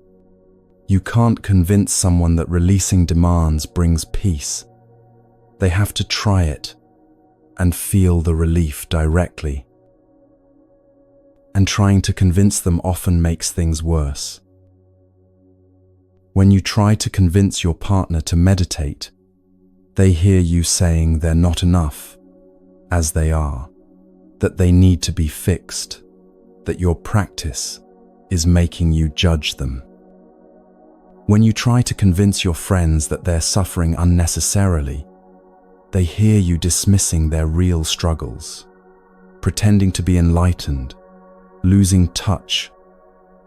You can't convince someone that releasing demands brings peace. They have to try it and feel the relief directly. And trying to convince them often makes things worse. When you try to convince your partner to meditate, they hear you saying they're not enough, as they are, that they need to be fixed, that your practice is making you judge them. When you try to convince your friends that they're suffering unnecessarily, they hear you dismissing their real struggles, pretending to be enlightened, losing touch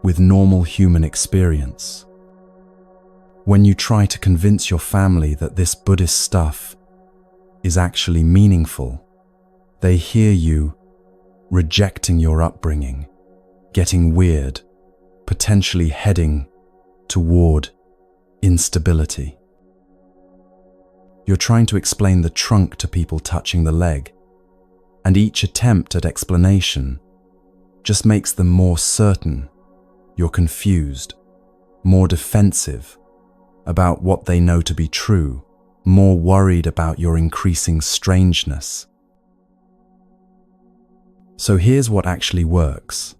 with normal human experience. When you try to convince your family that this Buddhist stuff is actually meaningful. They hear you rejecting your upbringing, getting weird, potentially heading toward instability. You're trying to explain the trunk to people touching the leg, and each attempt at explanation just makes them more certain you're confused, more defensive about what they know to be true, more worried about your increasing strangeness. So here's what actually works.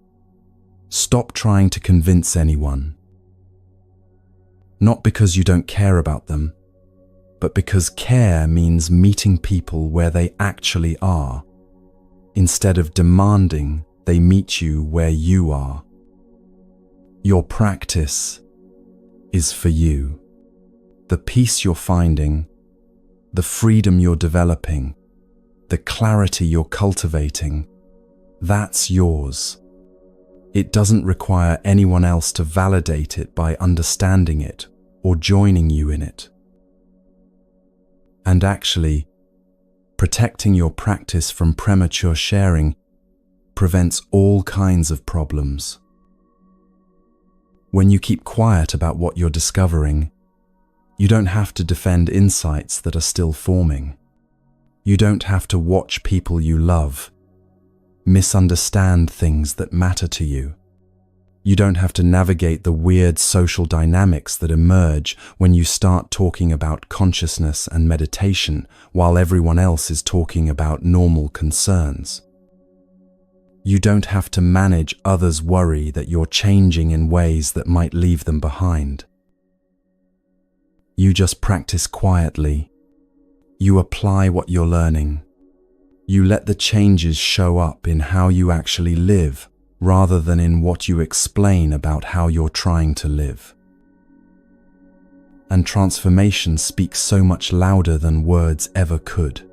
Stop trying to convince anyone. Not because you don't care about them, but because care means meeting people where they actually are, instead of demanding they meet you where you are. Your practice is for you. The peace you're finding, the freedom you're developing, the clarity you're cultivating, that's yours. It doesn't require anyone else to validate it by understanding it or joining you in it. And actually, protecting your practice from premature sharing prevents all kinds of problems. When you keep quiet about what you're discovering, you don't have to defend insights that are still forming. You don't have to watch people you love misunderstand things that matter to you. You don't have to navigate the weird social dynamics that emerge when you start talking about consciousness and meditation while everyone else is talking about normal concerns. You don't have to manage others' worry that you're changing in ways that might leave them behind. You just practice quietly. You apply what you're learning. You let the changes show up in how you actually live, rather than in what you explain about how you're trying to live. And transformation speaks so much louder than words ever could.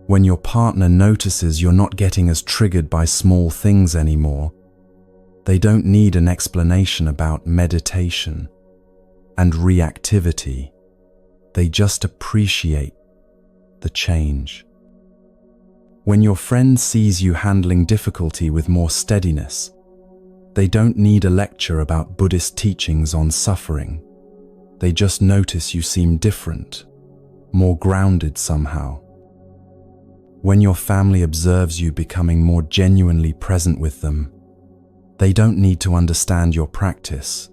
When your partner notices you're not getting as triggered by small things anymore, they don't need an explanation about meditation and reactivity. They just appreciate the change. When your friend sees you handling difficulty with more steadiness, they don't need a lecture about Buddhist teachings on suffering. They just notice you seem different, more grounded somehow. When your family observes you becoming more genuinely present with them, they don't need to understand your practice.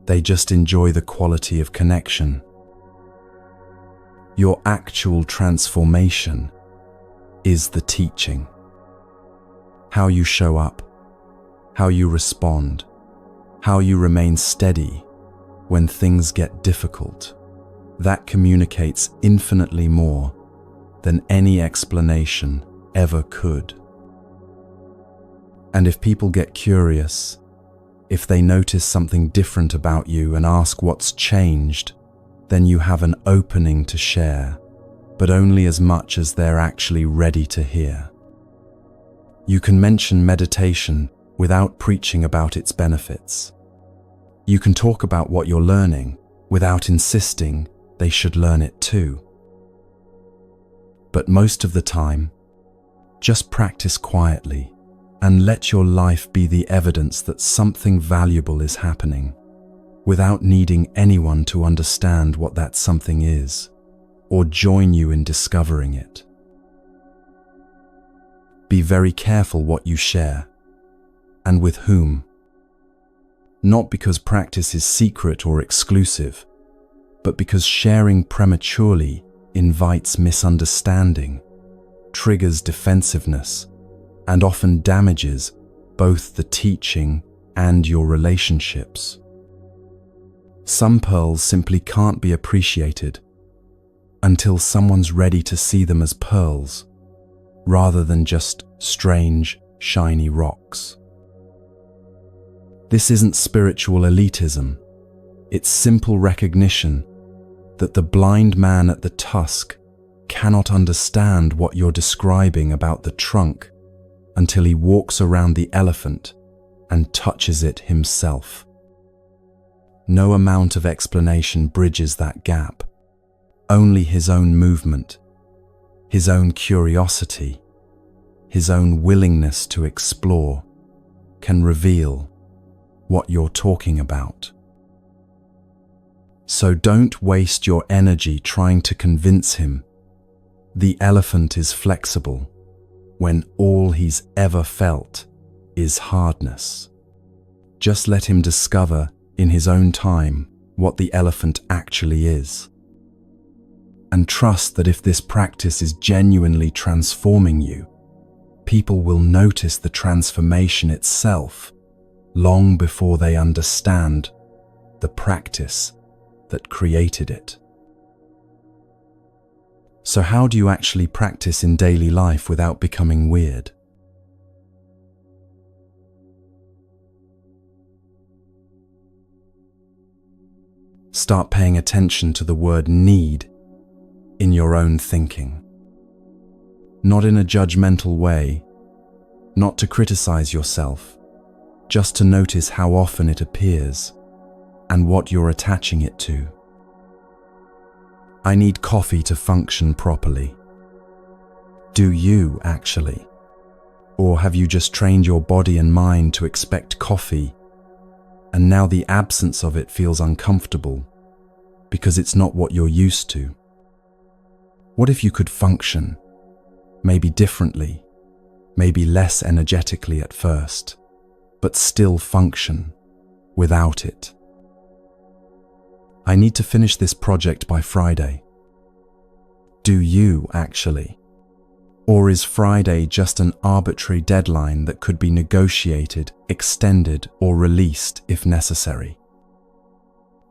They just enjoy the quality of connection. Your actual transformation is the teaching. How you show up, how you respond, how you remain steady when things get difficult. That communicates infinitely more than any explanation ever could. And if people get curious, if they notice something different about you and ask what's changed, then you have an opening to share, but only as much as they're actually ready to hear. You can mention meditation without preaching about its benefits. You can talk about what you're learning without insisting they should learn it too. But most of the time, just practice quietly and let your life be the evidence that something valuable is happening, without needing anyone to understand what that something is or join you in discovering it. Be very careful what you share and with whom. Not because practice is secret or exclusive, but because sharing prematurely invites misunderstanding, triggers defensiveness, and often damages both the teaching and your relationships. Some pearls simply can't be appreciated until someone's ready to see them as pearls, rather than just strange, shiny rocks. This isn't spiritual elitism. It's simple recognition that the blind man at the tusk cannot understand what you're describing about the trunk until he walks around the elephant and touches it himself. No amount of explanation bridges that gap. Only his own movement, his own curiosity, his own willingness to explore can reveal what you're talking about. So don't waste your energy trying to convince him. The elephant is flexible when all he's ever felt is hardness. Just let him discover in his own time what the elephant actually is. And trust that if this practice is genuinely transforming you, people will notice the transformation itself long before they understand the practice that created it. So how do you actually practice in daily life without becoming weird? Start paying attention to the word need in your own thinking. Not in a judgmental way, not to criticize yourself, just to notice how often it appears and what you're attaching it to. I need coffee to function properly. Do you actually? Or have you just trained your body and mind to expect coffee, and now the absence of it feels uncomfortable because it's not what you're used to? What if you could function, maybe differently, maybe less energetically at first, but still function without it? I need to finish this project by Friday. Do you actually? Or is Friday just an arbitrary deadline that could be negotiated, extended, or released if necessary?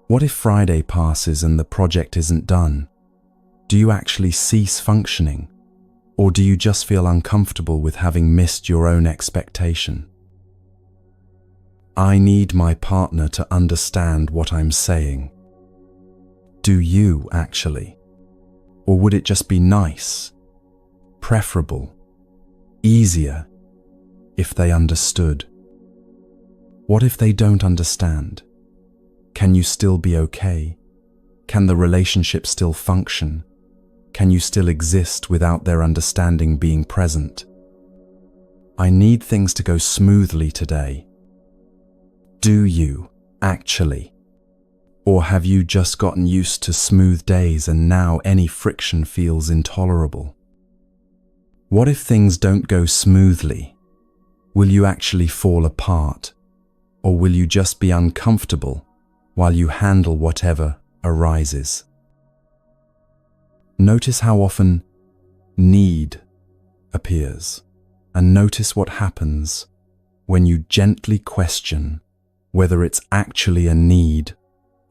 What if Friday passes and the project isn't done? Do you actually cease functioning? Or do you just feel uncomfortable with having missed your own expectation? I need my partner to understand what I'm saying. Do you actually? Or would it just be nice, preferable, easier if they understood? What if they don't understand? Can you still be okay? Can the relationship still function? Can you still exist without their understanding being present? I need things to go smoothly today. Do you actually? Or have you just gotten used to smooth days and now any friction feels intolerable? What if things don't go smoothly? Will you actually fall apart? Or will you just be uncomfortable while you handle whatever arises? Notice how often need appears, and notice what happens when you gently question whether it's actually a need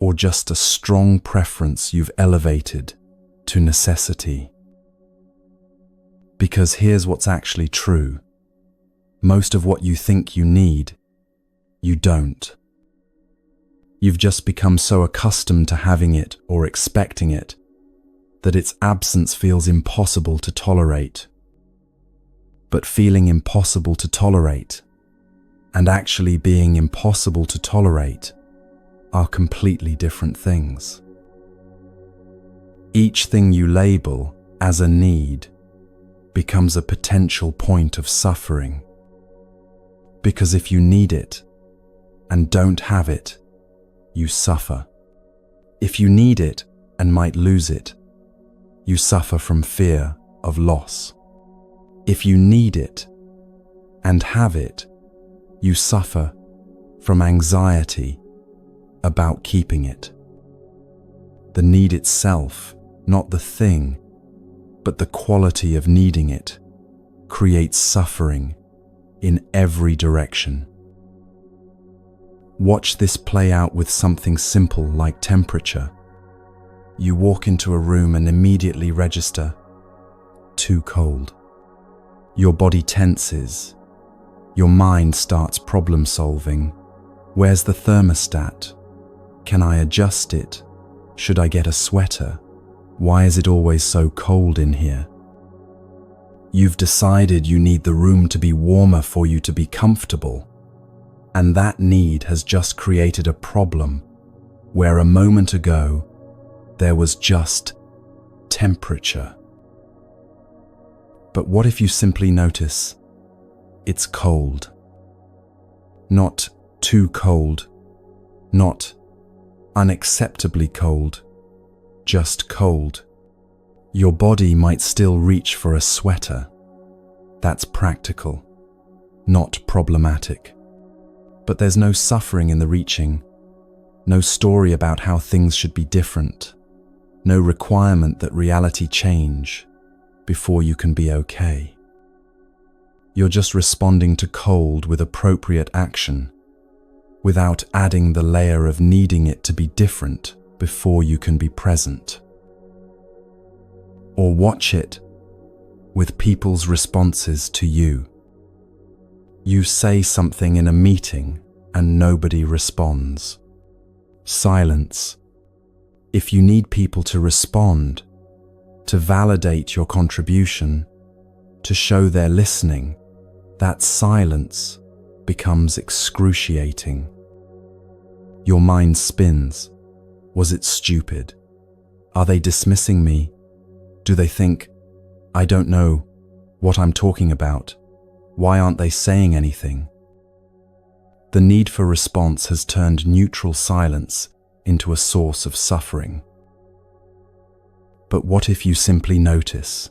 or just a strong preference you've elevated to necessity. Because here's what's actually true. Most of what you think you need, you don't. You've just become so accustomed to having it or expecting it that its absence feels impossible to tolerate. But feeling impossible to tolerate and actually being impossible to tolerate are completely different things. Each thing you label as a need becomes a potential point of suffering. Because if you need it and don't have it, you suffer. If you need it and might lose it, you suffer from fear of loss. If you need it and have it, you suffer from anxiety about keeping it. The need itself, not the thing, but the quality of needing it, creates suffering in every direction. Watch this play out with something simple like temperature. You walk into a room and immediately register, too cold. Your body tenses. Your mind starts problem solving. Where's the thermostat? Can I adjust it? Should I get a sweater? Why is it always so cold in here? You've decided you need the room to be warmer for you to be comfortable. And that need has just created a problem where a moment ago there was just temperature. But what if you simply notice it's cold? Not too cold, not unacceptably cold, just cold. Your body might still reach for a sweater. That's practical, not problematic. But there's no suffering in the reaching, no story about how things should be different, no requirement that reality change before you can be okay. You're just responding to cold with appropriate action, without adding the layer of needing it to be different before you can be present. Or watch it with people's responses to you. You say something in a meeting and nobody responds. Silence. If you need people to respond, to validate your contribution, to show they're listening, that silence becomes excruciating. Your mind spins. Was it stupid? Are they dismissing me? Do they think, I don't know what I'm talking about? Why aren't they saying anything? The need for response has turned neutral silence into a source of suffering. But what if you simply notice?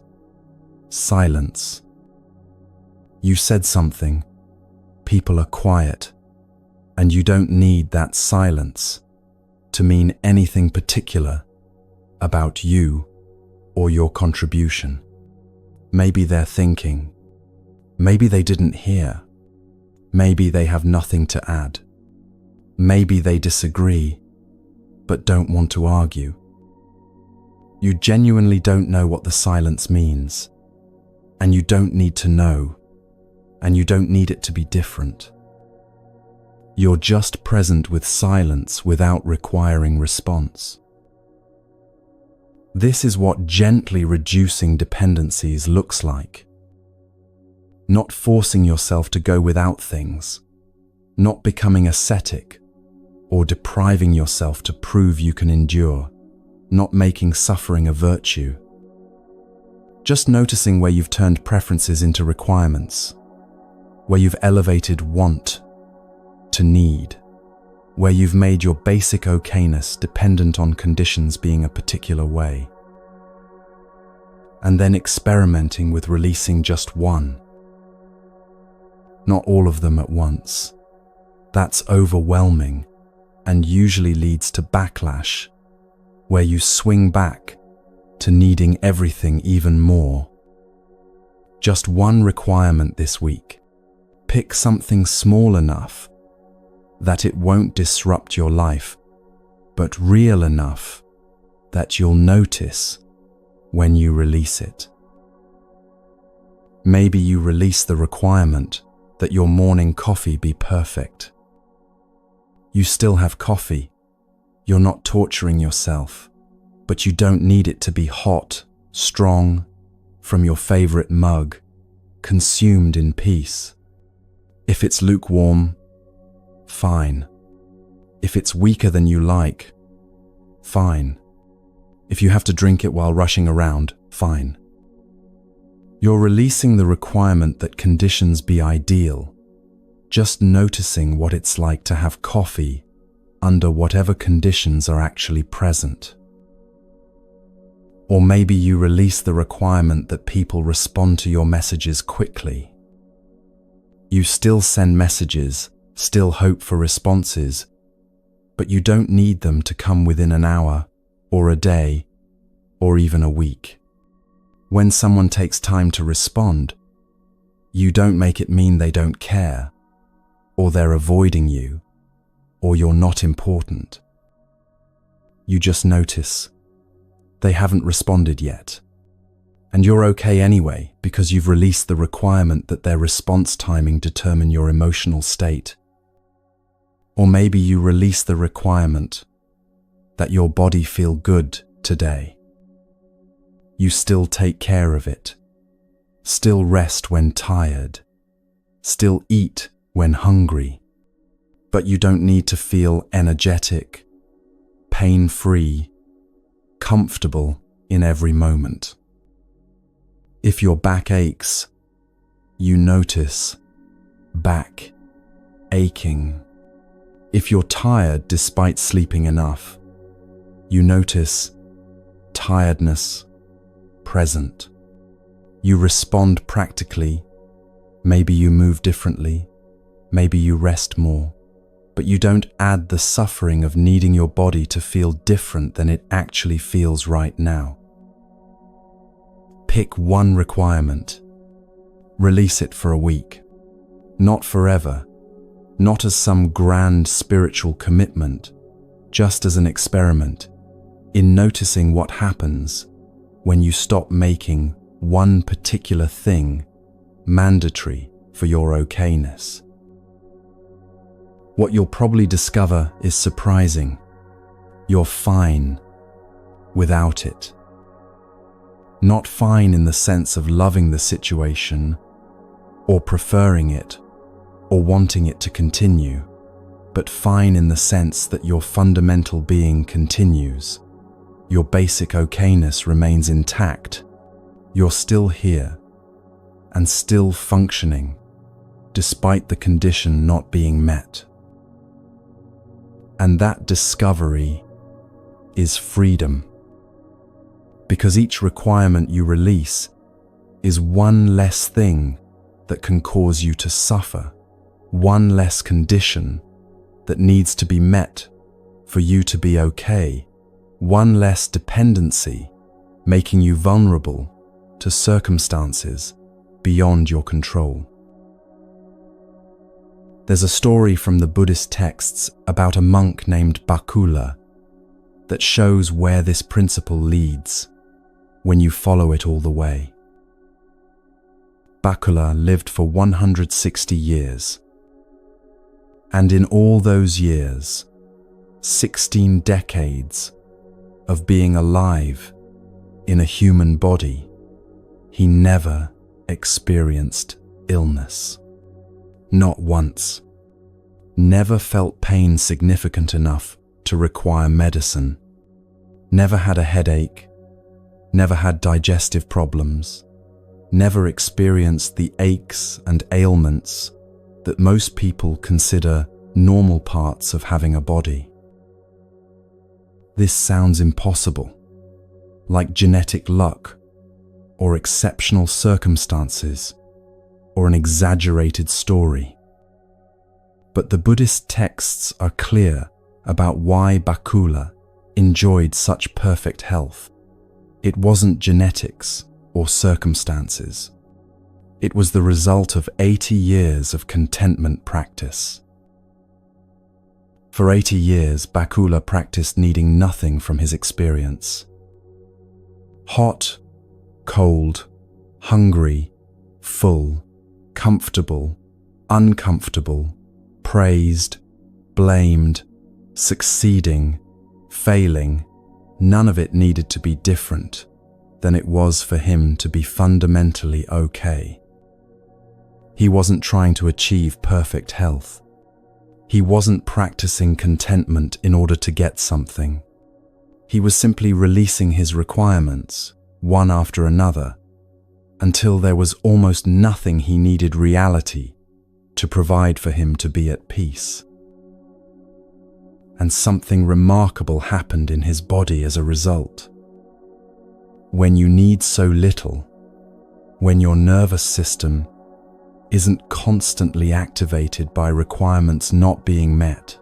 Silence. You said something, people are quiet, and you don't need that silence to mean anything particular about you or your contribution. Maybe they're thinking, maybe they didn't hear, maybe they have nothing to add, maybe they disagree but don't want to argue. You genuinely don't know what the silence means, and you don't need to know, and you don't need it to be different. You're just present with silence without requiring response. This is what gently reducing dependencies looks like. Not forcing yourself to go without things, not becoming ascetic or depriving yourself to prove you can endure, not making suffering a virtue. Just noticing where you've turned preferences into requirements, where you've elevated want to need, where you've made your basic okayness dependent on conditions being a particular way. And then experimenting with releasing just one. Not all of them at once. That's overwhelming and usually leads to backlash, where you swing back to needing everything even more. Just one requirement this week. Pick something small enough that it won't disrupt your life, but real enough that you'll notice when you release it. Maybe you release the requirement that your morning coffee be perfect. You still have coffee. You're not torturing yourself, but you don't need it to be hot, strong, from your favorite mug, consumed in peace. If it's lukewarm, fine. If it's weaker than you like, fine. If you have to drink it while rushing around, fine. You're releasing the requirement that conditions be ideal, just noticing what it's like to have coffee under whatever conditions are actually present. Or maybe you release the requirement that people respond to your messages quickly. You still send messages, still hope for responses, but you don't need them to come within an hour, or a day, or even a week. When someone takes time to respond, you don't make it mean they don't care, or they're avoiding you, or you're not important. You just notice they haven't responded yet. And you're okay anyway, because you've released the requirement that their response timing determine your emotional state. Or maybe you release the requirement that your body feel good today. You still take care of it, still rest when tired, still eat when hungry, but you don't need to feel energetic, pain-free, comfortable in every moment. If your back aches, you notice back aching. If you're tired despite sleeping enough, you notice tiredness present. You respond practically. Maybe you move differently, maybe you rest more, but you don't add the suffering of needing your body to feel different than it actually feels right now. Pick one requirement. Release it for a week. Not forever, not as some grand spiritual commitment, just as an experiment in noticing what happens when you stop making one particular thing mandatory for your okayness. What you'll probably discover is surprising. You're fine without it. Not fine in the sense of loving the situation, or preferring it, or wanting it to continue, but fine in the sense that your fundamental being continues. Your basic okayness remains intact. You're still here, and still functioning, despite the condition not being met. And that discovery is freedom, because each requirement you release is one less thing that can cause you to suffer, one less condition that needs to be met for you to be okay, one less dependency making you vulnerable to circumstances beyond your control. There's a story from the Buddhist texts about a monk named Bakula that shows where this principle leads when you follow it all the way. Bakula lived for 160 years, and in all those years, 16 decades of being alive in a human body, he never experienced illness. Not once. Never felt pain significant enough to require medicine. Never had a headache. Never had digestive problems. Never experienced the aches and ailments that most people consider normal parts of having a body. This sounds impossible, like genetic luck, or exceptional circumstances, or an exaggerated story. But the Buddhist texts are clear about why Bakula enjoyed such perfect health. It wasn't genetics or circumstances. It was the result of 80 years of contentment practice. For 80 years, Bakula practiced needing nothing from his experience. Hot, cold, hungry, full, comfortable, uncomfortable, praised, blamed, succeeding, failing, none of it needed to be different than it was for him to be fundamentally okay. He wasn't trying to achieve perfect health. He wasn't practicing contentment in order to get something. He was simply releasing his requirements, one after another, until there was almost nothing he needed reality to provide for him to be at peace. And something remarkable happened in his body as a result. When you need so little, when your nervous system isn't constantly activated by requirements not being met,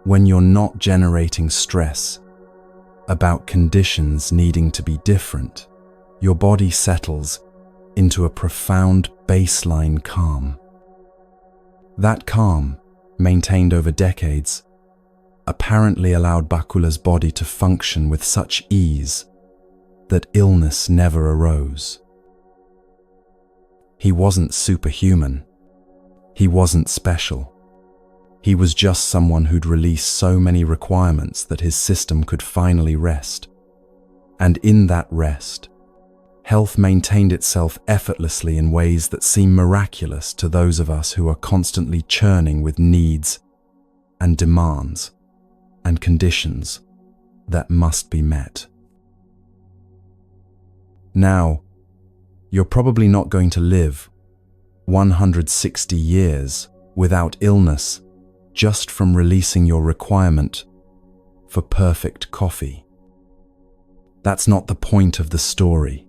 when you're not generating stress about conditions needing to be different, your body settles into a profound baseline calm. That calm, maintained over decades, apparently allowed Bakula's body to function with such ease that illness never arose. He wasn't superhuman. He wasn't special. He was just someone who'd released so many requirements that his system could finally rest. And in that rest, health maintained itself effortlessly in ways that seem miraculous to those of us who are constantly churning with needs and demands and conditions that must be met. Now, you're probably not going to live 160 years without illness just from releasing your requirement for perfect coffee. That's not the point of the story.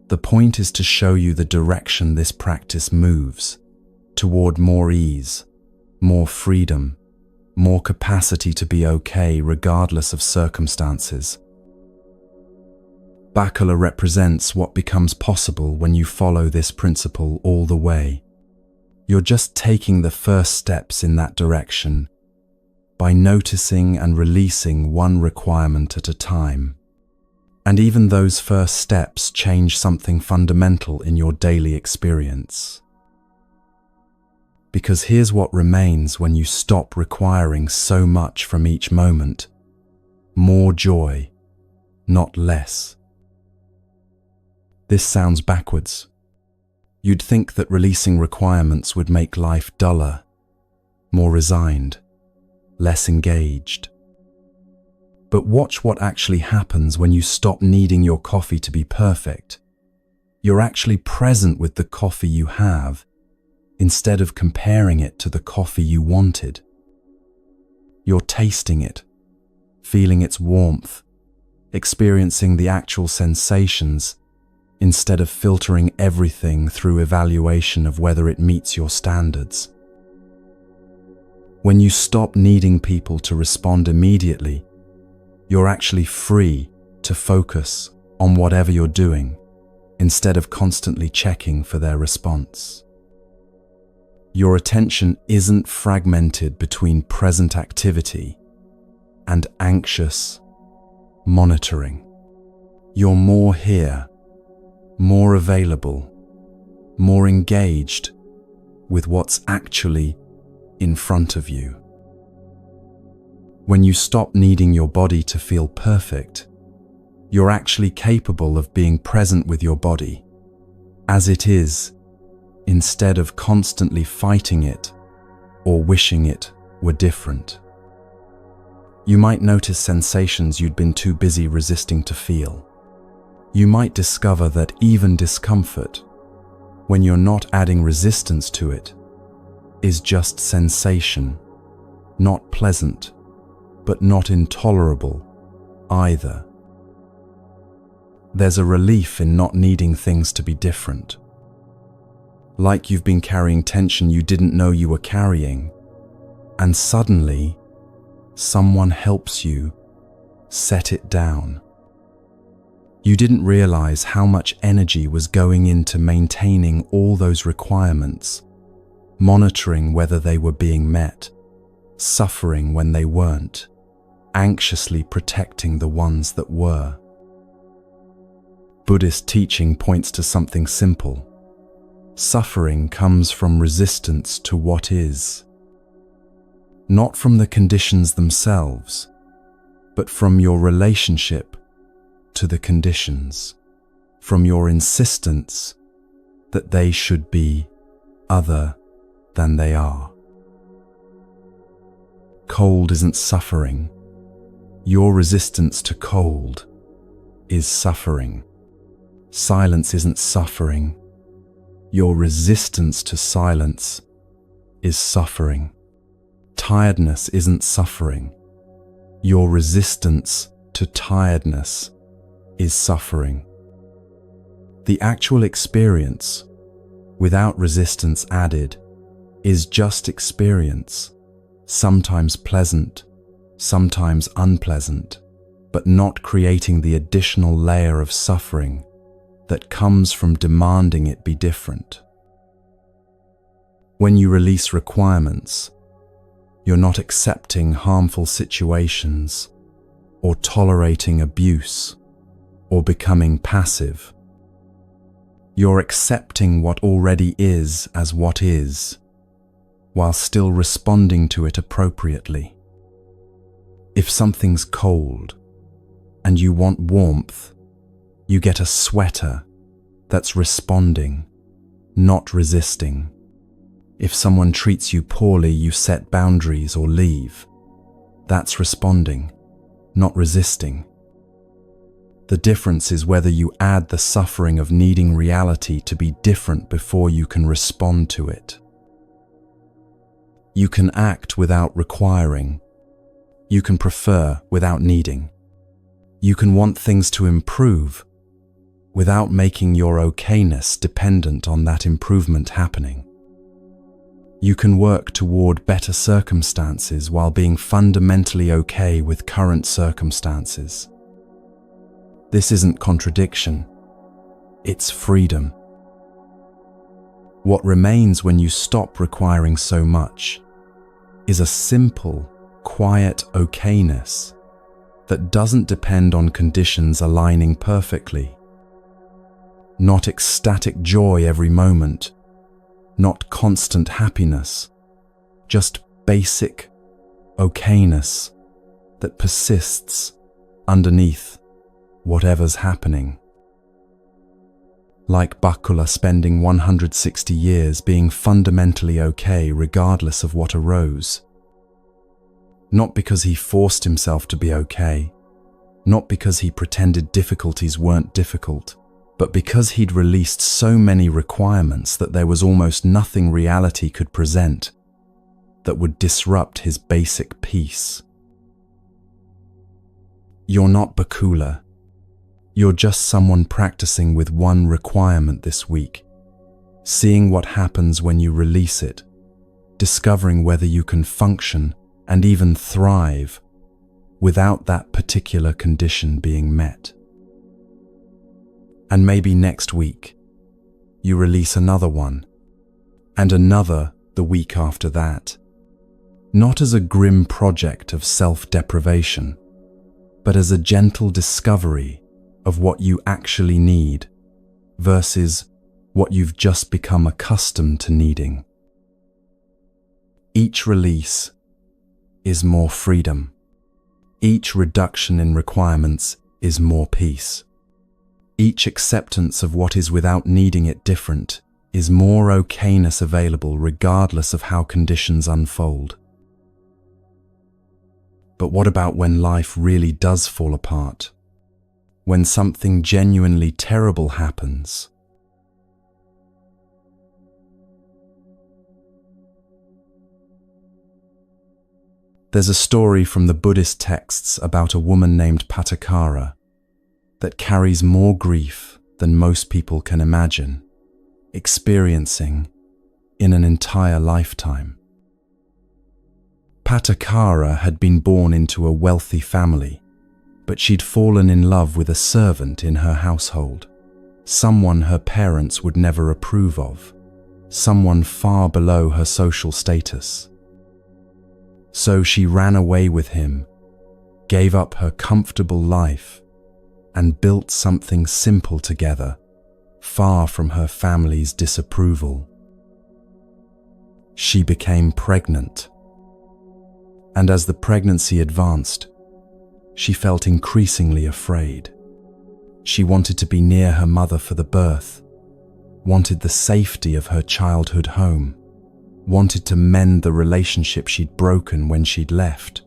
The point is to show you the direction this practice moves toward more ease, more freedom, more capacity to be okay regardless of circumstances. Bakula represents what becomes possible when you follow this principle all the way. You're just taking the first steps in that direction by noticing and releasing one requirement at a time. And even those first steps change something fundamental in your daily experience. Because here's what remains when you stop requiring so much from each moment: more joy, not less. This sounds backwards. You'd think that releasing requirements would make life duller, more resigned, less engaged. But watch what actually happens when you stop needing your coffee to be perfect. You're actually present with the coffee you have, instead of comparing it to the coffee you wanted. You're tasting it, feeling its warmth, experiencing the actual sensations, instead of filtering everything through evaluation of whether it meets your standards. When you stop needing people to respond immediately, you're actually free to focus on whatever you're doing, instead of constantly checking for their response. Your attention isn't fragmented between present activity and anxious monitoring. You're more here, more available, more engaged with what's actually in front of you. When you stop needing your body to feel perfect, you're actually capable of being present with your body as it is, instead of constantly fighting it or wishing it were different. You might notice sensations you'd been too busy resisting to feel. You might discover that even discomfort, when you're not adding resistance to it, is just sensation, not pleasant, but not intolerable either. There's a relief in not needing things to be different. Like you've been carrying tension you didn't know you were carrying, and suddenly, someone helps you set it down. You didn't realize how much energy was going into maintaining all those requirements, monitoring whether they were being met, suffering when they weren't, anxiously protecting the ones that were. Buddhist teaching points to something simple. Suffering comes from resistance to what is. Not from the conditions themselves, but from your relationship to the conditions, from your insistence that they should be other than they are. Cold isn't suffering. Your resistance to cold is suffering. Silence isn't suffering. Your resistance to silence is suffering. Tiredness isn't suffering. Your resistance to tiredness is suffering. The actual experience, without resistance added, is just experience, sometimes pleasant, sometimes unpleasant, but not creating the additional layer of suffering that comes from demanding it be different. When you release requirements, you're not accepting harmful situations or tolerating abuse or becoming passive. You're accepting what already is as what is, while still responding to it appropriately. If something's cold and you want warmth, you get a sweater that's responding, not resisting. If someone treats you poorly, you set boundaries or leave. That's responding, not resisting. The difference is whether you add the suffering of needing reality to be different before you can respond to it. You can act without requiring. You can prefer without needing. You can want things to improve without making your okayness dependent on that improvement happening. You can work toward better circumstances while being fundamentally okay with current circumstances. This isn't contradiction, it's freedom. What remains when you stop requiring so much is a simple, quiet okayness that doesn't depend on conditions aligning perfectly. Not ecstatic joy every moment, not constant happiness, just basic okayness that persists underneath whatever's happening. Like Bakula spending 160 years being fundamentally okay regardless of what arose. Not because he forced himself to be okay, not because he pretended difficulties weren't difficult, but because he'd released so many requirements that there was almost nothing reality could present that would disrupt his basic peace. You're not Bakula. You're just someone practicing with one requirement this week, seeing what happens when you release it, discovering whether you can function and even thrive without that particular condition being met. And maybe next week, you release another one, and another the week after that, not as a grim project of self-deprivation, but as a gentle discovery of what you actually need versus what you've just become accustomed to needing. Each release is more freedom. Each reduction in requirements is more peace. Each acceptance of what is without needing it different is more okayness available regardless of how conditions unfold. But what about when life really does fall apart? When something genuinely terrible happens? There's a story from the Buddhist texts about a woman named Patakara that carries more grief than most people can imagine, experiencing in an entire lifetime. Patakara had been born into a wealthy family, but she'd fallen in love with a servant in her household, someone her parents would never approve of, someone far below her social status. So she ran away with him, gave up her comfortable life, and built something simple together, far from her family's disapproval. She became pregnant, and as the pregnancy advanced, she felt increasingly afraid. She wanted to be near her mother for the birth, wanted the safety of her childhood home, wanted to mend the relationship she'd broken when she'd left.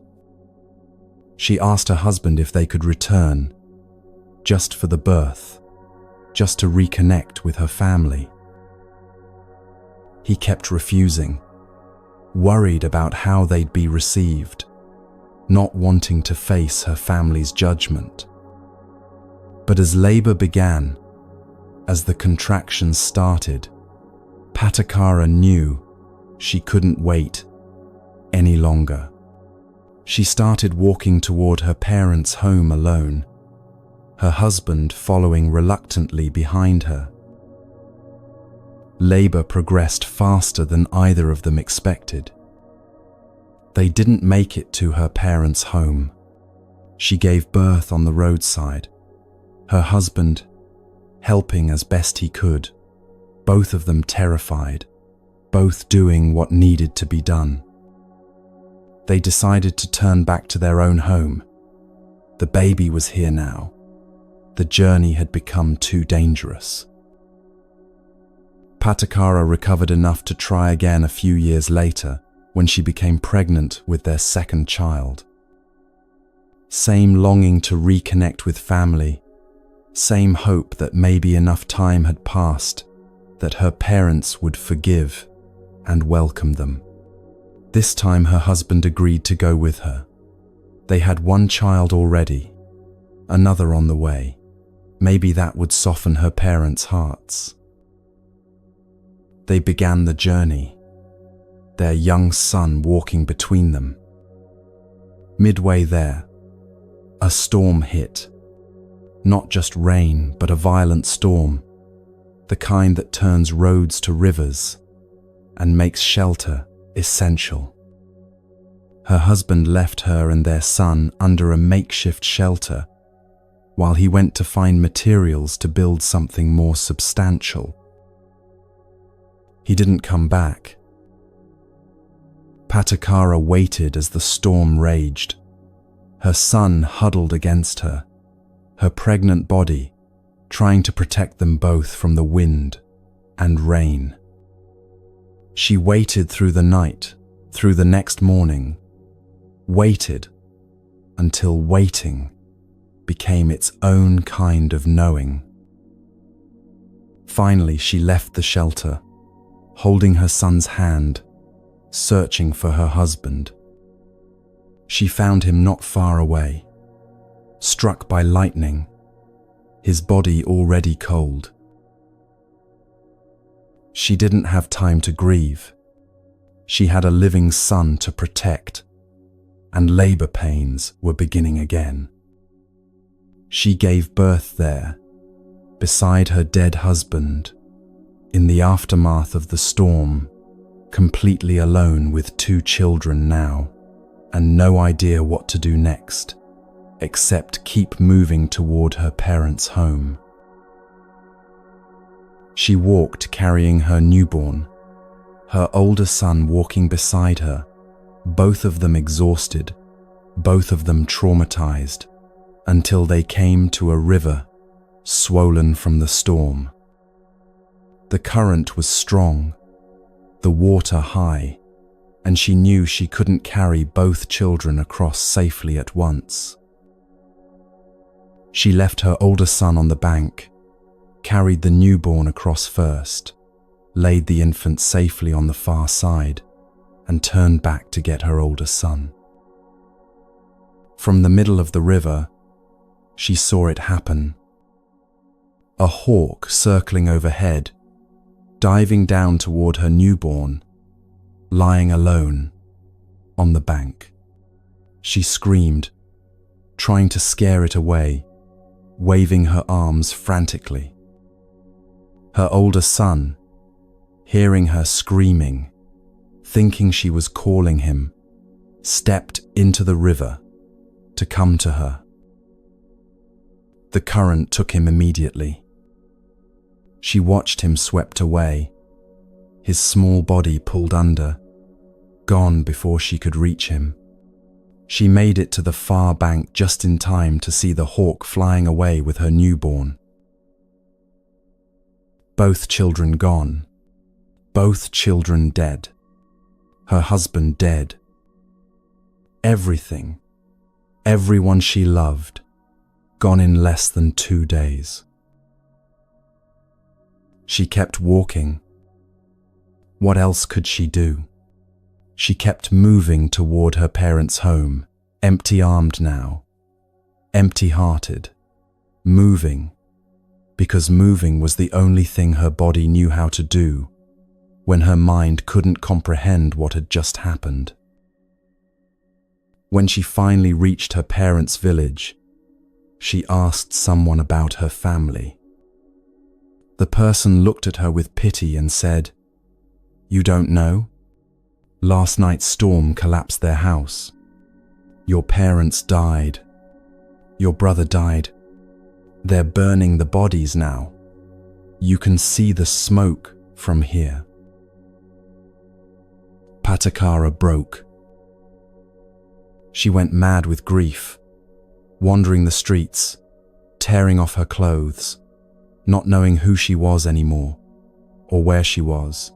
She asked her husband if they could return, just for the birth, just to reconnect with her family. He kept refusing, worried about how they'd be received, not wanting to face her family's judgment. But as labor began, as the contractions started, Patakara knew she couldn't wait any longer. She started walking toward her parents' home alone, her husband following reluctantly behind her. Labor progressed faster than either of them expected. They didn't make it to her parents' home. She gave birth on the roadside, her husband helping as best he could, both of them terrified, both doing what needed to be done. They decided to turn back to their own home. The baby was here now. The journey had become too dangerous. Patakara recovered enough to try again a few years later, when she became pregnant with their second child. Same longing to reconnect with family, same hope that maybe enough time had passed, that her parents would forgive and welcome them. This time her husband agreed to go with her. They had one child already, another on the way. Maybe that would soften her parents' hearts. They began the journey, their young son walking between them. Midway there, a storm hit. Not just rain, but a violent storm, the kind that turns roads to rivers and makes shelter essential. Her husband left her and their son under a makeshift shelter while he went to find materials to build something more substantial. He didn't come back. Patakara waited as the storm raged, her son huddled against her, her pregnant body trying to protect them both from the wind and rain. She waited through the night, through the next morning, waited until waiting became its own kind of knowing. Finally, she left the shelter, holding her son's hand, searching for her husband. She found him not far away, struck by lightning, his body already cold. She didn't have time to grieve. She had a living son to protect, and labor pains were beginning again. She gave birth there, beside her dead husband, in the aftermath of the storm, completely alone with 2 children now, and no idea what to do next, except keep moving toward her parents' home. She walked carrying her newborn, her older son walking beside her, both of them exhausted, both of them traumatized, until they came to a river, swollen from the storm. The current was strong, the water high, and she knew she couldn't carry both children across safely at once. She left her older son on the bank, carried the newborn across first, laid the infant safely on the far side, and turned back to get her older son. From the middle of the river, she saw it happen. A hawk circling overhead, diving down toward her newborn, lying alone on the bank. She screamed, trying to scare it away, waving her arms frantically. Her older son, hearing her screaming, thinking she was calling him, stepped into the river to come to her. The current took him immediately. She watched him swept away, his small body pulled under, gone before she could reach him. She made it to the far bank just in time to see the hawk flying away with her newborn. Both children gone, both children dead, her husband dead. Everything, everyone she loved, gone in less than 2 days. She kept walking. What else could she do? She kept moving toward her parents' home, empty-armed now, empty-hearted, moving, because moving was the only thing her body knew how to do when her mind couldn't comprehend what had just happened. When she finally reached her parents' village, she asked someone about her family. The person looked at her with pity and said, "You don't know? Last night's storm collapsed their house. Your parents died. Your brother died. They're burning the bodies now. You can see the smoke from here." Patakara broke. She went mad with grief, wandering the streets, tearing off her clothes, not knowing who she was anymore, or where she was,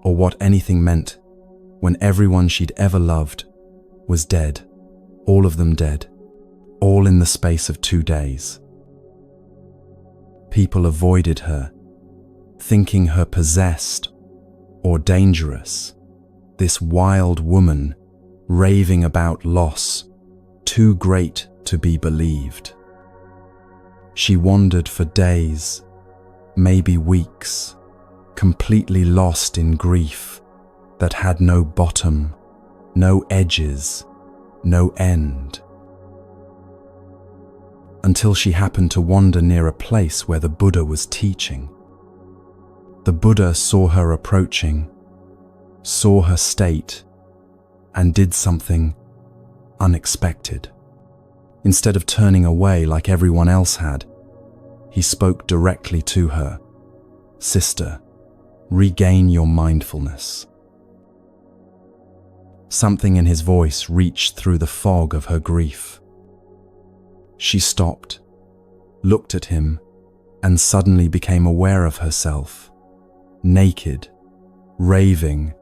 or what anything meant when everyone she'd ever loved was dead, all of them dead, all in the space of 2 days. People avoided her, thinking her possessed or dangerous. This wild woman raving about loss, too great to be believed. She wandered for days, maybe weeks, completely lost in grief that had no bottom, no edges, no end. Until she happened to wander near a place where the Buddha was teaching. The Buddha saw her approaching, saw her state, and did something unexpected. Instead of turning away like everyone else had, he spoke directly to her. "Sister, regain your mindfulness." Something in his voice reached through the fog of her grief. She stopped, looked at him, and suddenly became aware of herself, naked, raving,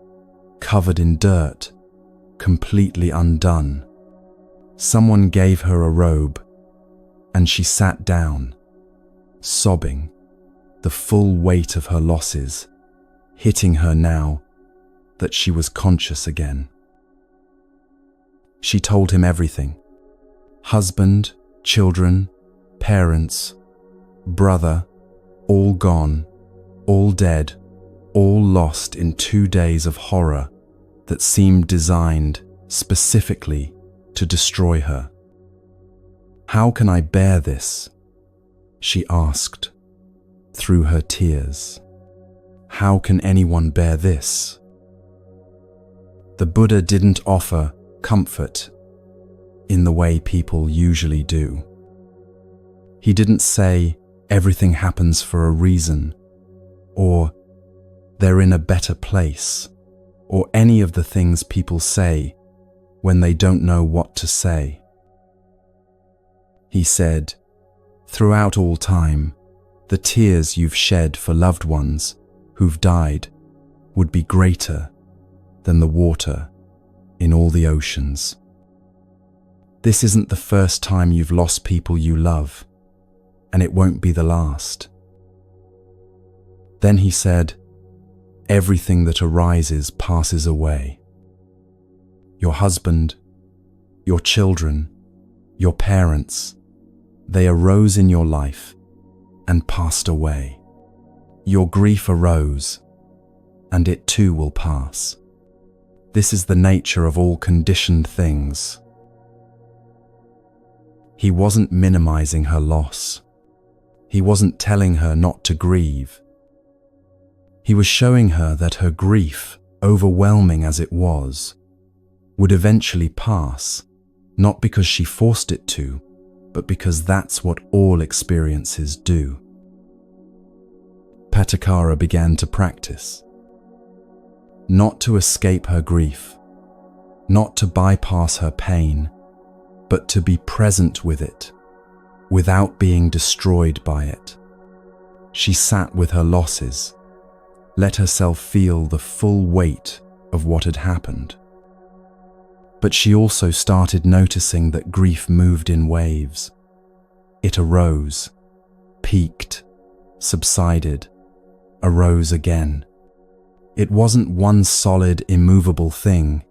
covered in dirt, completely undone. Someone gave her a robe, and she sat down, sobbing, the full weight of her losses hitting her now that she was conscious again. She told him everything: husband, children, parents, brother, all gone, all dead, all lost in 2 days of horror that seemed designed specifically to destroy her. "How can I bear this?" she asked through her tears. "How can anyone bear this?" The Buddha didn't offer comfort in the way people usually do. He didn't say everything happens for a reason, or they're in a better place, or any of the things people say when they don't know what to say. He said, throughout all time, the tears you've shed for loved ones who've died would be greater than the water in all the oceans. This isn't the first time you've lost people you love, and it won't be the last. Then he said, everything that arises passes away. Your husband, your children, your parents, they arose in your life and passed away. Your grief arose, and it too will pass. This is the nature of all conditioned things. He wasn't minimizing her loss. He wasn't telling her not to grieve. He was showing her that her grief, overwhelming as it was, would eventually pass, not because she forced it to, but because that's what all experiences do. Patakara began to practice. Not to escape her grief, not to bypass her pain, but to be present with it, without being destroyed by it. She sat with her losses, let herself feel the full weight of what had happened. But she also started noticing that grief moved in waves. It arose, peaked, subsided, arose again. It wasn't one solid, immovable thing,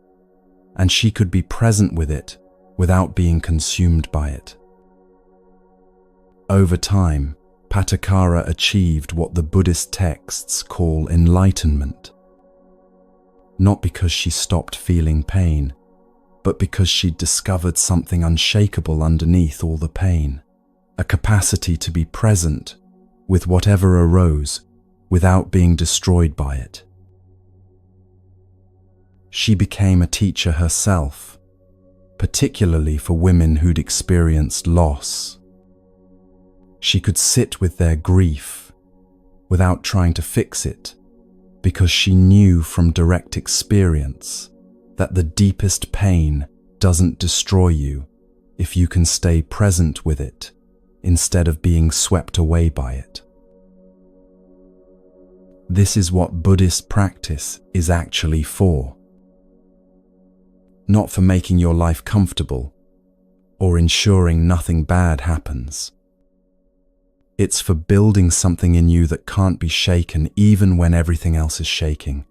and she could be present with it without being consumed by it. Over time, Patakara achieved what the Buddhist texts call enlightenment. Not because she stopped feeling pain, but because she'd discovered something unshakable underneath all the pain, a capacity to be present with whatever arose without being destroyed by it. She became a teacher herself, particularly for women who'd experienced loss. She could sit with their grief without trying to fix it, because she knew from direct experience that the deepest pain doesn't destroy you if you can stay present with it instead of being swept away by it. This is what Buddhist practice is actually for. Not for making your life comfortable or ensuring nothing bad happens. It's for building something in you that can't be shaken even when everything else is shaking,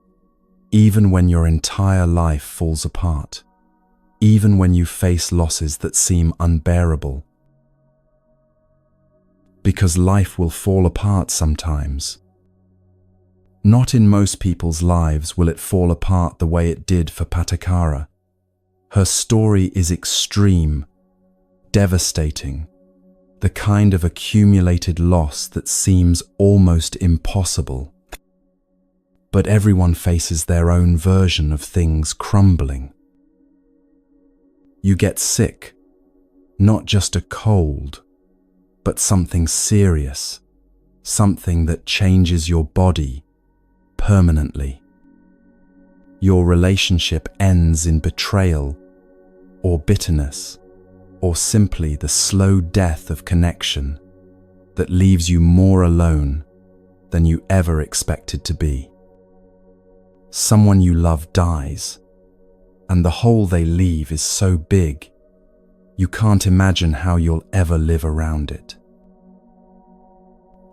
even when your entire life falls apart, even when you face losses that seem unbearable. Because life will fall apart sometimes. Not in most people's lives will it fall apart the way it did for Patakara. Her story is extreme, devastating, the kind of accumulated loss that seems almost impossible. But everyone faces their own version of things crumbling. You get sick, not just a cold, but something serious, something that changes your body permanently. Your relationship ends in betrayal or bitterness, or simply the slow death of connection that leaves you more alone than you ever expected to be. Someone you love dies, and the hole they leave is so big, you can't imagine how you'll ever live around it.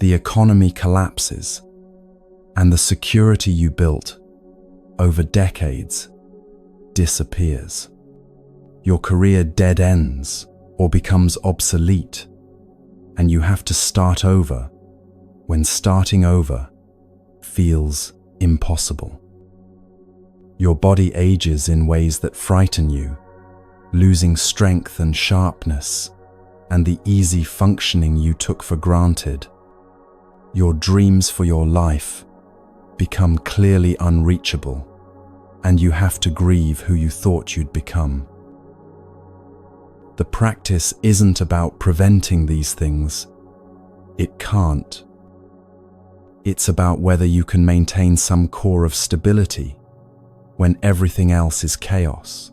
The economy collapses, and the security you built over decades disappears. Your career dead ends or becomes obsolete, and you have to start over when starting over feels impossible. Your body ages in ways that frighten you, losing strength and sharpness, and the easy functioning you took for granted. Your dreams for your life become clearly unreachable, and you have to grieve who you thought you'd become. The practice isn't about preventing these things. It can't. It's about whether you can maintain some core of stability when everything else is chaos,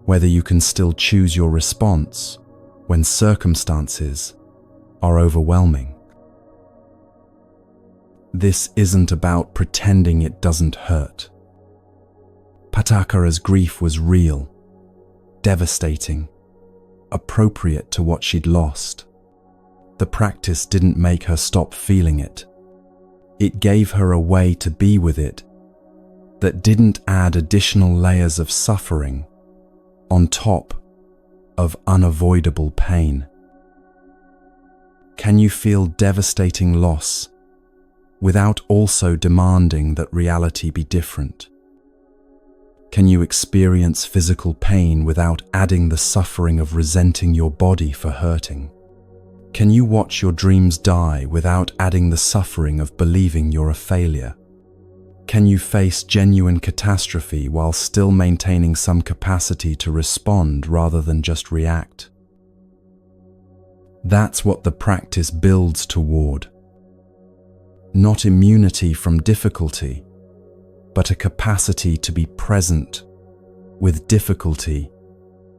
whether you can still choose your response when circumstances are overwhelming. This isn't about pretending it doesn't hurt. Patakara's grief was real, devastating, appropriate to what she'd lost. The practice didn't make her stop feeling it. It gave her a way to be with it that didn't add additional layers of suffering on top of unavoidable pain. Can you feel devastating loss without also demanding that reality be different? Can you experience physical pain without adding the suffering of resenting your body for hurting? Can you watch your dreams die without adding the suffering of believing you're a failure? Can you face genuine catastrophe while still maintaining some capacity to respond rather than just react? That's what the practice builds toward. Not immunity from difficulty, but a capacity to be present with difficulty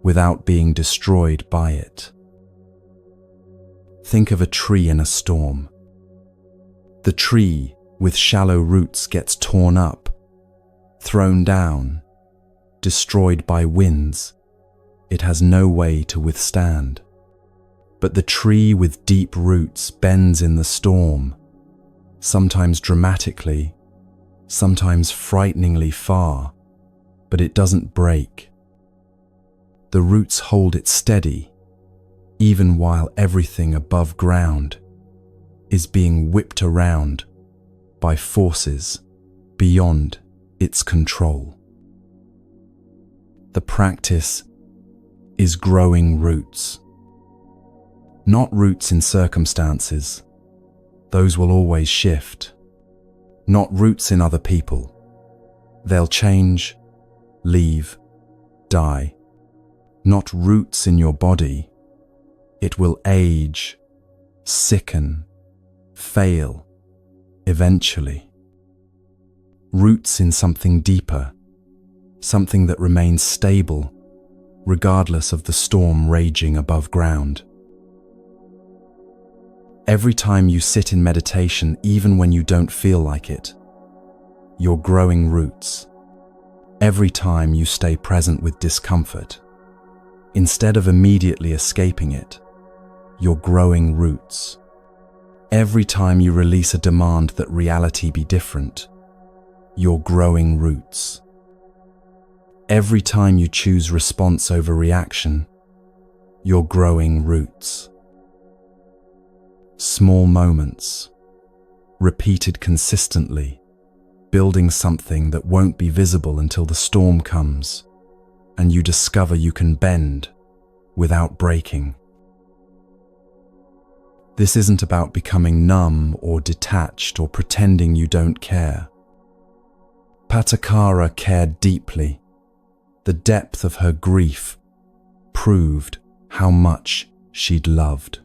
without being destroyed by it. Think of a tree in a storm. The tree with shallow roots gets torn up, thrown down, destroyed by winds. It has no way to withstand. But the tree with deep roots bends in the storm, sometimes dramatically, sometimes frighteningly far, but it doesn't break. The roots hold it steady, even while everything above ground is being whipped around by forces beyond its control. The practice is growing roots. Not roots in circumstances, those will always shift. Not roots in other people, they'll change, leave, die. Not roots in your body, it will age, sicken, fail, eventually. Roots in something deeper, something that remains stable, regardless of the storm raging above ground. Every time you sit in meditation, even when you don't feel like it, you're growing roots. Every time you stay present with discomfort, instead of immediately escaping it, you're growing roots. Every time you release a demand that reality be different, you're growing roots. Every time you choose response over reaction, you're growing roots. Small moments, repeated consistently, building something that won't be visible until the storm comes and you discover you can bend without breaking. This isn't about becoming numb or detached or pretending you don't care. Patakara cared deeply. The depth of her grief proved how much she'd loved.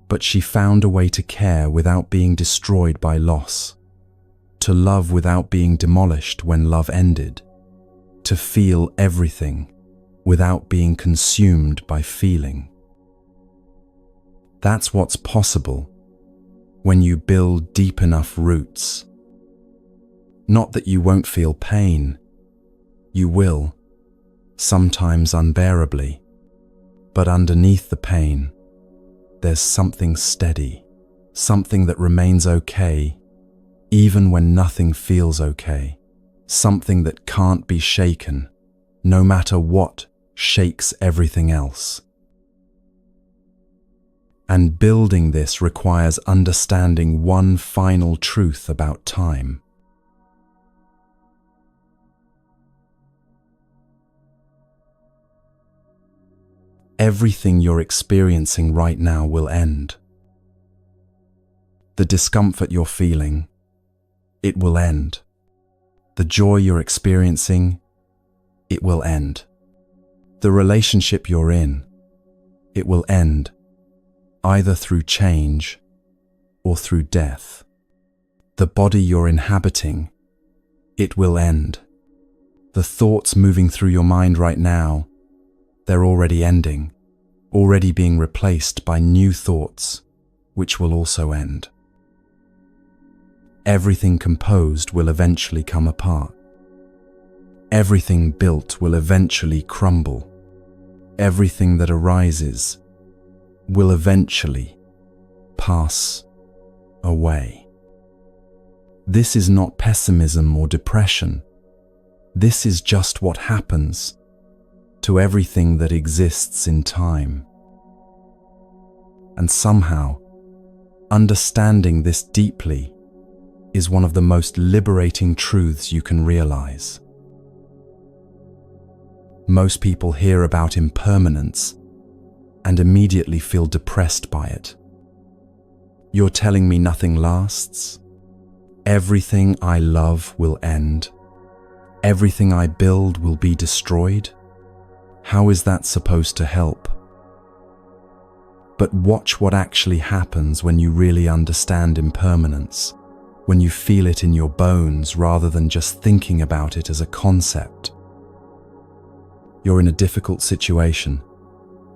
But she found a way to care without being destroyed by loss, to love without being demolished when love ended, to feel everything without being consumed by feeling. That's what's possible when you build deep enough roots. Not that you won't feel pain. You will, sometimes unbearably. But underneath the pain, there's something steady, something that remains okay, even when nothing feels okay, something that can't be shaken, no matter what shakes everything else. And building this requires understanding one final truth about time. Everything you're experiencing right now will end. The discomfort you're feeling, it will end. The joy you're experiencing, it will end. The relationship you're in, it will end, either through change or through death. The body you're inhabiting, it will end. The thoughts moving through your mind right now, they're already ending, already being replaced by new thoughts, which will also end. Everything composed will eventually come apart. Everything built will eventually crumble. Everything that arises will eventually pass away. This is not pessimism or depression. This is just what happens to everything that exists in time. And somehow, understanding this deeply is one of the most liberating truths you can realize. Most people hear about impermanence and immediately feel depressed by it. You're telling me nothing lasts? Everything I love will end. Everything I build will be destroyed? How is that supposed to help? But watch what actually happens when you really understand impermanence, when you feel it in your bones rather than just thinking about it as a concept. You're in a difficult situation.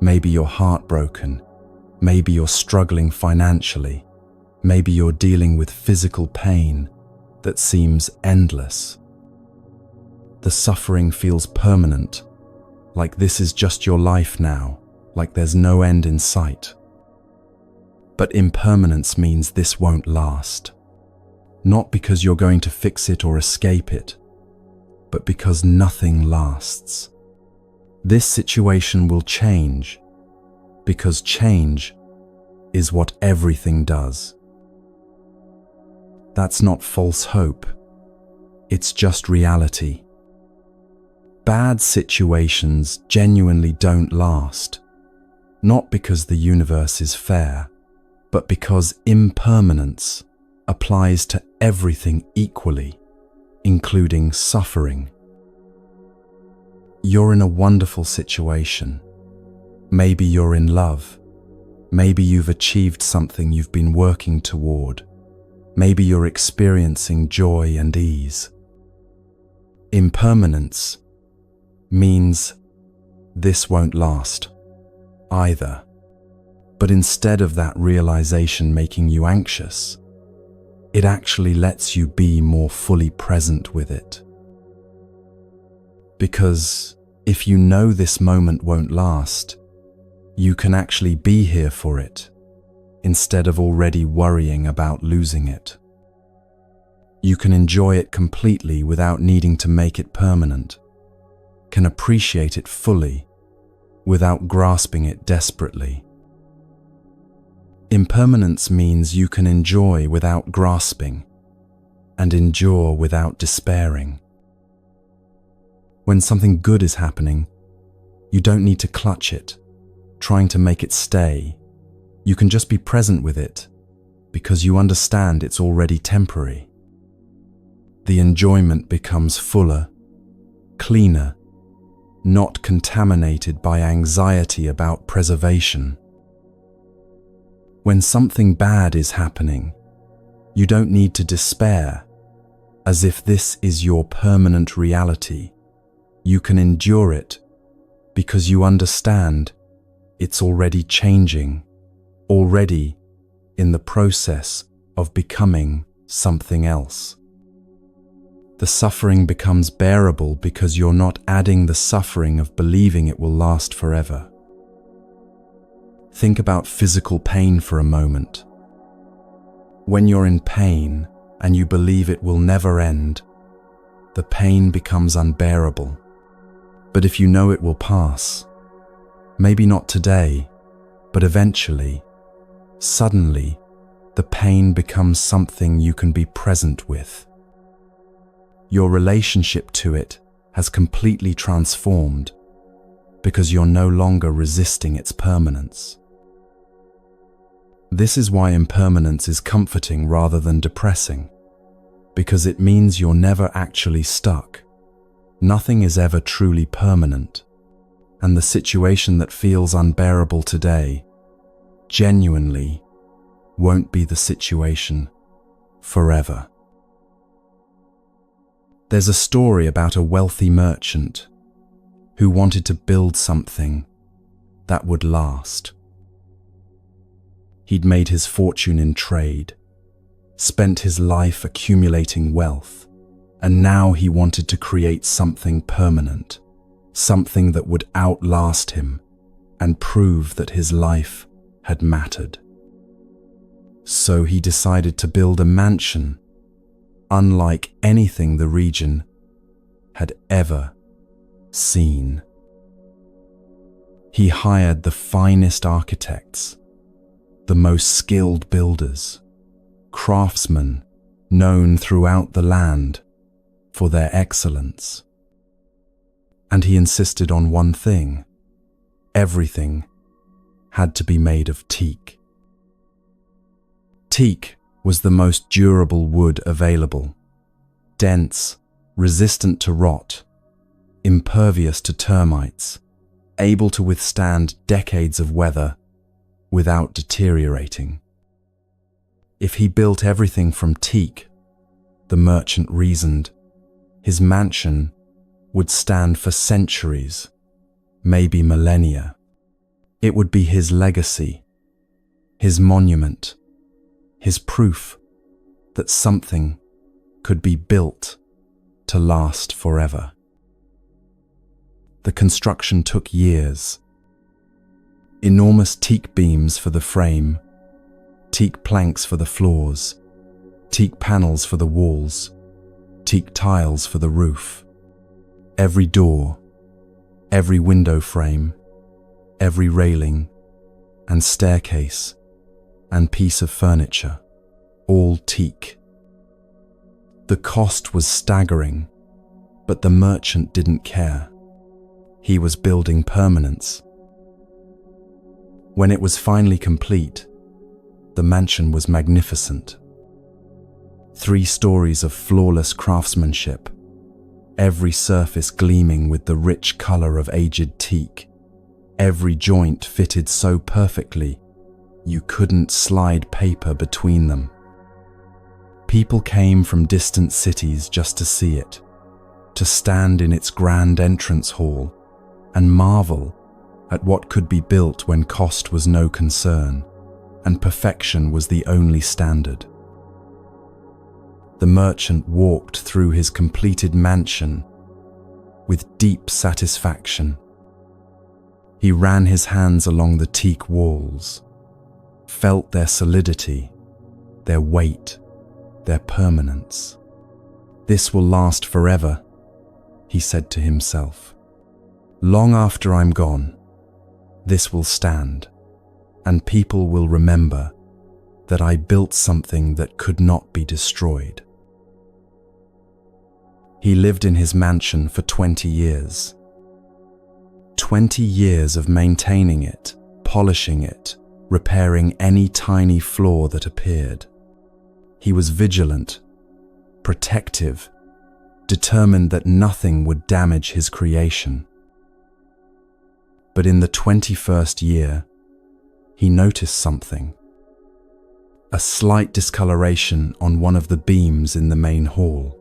Maybe you're heartbroken. Maybe you're struggling financially. Maybe you're dealing with physical pain that seems endless. The suffering feels permanent, like this is just your life now, like there's no end in sight. But impermanence means this won't last. Not because you're going to fix it or escape it, but because nothing lasts. This situation will change, because change is what everything does. That's not false hope. It's just reality. Bad situations genuinely don't last, not because the universe is fair, but because impermanence applies to everything equally, including suffering. You're in a wonderful situation. Maybe you're in love. Maybe you've achieved something you've been working toward. Maybe you're experiencing joy and ease. Impermanence means this won't last either. But instead of that realization making you anxious, it actually lets you be more fully present with it. Because if you know this moment won't last, you can actually be here for it, instead of already worrying about losing it. You can enjoy it completely without needing to make it permanent, can appreciate it fully without grasping it desperately. Impermanence means you can enjoy without grasping and endure without despairing. When something good is happening, you don't need to clutch it, trying to make it stay. You can just be present with it because you understand it's already temporary. The enjoyment becomes fuller, cleaner, not contaminated by anxiety about preservation. When something bad is happening, you don't need to despair, as if this is your permanent reality. You can endure it because you understand it's already changing, already in the process of becoming something else. The suffering becomes bearable because you're not adding the suffering of believing it will last forever. Think about physical pain for a moment. When you're in pain and you believe it will never end, the pain becomes unbearable. But if you know it will pass, maybe not today, but eventually, suddenly, the pain becomes something you can be present with. Your relationship to it has completely transformed because you're no longer resisting its permanence. This is why impermanence is comforting rather than depressing, because it means you're never actually stuck. Nothing is ever truly permanent, and the situation that feels unbearable today genuinely won't be the situation forever. There's a story about a wealthy merchant who wanted to build something that would last. He'd made his fortune in trade, spent his life accumulating wealth, and now he wanted to create something permanent, something that would outlast him and prove that his life had mattered. So he decided to build a mansion unlike anything the region had ever seen. He hired the finest architects, the most skilled builders, craftsmen known throughout the land for their excellence. And he insisted on one thing: everything had to be made of teak. Teak was the most durable wood available, dense, resistant to rot, impervious to termites, able to withstand decades of weather without deteriorating. If he built everything from teak, the merchant reasoned, his mansion would stand for centuries, maybe millennia. It would be his legacy, his monument, his proof that something could be built to last forever. The construction took years. Enormous teak beams for the frame, teak planks for the floors, teak panels for the walls, teak tiles for the roof. Every door, every window frame, every railing and staircase and piece of furniture, all teak. The cost was staggering, but the merchant didn't care. He was building permanence. When it was finally complete, the mansion was magnificent. 3 stories of flawless craftsmanship, every surface gleaming with the rich color of aged teak, every joint fitted so perfectly you couldn't slide paper between them. People came from distant cities just to see it, to stand in its grand entrance hall and marvel at what could be built when cost was no concern and perfection was the only standard. The merchant walked through his completed mansion with deep satisfaction. He ran his hands along the teak walls, felt their solidity, their weight, their permanence. "This will last forever," he said to himself. "Long after I'm gone, this will stand, and people will remember that I built something that could not be destroyed." He lived in his mansion for 20 years. 20 years of maintaining it, polishing it, repairing any tiny flaw that appeared. He was vigilant, protective, determined that nothing would damage his creation. But in the 21st year, he noticed something. A slight discoloration on one of the beams in the main hall.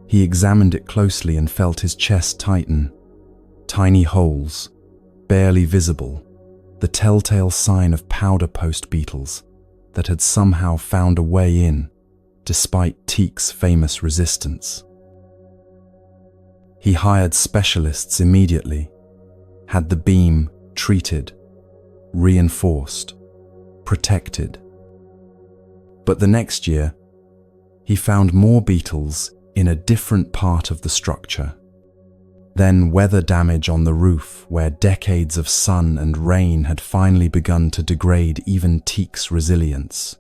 He examined it closely and felt his chest tighten. Tiny holes, barely visible, the telltale sign of powder post beetles that had somehow found a way in, despite teak's famous resistance. He hired specialists immediately, had the beam treated, reinforced, protected. But the next year, he found more beetles in a different part of the structure. Then weather damage on the roof, where decades of sun and rain had finally begun to degrade even teak's resilience.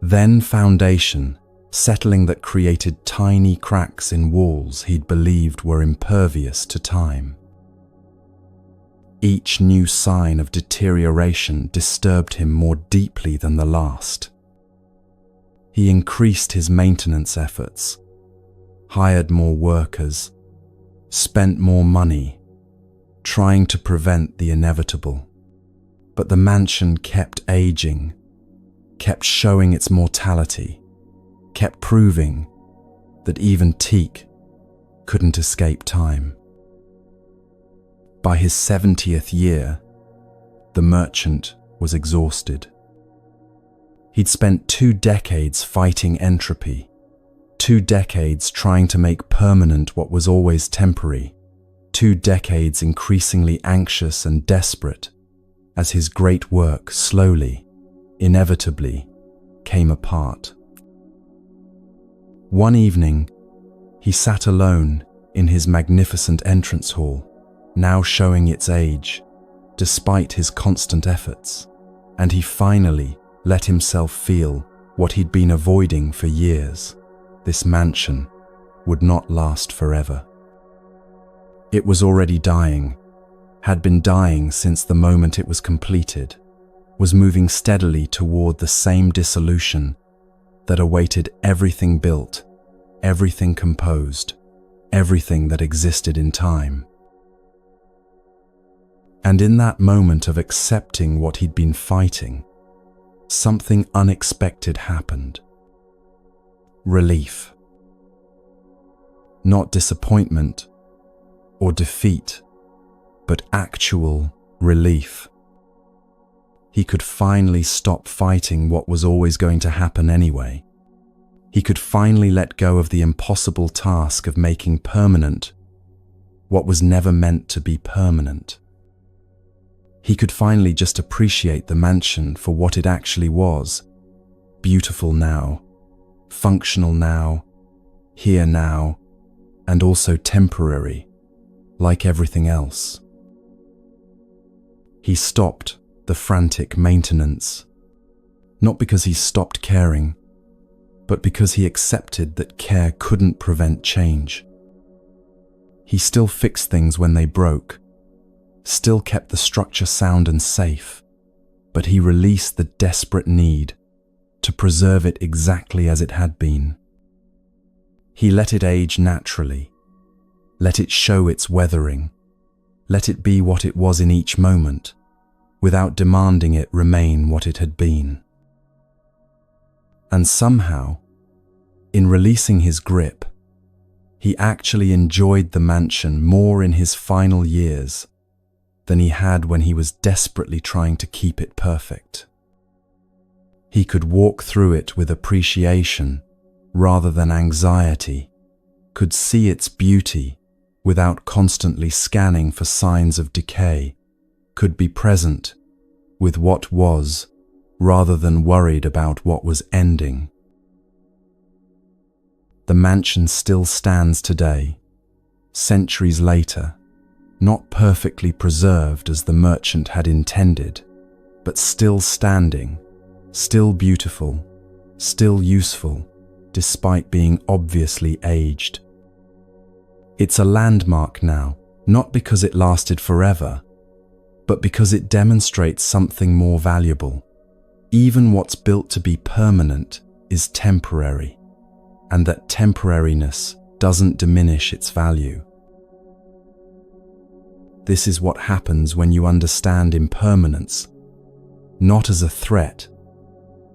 Then foundation, settling that created tiny cracks in walls he'd believed were impervious to time. Each new sign of deterioration disturbed him more deeply than the last. He increased his maintenance efforts, hired more workers, spent more money, trying to prevent the inevitable. But the mansion kept aging, kept showing its mortality, kept proving that even teak couldn't escape time. By his 70th year, the merchant was exhausted. He'd spent 2 decades fighting entropy, 2 decades trying to make permanent what was always temporary, 2 decades increasingly anxious and desperate as his great work slowly, inevitably, came apart. One evening, he sat alone in his magnificent entrance hall, now showing its age, despite his constant efforts, and he finally let himself feel what he'd been avoiding for years. This mansion would not last forever. It was already dying, had been dying since the moment it was completed, was moving steadily toward the same dissolution that awaited everything built, everything composed, everything that existed in time. And in that moment of accepting what he'd been fighting, something unexpected happened. Relief. Not disappointment or defeat, but actual relief. He could finally stop fighting what was always going to happen anyway. He could finally let go of the impossible task of making permanent what was never meant to be permanent. He could finally just appreciate the mansion for what it actually was, beautiful now, functional now, here now, and also temporary, like everything else. He stopped the frantic maintenance, not because he stopped caring, but because he accepted that care couldn't prevent change. He still fixed things when they broke, still kept the structure sound and safe, but he released the desperate need to preserve it exactly as it had been. He let it age naturally, let it show its weathering, let it be what it was in each moment, without demanding it remain what it had been. And somehow, in releasing his grip, he actually enjoyed the mansion more in his final years than he had when he was desperately trying to keep it perfect. He could walk through it with appreciation rather than anxiety, could see its beauty without constantly scanning for signs of decay, could be present with what was rather than worried about what was ending. The mansion still stands today, centuries later, not perfectly preserved as the merchant had intended, but still standing, still beautiful, still useful, despite being obviously aged. It's a landmark now, not because it lasted forever, but because it demonstrates something more valuable. Even what's built to be permanent is temporary, and that temporariness doesn't diminish its value. This is what happens when you understand impermanence, not as a threat,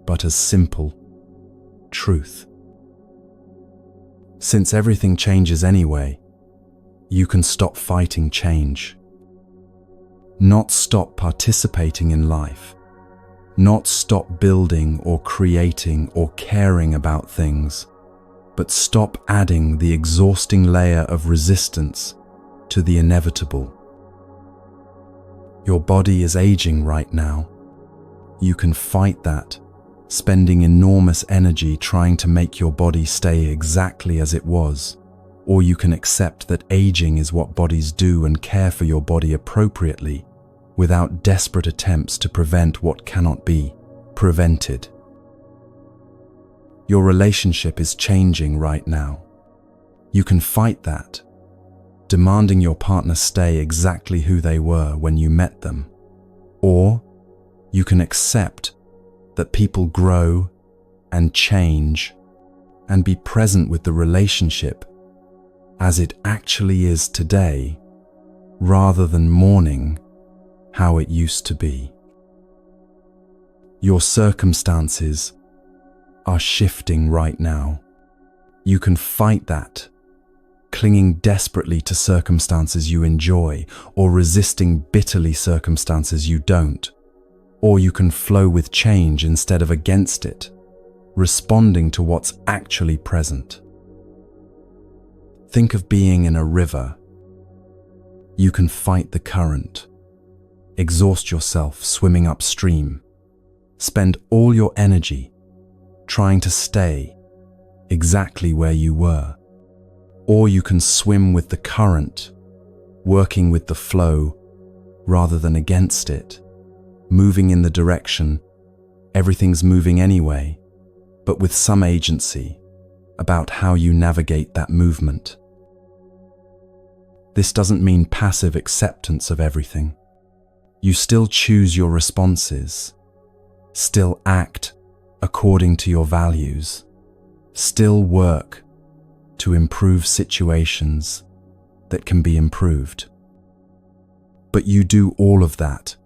but as simple truth. Since everything changes anyway, you can stop fighting change. Not stop participating in life. Not stop building or creating or caring about things, but stop adding the exhausting layer of resistance to the inevitable. Your body is aging right now. You can fight that, spending enormous energy trying to make your body stay exactly as it was, or you can accept that aging is what bodies do and care for your body appropriately, without desperate attempts to prevent what cannot be prevented. Your relationship is changing right now. You can fight that, demanding your partner stay exactly who they were when you met them. Or you can accept that people grow and change and be present with the relationship as it actually is today, rather than mourning how it used to be. Your circumstances are shifting right now. You can fight that, clinging desperately to circumstances you enjoy or resisting bitterly circumstances you don't. Or you can flow with change instead of against it, responding to what's actually present. Think of being in a river. You can fight the current, exhaust yourself swimming upstream, spend all your energy trying to stay exactly where you were. Or you can swim with the current, working with the flow rather than against it, moving in the direction everything's moving anyway, but with some agency about how you navigate that movement. This doesn't mean passive acceptance of everything. You still choose your responses, still act according to your values, still work to improve situations that can be improved. But you do all of that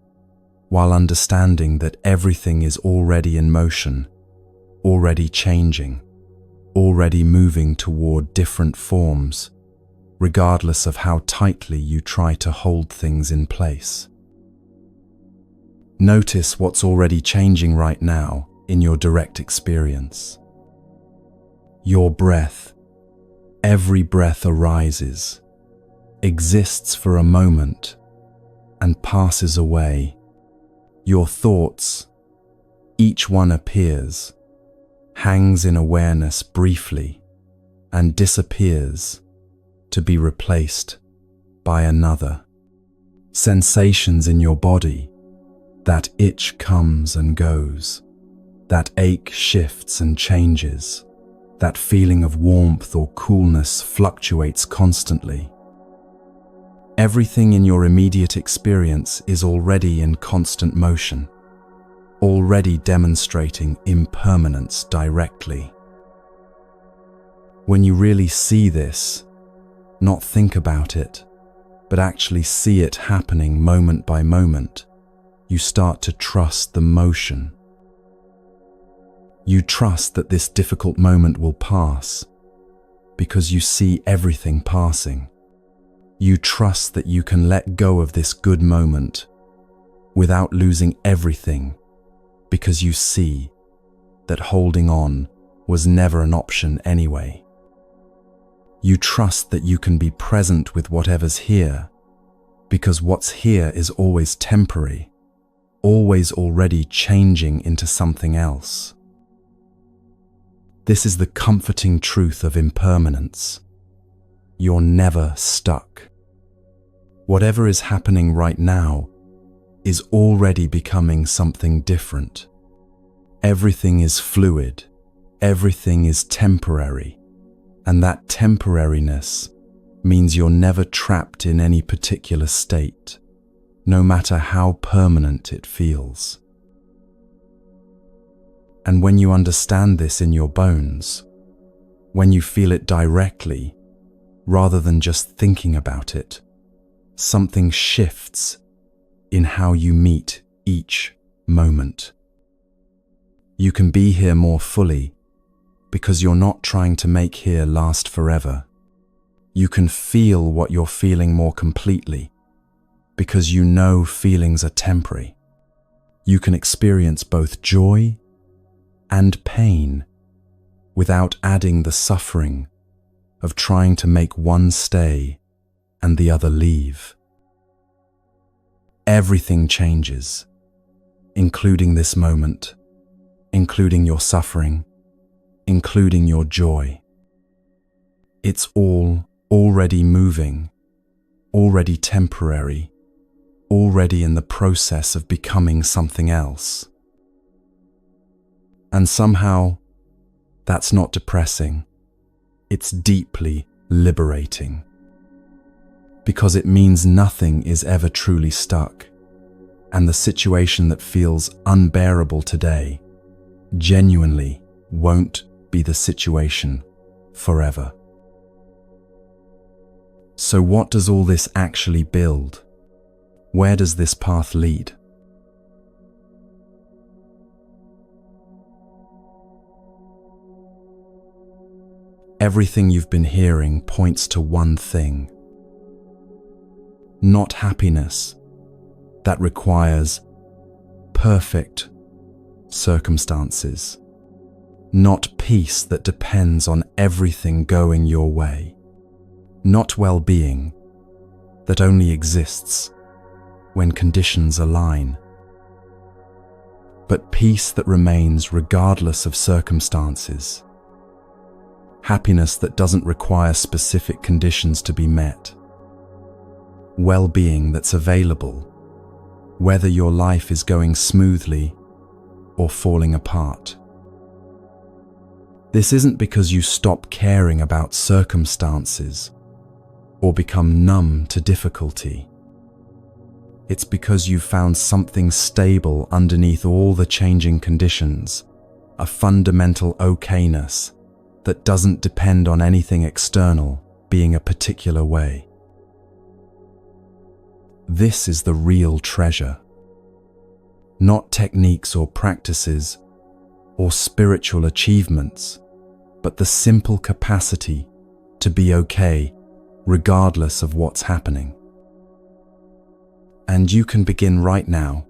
while understanding that everything is already in motion, already changing, already moving toward different forms, regardless of how tightly you try to hold things in place. Notice what's already changing right now in your direct experience. Your breath. Every breath arises, exists for a moment, and passes away. Your thoughts, each one appears, hangs in awareness briefly, and disappears to be replaced by another. Sensations in your body. That itch comes and goes. That ache shifts and changes. That feeling of warmth or coolness fluctuates constantly. Everything in your immediate experience is already in constant motion, already demonstrating impermanence directly. When you really see this, not think about it, but actually see it happening moment by moment, you start to trust the motion. You trust that this difficult moment will pass because you see everything passing. You trust that you can let go of this good moment without losing everything because you see that holding on was never an option anyway. You trust that you can be present with whatever's here because what's here is always temporary, always already changing into something else. This is the comforting truth of impermanence. You're never stuck. Whatever is happening right now is already becoming something different. Everything is fluid, everything is temporary, and that temporariness means you're never trapped in any particular state, no matter how permanent it feels. And when you understand this in your bones, when you feel it directly, rather than just thinking about it, something shifts in how you meet each moment. You can be here more fully because you're not trying to make here last forever. You can feel what you're feeling more completely because you know feelings are temporary. You can experience both joy and pain without adding the suffering of trying to make one stay and the other leave. Everything changes, including this moment, including your suffering, including your joy. It's all already moving, already temporary, already in the process of becoming something else. And somehow, that's not depressing. It's deeply liberating. Because it means nothing is ever truly stuck, and the situation that feels unbearable today genuinely won't be the situation forever. So what does all this actually build? Where does this path lead? Everything you've been hearing points to one thing. Not happiness that requires perfect circumstances. Not peace that depends on everything going your way. Not well-being that only exists when conditions align. But peace that remains regardless of circumstances. Happiness that doesn't require specific conditions to be met. Well-being that's available, whether your life is going smoothly or falling apart. This isn't because you stop caring about circumstances or become numb to difficulty. It's because you've found something stable underneath all the changing conditions, a fundamental okayness that doesn't depend on anything external being a particular way. This is the real treasure. Not techniques or practices or spiritual achievements, but the simple capacity to be okay regardless of what's happening. And you can begin right now,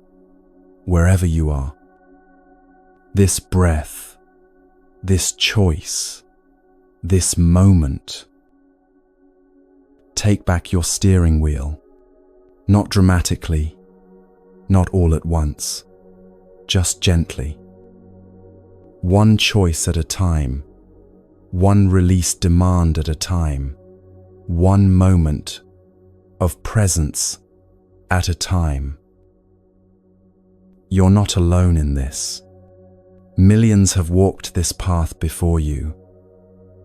wherever you are. This breath, this choice, this moment. Take back your steering wheel. Not dramatically, not all at once, just gently. One choice at a time, one released demand at a time, one moment of presence at a time. You're not alone in this. Millions have walked this path before you.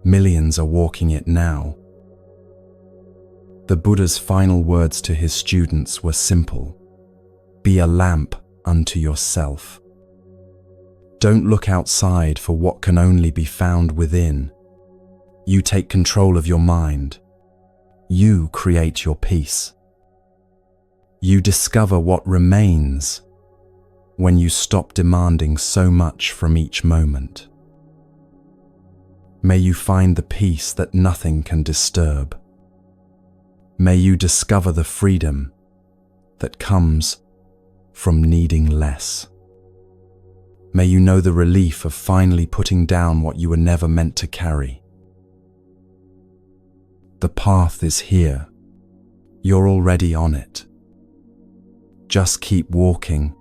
Millions are walking it now. The Buddha's final words to his students were simple. Be a lamp unto yourself. Don't look outside for what can only be found within. You take control of your mind. You create your peace. You discover what remains when you stop demanding so much from each moment. May you find the peace that nothing can disturb. May you discover the freedom that comes from needing less. May you know the relief of finally putting down what you were never meant to carry. The path is here. You're already on it. Just keep walking